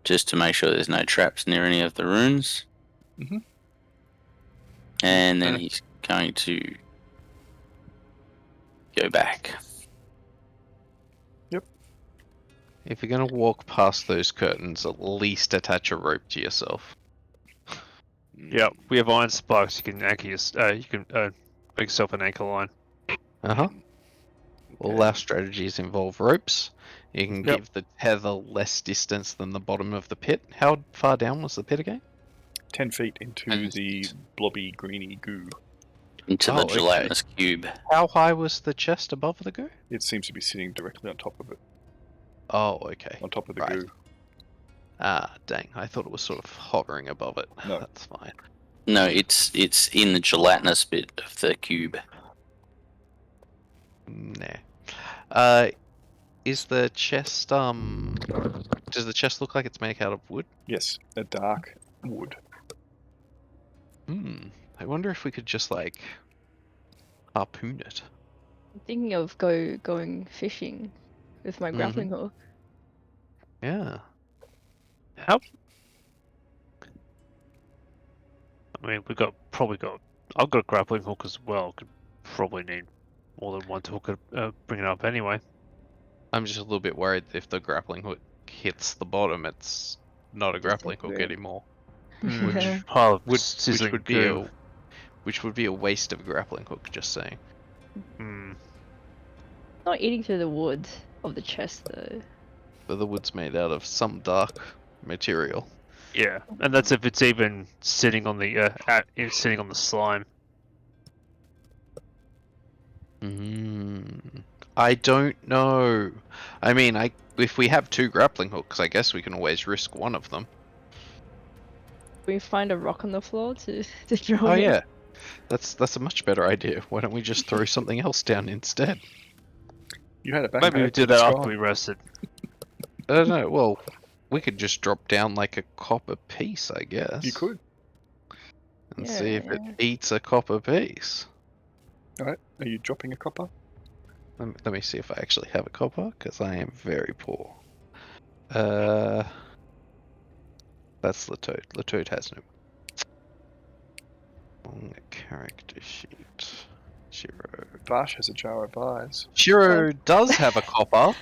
just to make sure there's no traps near any of the runes. Mhm. And then he's going to go back. If you're gonna walk past those curtains, at least attach a rope to yourself. Yep, we have iron spikes. You can anchor you can make yourself an anchor line. Uh-huh. All our strategies involve ropes. You can Yep. give the tether less distance than the bottom of the pit. How far down was the pit again? 10 feet into 10 the feet. blobby greeny goo. Into Oh, the okay. gelatinous cube. How high was the chest above the goo? It seems to be sitting directly on top of it, Oh, okay. on top of the Right. goo. Ah, dang. I thought it was sort of hovering above it. No. That's fine. No, it's in the gelatinous bit of the cube. Nah. Is the chest, does the chest look like it's made out of wood? Yes, a dark wood. I wonder if we could just, like, harpoon it. I'm thinking of going fishing with my grappling hook. Yeah. How? I mean, I've got a grappling hook as well. Could probably need more than one to hook it, bring it up anyway. I'm just a little bit worried if the grappling hook hits the bottom, it's not a grappling hook Disintegrate. anymore. Yeah. Pile of Which sizzling would be goo. a waste of a grappling hook, just saying. Not eating through the wood of the chest though. But the wood's made out of some dark material. Yeah, and that's if it's even sitting on the sitting on the slime. I don't know. I mean, if we have 2 grappling hooks, I guess we can always risk one of them. We find a rock on the floor to throw Oh in. yeah, that's a much better idea. Why don't we just throw something else down instead? You had a backpack. Maybe we do but it's that after gone. we rested. I don't know. Well, we could just drop down like a copper piece, I guess. You could. And see if it Yeah. eats a copper piece. Alright, are you dropping a copper? Let me see if I actually have a copper, because I am very poor. That's Latoad. Latoad has no. On the character sheet. Shiro. Vash has a jar of eyes. Shiro does have a copper.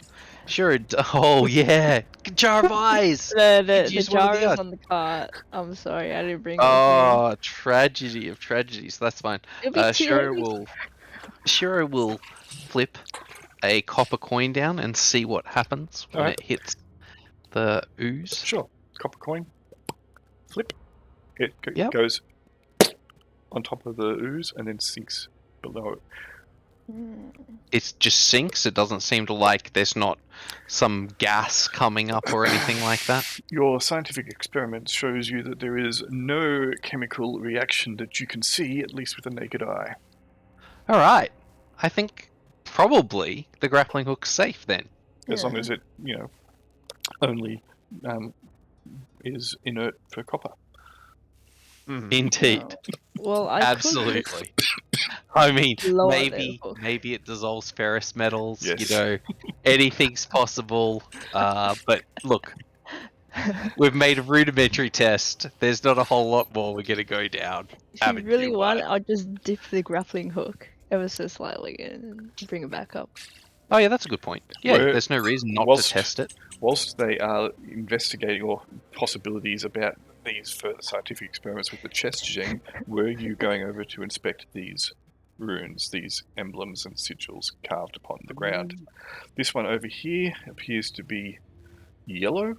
Oh yeah, jar of eyes. The use one of jar the is others. on the cart. I'm sorry, I didn't bring it. Oh, tragedy of tragedies. That's fine. It'll be too Shiro heavy. will flip a copper coin down and see what happens when Alright. it hits the ooze. Sure. Copper coin. Flip. It Yep. goes on top of the ooze and then sinks below it. It just sinks. It doesn't seem to like there's not some gas coming up or anything like that. Your scientific experiment shows you that there is no chemical reaction that you can see, at least with the naked eye. All right. I think probably the grappling hook's safe then. As long Yeah. as it, only is inert for copper. Indeed. Well, I Absolutely. I mean, Lower maybe level. maybe it dissolves ferrous metals. Yes. You know, anything's possible. But look, we've made a rudimentary test. There's not a whole lot more we're gonna go down. If Haven't you really you, want, bud? I'll just dip the grappling hook ever so slightly and bring it back up. Oh yeah, that's a good point. Yeah, Where- there's no reason not whilst- to test it. Whilst they are investigating or possibilities about these further scientific experiments with the chest gene, were you going over to inspect these runes, these emblems and sigils carved upon the ground? This one over here appears to be yellow,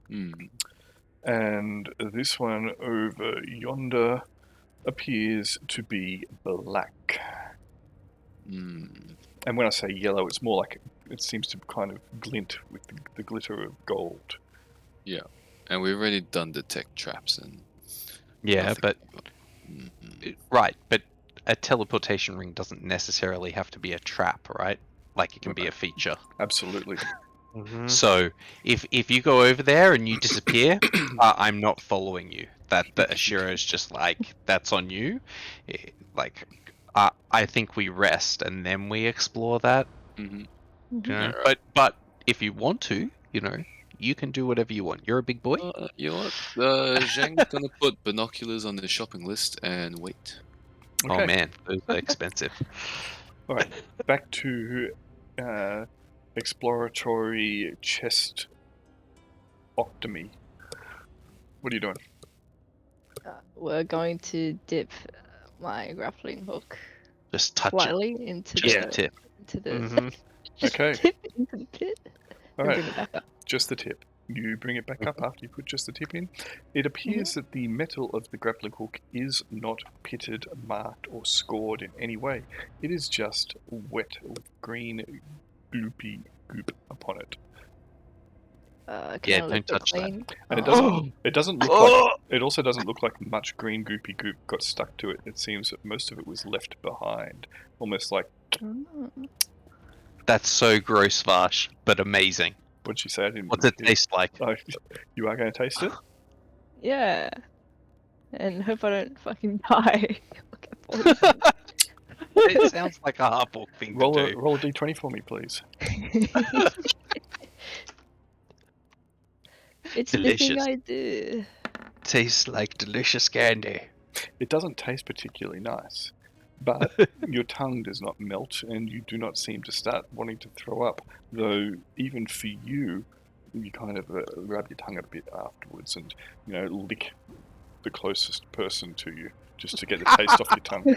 and this one over yonder appears to be black. And when I say yellow, it's more like it seems to kind of glint with the glitter of gold. And we've already done detect traps and Yeah, nothing. but Mhm. right, but a teleportation ring doesn't necessarily have to be a trap, right? Like it can be a feature. Absolutely. So if you go over there and you disappear, I'm not following you. That Ashiro's just like, that's on you. I think we rest and then we explore that. Mhm. You know? Alright. But if you want to, You can do whatever you want. You're a big boy. You know what? Zhang's gonna put binoculars on the shopping list and wait. Oh Okay. man, those are expensive. All right. Back to exploratory chest octomy. What are you doing? We're going to dip my grappling hook Just touch it. slightly into Just the the tip. into the Mhm. just Okay. dip it into the pit All and right. bring it back up. Just the tip. You bring it back up after you put just the tip in. It appears that the metal of the grappling hook is not pitted, marked, or scored in any way. It is just wet with green gloopy goop upon it. Can Yeah, I don't lick it touch that. clean? And Oh. it doesn't look like it also doesn't look like much green goopy goop got stuck to it. It seems that most of it was left behind. Almost like Oh. That's so gross, Vash, but amazing. what'd she say? I didn't What's it hear. taste like? Oh, you are going to taste it? Yeah. And hope I don't fucking die. Okay, It sounds like a half-orc thing Roll to a do. roll a d20 for me, please. It's the thing Delicious. I do. Tastes like delicious candy. It doesn't taste particularly nice, but your tongue does not melt and you do not seem to start wanting to throw up, though even for you, you kind of rub your tongue a bit afterwards and, lick the closest person to you just to get the taste off your tongue.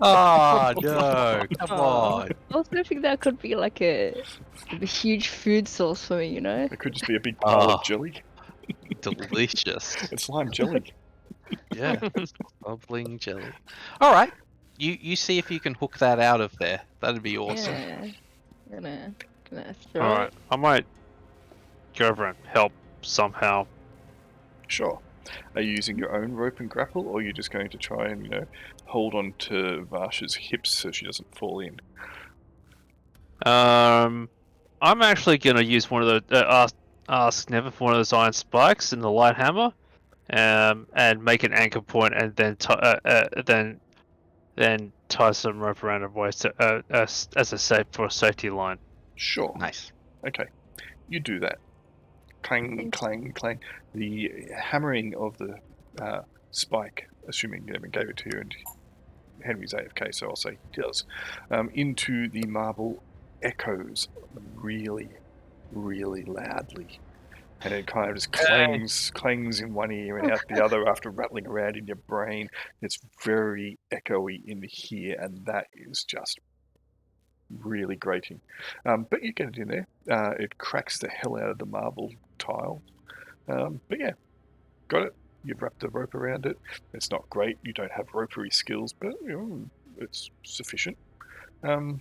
Oh no, come Aw. on. I was hoping that could be like a huge food source for me, you know? It could just be a big pile Oh. of jelly. Delicious. It's lime jelly. Yeah. Bubbling jelly. Alright. You see if you can hook that out of there. That'd be awesome. Yeah. Gonna throw All right, it. I might go over and help somehow. Sure. Are you using your own rope and grapple, or are you just going to try and, hold on to Varsha's hips so she doesn't fall in? I'm actually gonna use one of the ask Never for one of those iron spikes in the light hammer, and make an anchor point, and then then tie some rope around her waist as a safety line. Sure. Nice. Okay. You do that. Clang, clang, clang. The hammering of the spike, assuming Nevin gave it to you, and Henry's AFK, so I'll say he does, into the marble echoes really, really loudly. And it kind of just clangs in one ear and out the other after rattling around in your brain. It's very echoey in here, and that is just really grating. But you get it in there. It cracks the hell out of the marble tile. But yeah, got it. You've wrapped the rope around it. It's not great. You don't have ropery skills, but it's sufficient. All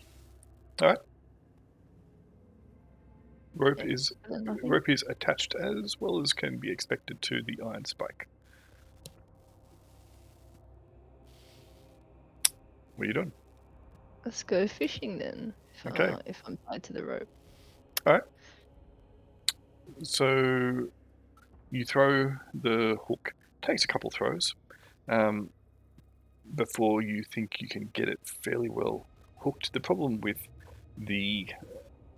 right. Rope is attached as well as can be expected to the iron spike. What are you doing? Let's go fishing then. Okay. If I'm tied to the rope. So you throw the hook. Takes a couple throws before you think you can get it fairly well hooked. The problem with the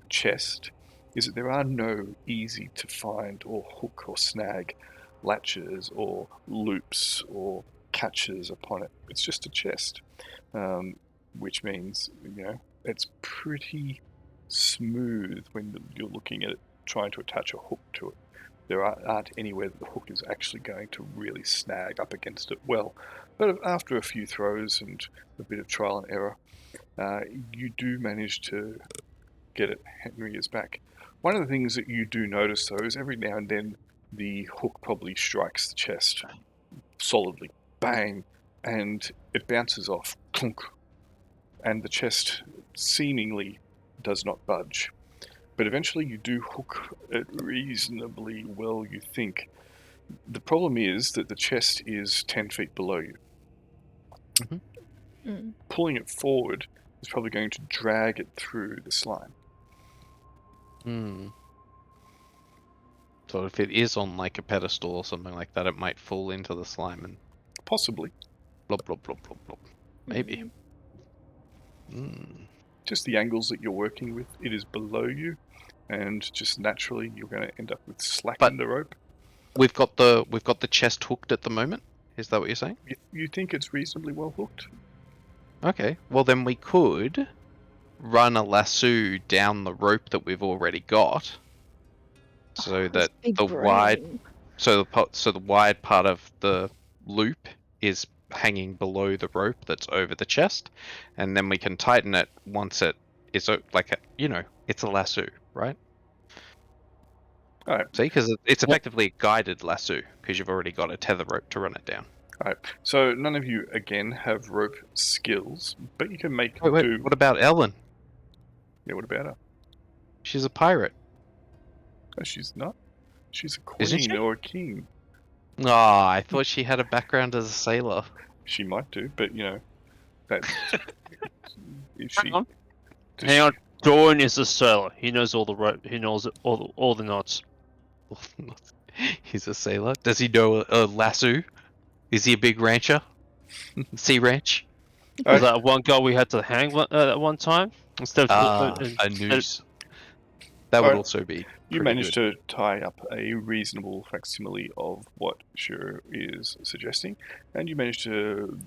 chest is that there are no easy to find or hook or snag latches or loops or catches upon it. It's just a chest, which means it's pretty smooth when you're looking at it trying to attach a hook to it. There aren't anywhere that the hook is actually going to really snag up against it well. But after a few throws and a bit of trial and error, you do manage to get it. Henry is back. One of the things that you do notice, though, is every now and then the hook probably strikes the chest solidly. Bang! And it bounces off. Clunk! And the chest seemingly does not budge. But eventually you do hook it reasonably well, you think. The problem is that the chest is 10 feet below you. Mm. Pulling it forward is probably going to drag it through the slime. So if it is on like a pedestal or something like that, it might fall into the slime and Possibly. blop, blop, blop, blop, blop. Maybe. Just the angles that you're working with. It is below you. and just naturally you're going to end up with slack But- in the rope. We've got the chest hooked at the moment. Is that what you're saying? You think it's reasonably well hooked? Okay. Well, then we could run a lasso down the rope that we've already got, so This that big the wide brain. so the wide part of the loop is hanging below the rope that's over the chest, and then we can tighten it once it is it's a lasso, right? Alright. See, because it's effectively a guided lasso because you've already got a tether rope to run it down. Alright, so none of you again have rope skills, but you can make Wait, do. what about Ellen? Yeah, what about her? She's a pirate. Oh, she's not. She's a Isn't queen she? or a king. Ah, I thought she had a background as a sailor. She might do, but you know that. If she, Hang on. does Hang she- on. Doran is a sailor. He knows all the rope. He knows all the knots. He's a sailor. Does he know a lasso? Is he a big rancher? Sea ranch? Was that one guy we had to hang at one time instead of A instead- noose. That would Alright. also be. You pretty managed good. to tie up a reasonable facsimile of what Shur is suggesting, and you managed to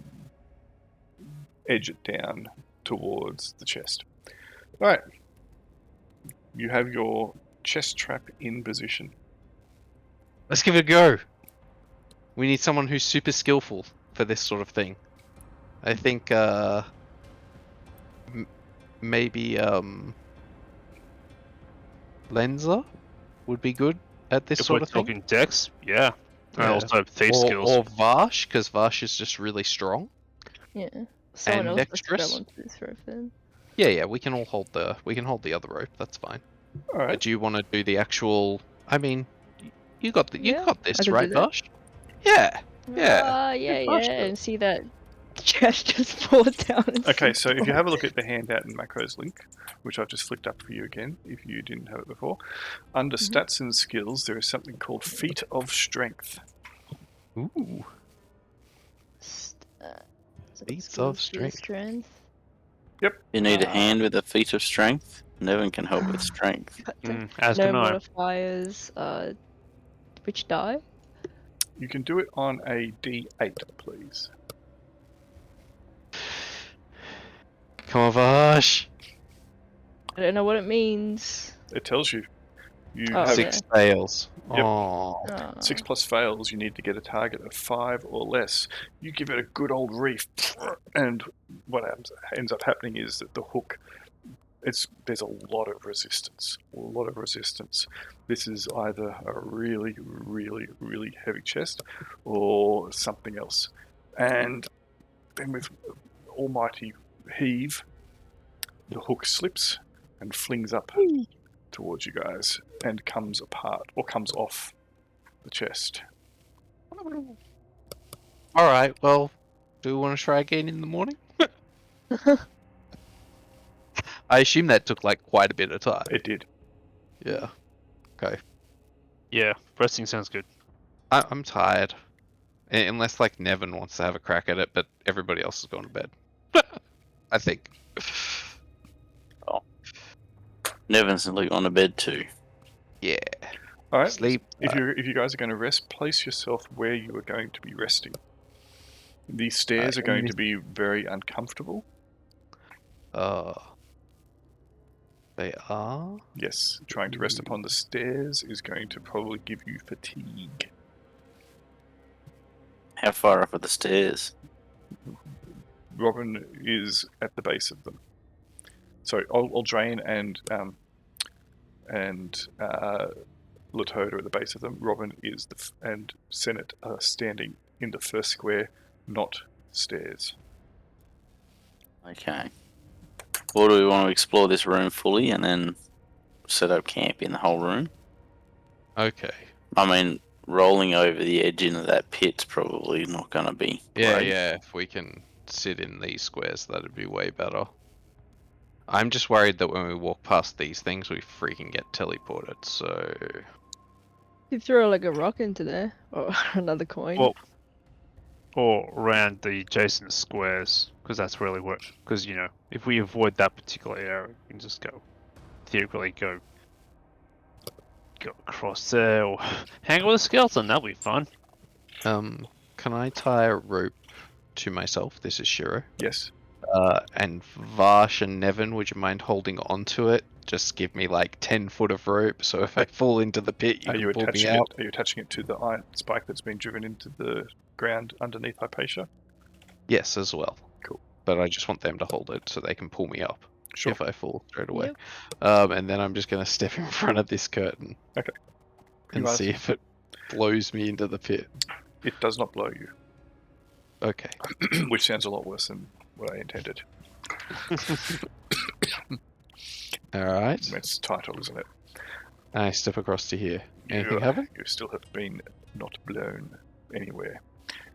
edge it down towards the chest. Alright. You have your chest trap in position. Let's give it a go. We need someone who's super skillful for this sort of thing. I think maybe Lenza would be good at this if sort we're of thing. talking dex, yeah. And Yeah. also thief or, skills. or Vash, because Vash is just really strong. Yeah. Someone And else has to grab dexterous? onto this rope then. Yeah, we can all hold the other rope. That's fine. Alright. But do you want to do the actual? I mean, you got Yeah, got I this, can do right, that. Vash? Yeah. Yeah. Yeah, Vash yeah. does. And see that chest just fall down. And Okay, sink so if you down. have a look at the handout and macros link, which I've just flicked up for you again, if you didn't have it before, under Mhm. stats and skills, there is something called Feat of Strength. Ooh. Feats Skills of to strength. You need a Ah. hand with a feat of strength. Nevin can help with strength. As No can I. modifiers. Which die? You can do it on a D8, please. Come on, Vash. I don't know what it means. It tells you. You Oh, have yeah. 6 fails. Yep. Oh. 6 plus fails, you need to get a target of 5 or less. You give it a good old reef, and what ends up happening is that the hook, there's a lot of resistance. This is either a really, really, really heavy chest or something else. And then with almighty heave, the hook slips and flings up towards you guys and comes apart or comes off the chest. Alright, well, do we want to try again in the morning? I assume that took like quite a bit of time. It did. Yeah. Okay. Yeah, resting sounds good. I'm tired. Unless like Nevin wants to have a crack at it, but everybody else has gone to bed. I think. Nevin's on the bed too. Yeah. All right. Sleep. If you guys are going to rest, place yourself where you are going to be resting. These stairs are in going this- to be very uncomfortable. They are. Yes, trying to rest upon the stairs is going to probably give you fatigue. How far up are the stairs? Robin is at the base of them. So Aldrain and Latoda are at the base of them. Robin is and Senate are standing in the first square, not stairs. Okay. Or do we want to explore this room fully and then set up camp in the whole room? Okay. I mean, rolling over the edge into that pit's probably not going to be great. Yeah. If we can sit in these squares, that'd be way better. I'm just worried that when we walk past these things, we freaking get teleported. So You throw like a rock into there or another coin. Well, or around the adjacent squares, because that's really what. Because if we avoid that particular area, we can just theoretically go go across there. Or hang out with a skeleton. That'll be fun. Can I tie a rope to myself? This is Shiro. Yes. And Vash and Nevin, would you mind holding onto it? Just give me like 10 foot of rope, so if I fall into the pit, you Are you can pull me attaching out. it? Are you attaching it to the iron spike that's been driven into the ground underneath Hypatia? Yes, as well. Cool. But I just want them to hold it so they can pull me up Sure. if I fall straight away. Yep. And then I'm just going to step in front of this curtain. Okay. And You are- see if it blows me into the pit. It does not blow you, Okay. which sounds a lot worse than what I intended. Alright. It's title, isn't it? I step across to here. Anything You happen? You still have been not blown anywhere.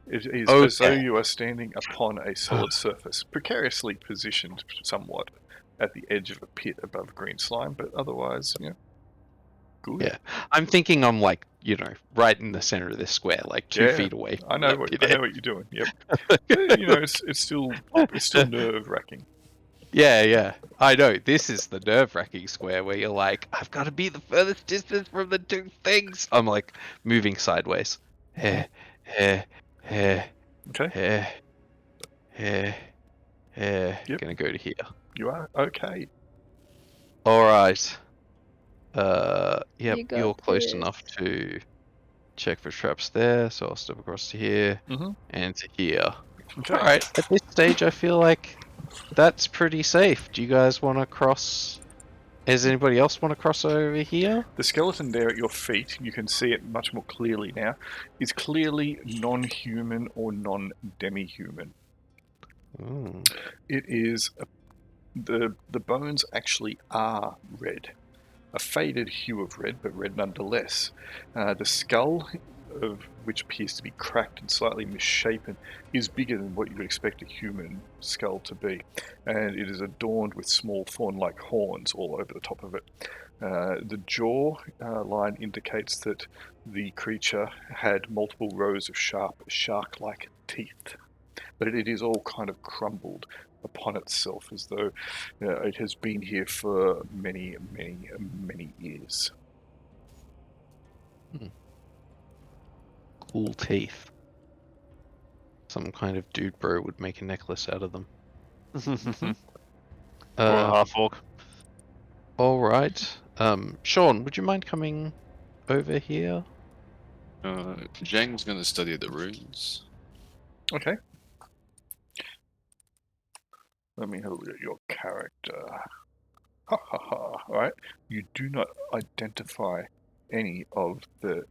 It is as though Okay. you are standing upon a solid surface, precariously positioned somewhat at the edge of a pit above green slime, but otherwise, good. Yeah. I'm thinking I'm like, right in the center of this square, like 2 Yeah, feet away. I know what you're doing. Yep. But, it's still nerve wracking. Yeah. I know. This is the nerve-wracking square where you're like, I've got to be the furthest distance from the 2 things. I'm like moving sideways. Okay. Yep. Gonna go to here. You are okay. All right. Yep. You got You're close this. enough to check for traps there, so I'll step across to here Mhm. and to here. Okay. All right. At this stage, I feel like that's pretty safe. Do you guys want to cross? Does anybody else want to cross over here? The skeleton there at your feet, you can see it much more clearly now, is clearly non-human or non-demi-human. Ooh. It is the bones actually are red, a faded hue of red, but red nonetheless. The skull, of which appears to be cracked and slightly misshapen, is bigger than what you would expect a human skull to be, and it is adorned with small thorn-like horns all over the top of it. The jaw line indicates that the creature had multiple rows of sharp shark-like teeth, but it is all kind of crumbled upon itself as though it has been here for many, many, many years. Cool teeth. Some kind of dude bro would make a necklace out of them. Or a half orc. All right. Sean, would you mind coming over here? Zhang's gonna study the runes. Okay. Let me have a look at your character. Ha ha ha. Alright. You do not identify any of the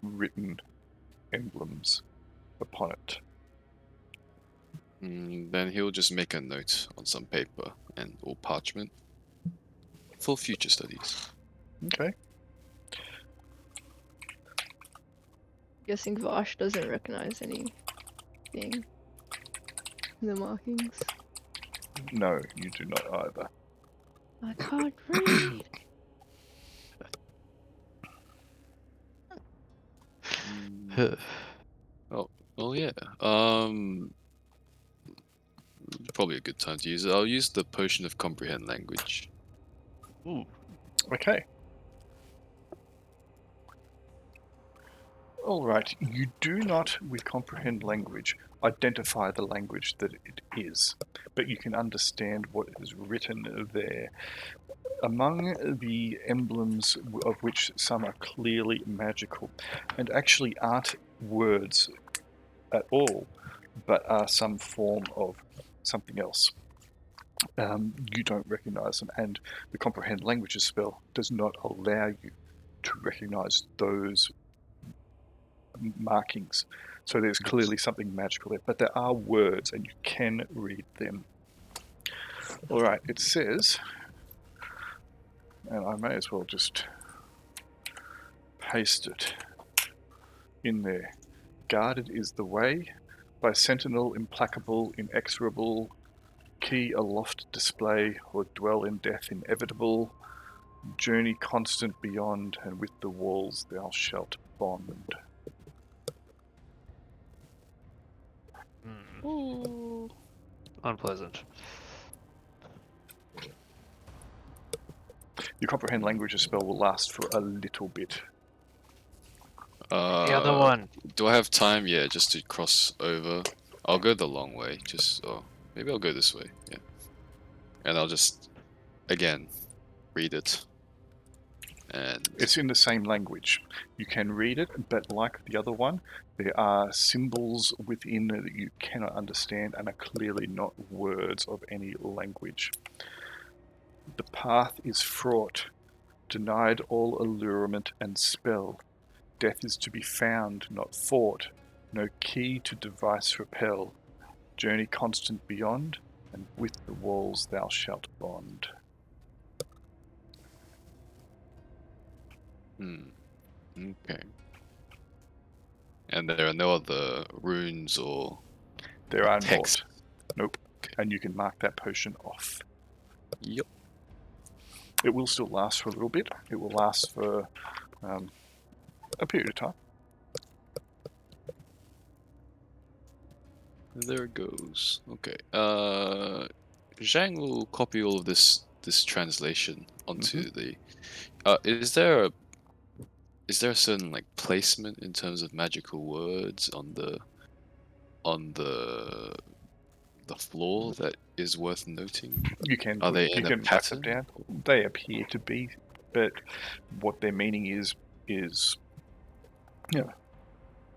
written emblems upon it. Then he'll just make a note on some paper or parchment for future studies. Okay. Guessing Vash doesn't recognize anything in the markings. No, you do not either. I can't read. Well, yeah. Probably a good time to use it. I'll use the potion of comprehend language. Ooh. Okay. Alright, you do not, with comprehend language, identify the language that it is, but you can understand what is written there. Among the emblems, of which some are clearly magical, and actually aren't words at all, but are some form of something else. You don't recognize them, and the comprehend languages spell does not allow you to recognize those markings. So there's clearly something magical there, but there are words and you can read them. Alright, it says, and I may as well just paste it in there. Guarded is the way, by sentinel implacable, inexorable, key aloft display, or dwell in death inevitable, journey constant beyond, and with the walls thou shalt bond. Ooh. Unpleasant. Your comprehend languages spell will last for a little bit. The other one. Do I have time? Yeah, just to cross over. I'll go the long way. Maybe I'll go this way. Yeah, and I'll just again read it. And It's in the same language. You can read it, but like the other one, there are symbols within that you cannot understand and are clearly not words of any language. The path is fraught, denied all allurement and spell. Death is to be found, not fought. No key to device repel. Journey constant beyond, and with the walls thou shalt bond. Okay. And there are no other runes or There are text. not. Nope. And you can mark that potion off. Yep. It will still last for a little bit. It will last for a period of time. There it goes. Okay. Zhang will copy all of this translation onto the. Is there a certain like placement in terms of magical words on the floor that is worth noting? You can Are they in a mark them pattern? down. They appear to be, but what their meaning is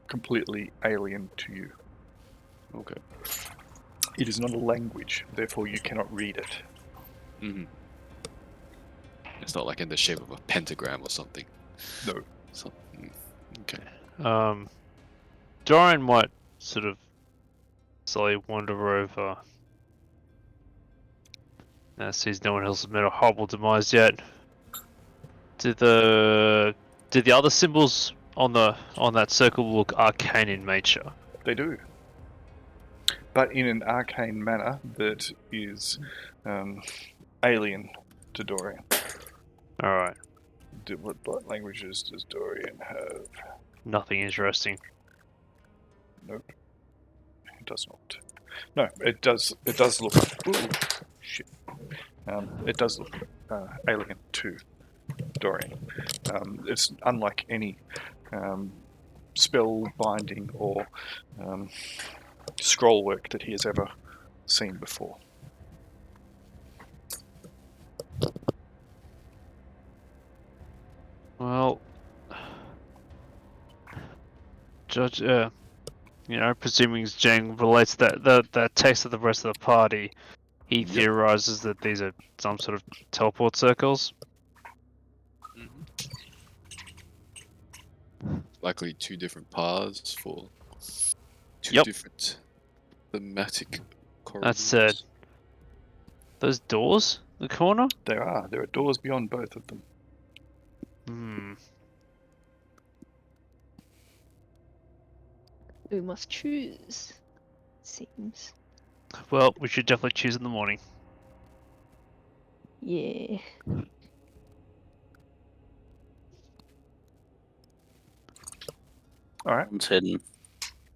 completely alien to you. Okay. It is not a language, therefore you cannot read it. Mm-hmm. It's not like in the shape of a pentagram or something. No. Okay. Dorian might sort of slowly wander over. Now sees no one else has met a horrible demise yet. Did the other symbols on that circle look arcane in nature? They do. But in an arcane manner that is alien to Dorian. Alright. What languages does Dorian have? Nothing interesting. Nope. It does not. No, it does look... Ooh, shit. It does look alien to Dorian. It's unlike any spell binding or scroll work that he has ever seen before. Well, Judge, presuming Zhang relates that text to the rest of the party, he theorizes that these are some sort of teleport circles. Likely two different paths for two Yep. different thematic corridors. That said, those doors, the corner. There are doors beyond both of them. We must choose. Seems. Well, we should definitely choose in the morning. Yeah. Alright. I'm heading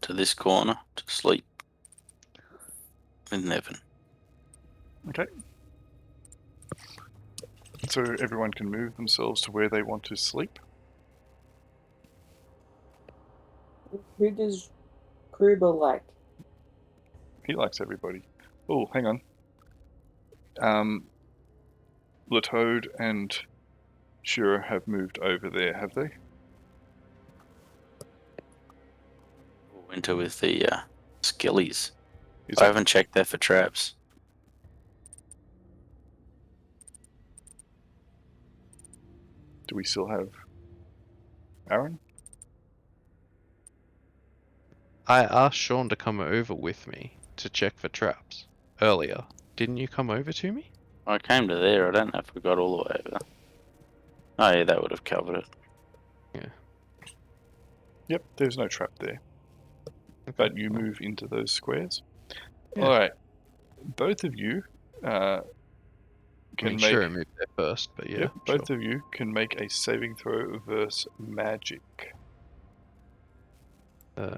to this corner to sleep with Nevin. Okay. So everyone can move themselves to where they want to sleep. Who does Kruber like? He likes everybody. Oh, hang on. Latoad and Shura have moved over there, have they? Winter with the skillies. Is I haven't checked there for traps. Do we still have Aaron? I asked Sean to come over with me to check for traps earlier. Didn't you come over to me? I came to there. I don't know if we got all the way over. Oh yeah, that would have covered it. Yeah. Yep, there's no trap there. Okay. But you move into those squares. Yeah. Alright. Both of you can make sure I moved there first, but yeah. Yep, both of you can make a saving throw versus magic.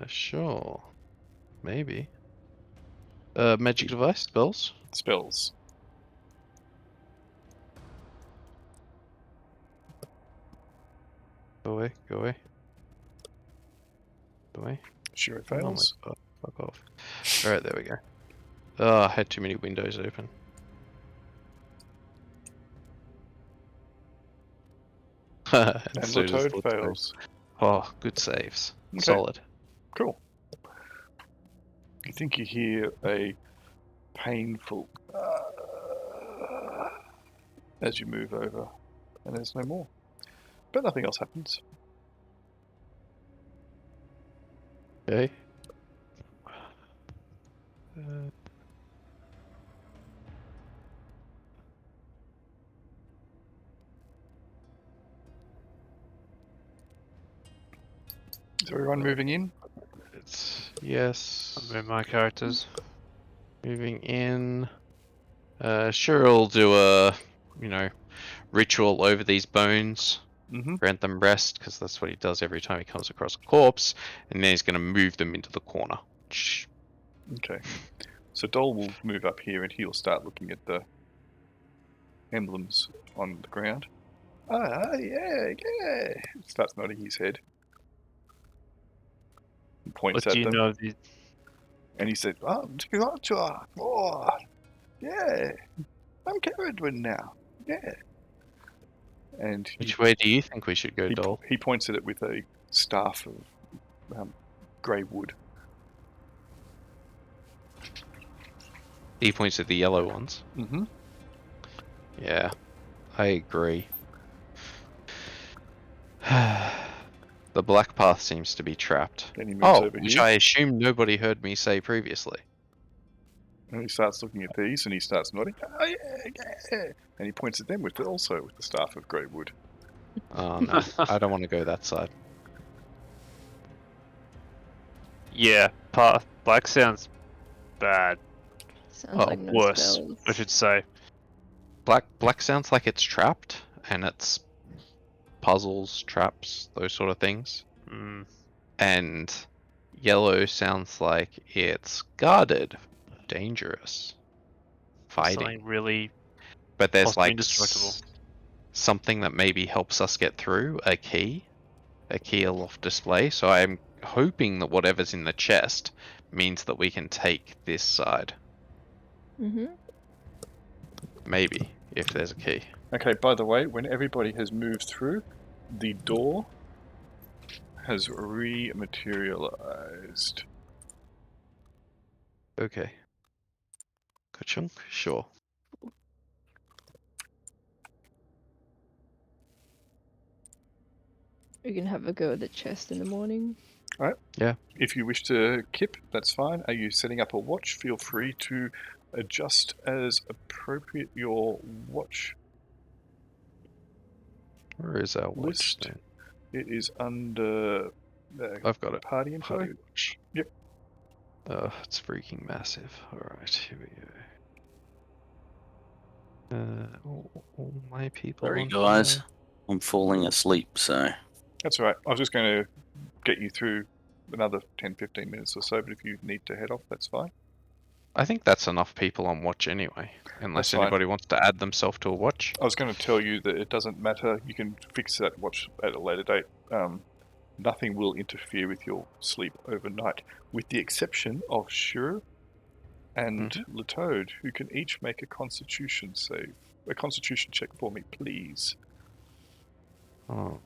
Sure. Maybe. Magic device spells. Spells. away, go away. Go away. Sure, it Oh my fails. god, fuck off. Alright, there we go. Oh, I had too many windows open. And so does Latoad Latoad. fails. Oh, good saves. Okay. Solid. Cool. You think you hear a painful as you move over, and there's no more. But nothing else happens. Okay. Is everyone moving in? It's yes. I'll move my characters. Moving in. Sure, I'll do a, ritual over these bones. Mm-hmm. Grant them rest, because that's what he does every time he comes across a corpse. And then he's going to move them into the corner. Okay. So Dol will move up here and he'll start looking at the emblems on the ground. Ah, yeah. Starts nodding his head. And points What at do you them. know of the... And he said, oh, yeah. I'm Caradwin now. Yeah. And Which way do you think we should go, Dol? he points at it with a staff of grey wood. He points at the yellow ones. Mm-hmm. Yeah, I agree. The black path seems to be trapped. Then he moves Oh, over which here. I assume nobody heard me say previously. And he starts looking at these and he starts nodding. Oh, yeah. And he points at them also with the staff of grey wood. Oh no, I don't want to go that side. Yeah, path. Black sounds bad. Sounds Oh, like no Worse, spells. I should say. Black sounds like it's trapped, and it's puzzles, traps, those sort of things. Mm. And yellow sounds like it's guarded, dangerous, fighting. Something really But there's possibly like indestructible. something that maybe helps us get through, a key aloft display. So I'm hoping that whatever's in the chest means that we can take this side. Mm-hmm. Maybe, if there's a key. Okay, by the way, when everybody has moved through, the door has rematerialized. Okay. Ka-chunk? Sure. We can have a go at the chest in the morning. Alright. Yeah. If you wish to kip, that's fine. Are you setting up a watch? Feel free to adjust as appropriate your watch. Where is our watch? List. Then? It is under I've got it. party info. Party watch. Yep. It's freaking massive. Alright, here we go. All my people. Sorry, on guys. fire. I'm falling asleep, so. That's all right. I was just going to get you through another 10-15 minutes or so, but if you need to head off, that's fine. I think that's enough people on watch anyway, unless That's fine. anybody wants to add themselves to a watch. I was going to tell you that it doesn't matter. You can fix that watch at a later date. Nothing will interfere with your sleep overnight, with the exception of Shur and Latoad, who can each make a Constitution save. A Constitution check for me, please. Oh.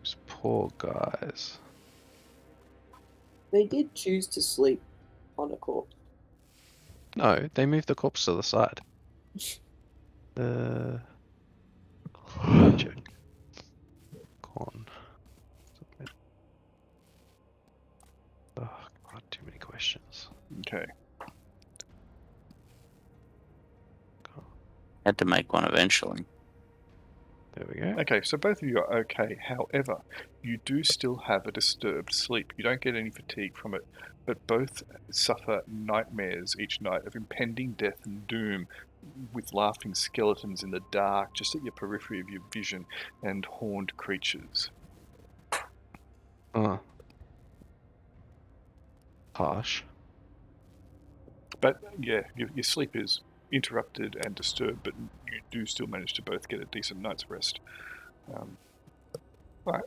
These poor guys. They did choose to sleep on a corpse. No, they moved the corpse to the side. Check. Con. Submit. Oh god, too many questions. Okay. Had to make one eventually. There we go. Okay, so both of you are okay. However, you do still have a disturbed sleep. You don't get any fatigue from it, but both suffer nightmares each night of impending death and doom, with laughing skeletons in the dark, just at your periphery of your vision, and horned creatures. Harsh. But yeah, your sleep is interrupted and disturbed, but you do still manage to both get a decent night's rest. Right.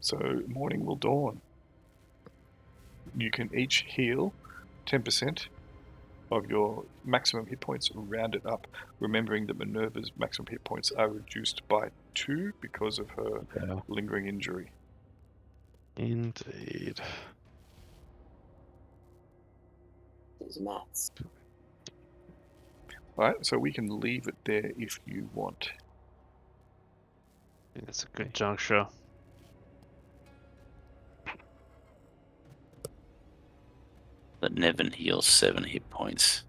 So morning will dawn. You can each heal 10% of your maximum hit points, rounded up, remembering that Minerva's maximum hit points are reduced by 2 because of her Yeah. lingering injury. Indeed. Those maths. Right, so we can leave it there if you want. I think that's a good juncture. That Nevin heals 7 hit points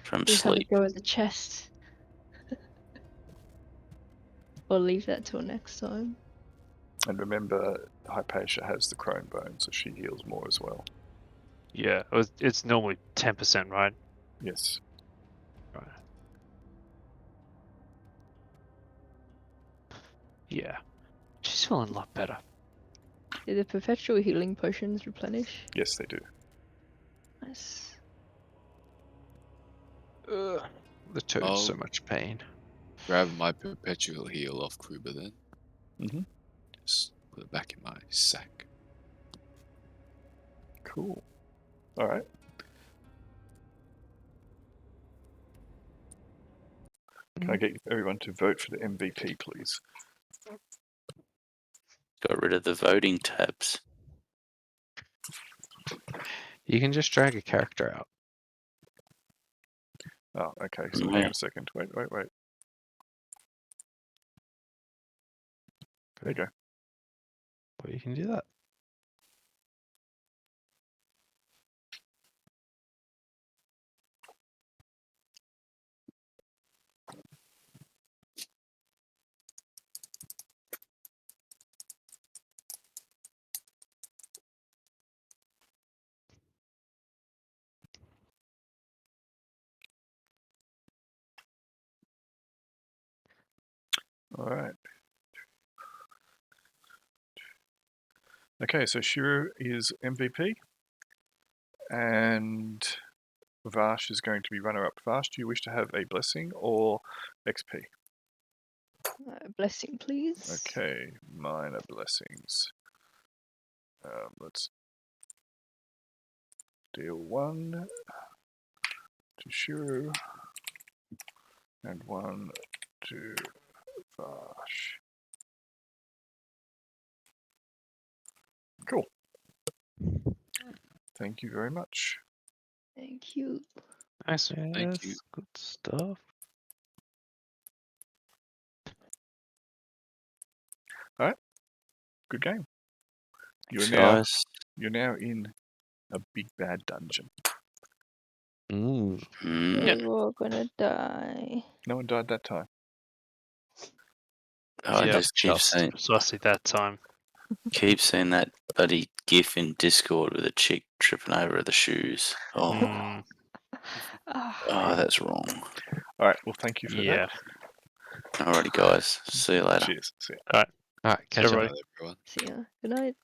from We have a sleep. go at the chest. Or leave that till next time. And remember, Hypatia has the crone bone, so she heals more as well. Yeah, it's normally 10%, right? Yes. Right. Yeah. She's feeling a lot better. Do the perpetual healing potions replenish? Yes, they do. Nice. The toad's so Oh. much pain. Grab my perpetual heal off Kruber then. Mm-hmm. Just put it back in my sack. Cool. All right. Can I get everyone to vote for the MVP, please? Got rid of the voting tabs. You can just drag a character out. Oh, okay. So Yeah. hang on a second. Wait. There you go. Well, you can do that. All right. Okay, so Shiro is MVP, and Vash is going to be runner-up. Vash, do you wish to have a blessing or XP? Blessing, please. Okay, minor blessings. Let's deal 1 to Shiro and 1 to Vash. Cool. Thank you very much. Thank you. Nice. Thank you. Good stuff. Good game. Thanks, guys. You're now in a big bad dungeon. Mm. We're all gonna die. No one died that time. I Yeah, just keep just. saying, Precisely that time. that bloody GIF in Discord with a chick tripping over the shoes. Oh, Mm, oh, that's wrong. All right. Well, thank you for yeah. Alrighty, guys. See you that. later. Cheers. See ya. All right, catch up. Everybody. Bye, everyone. See ya. Good night.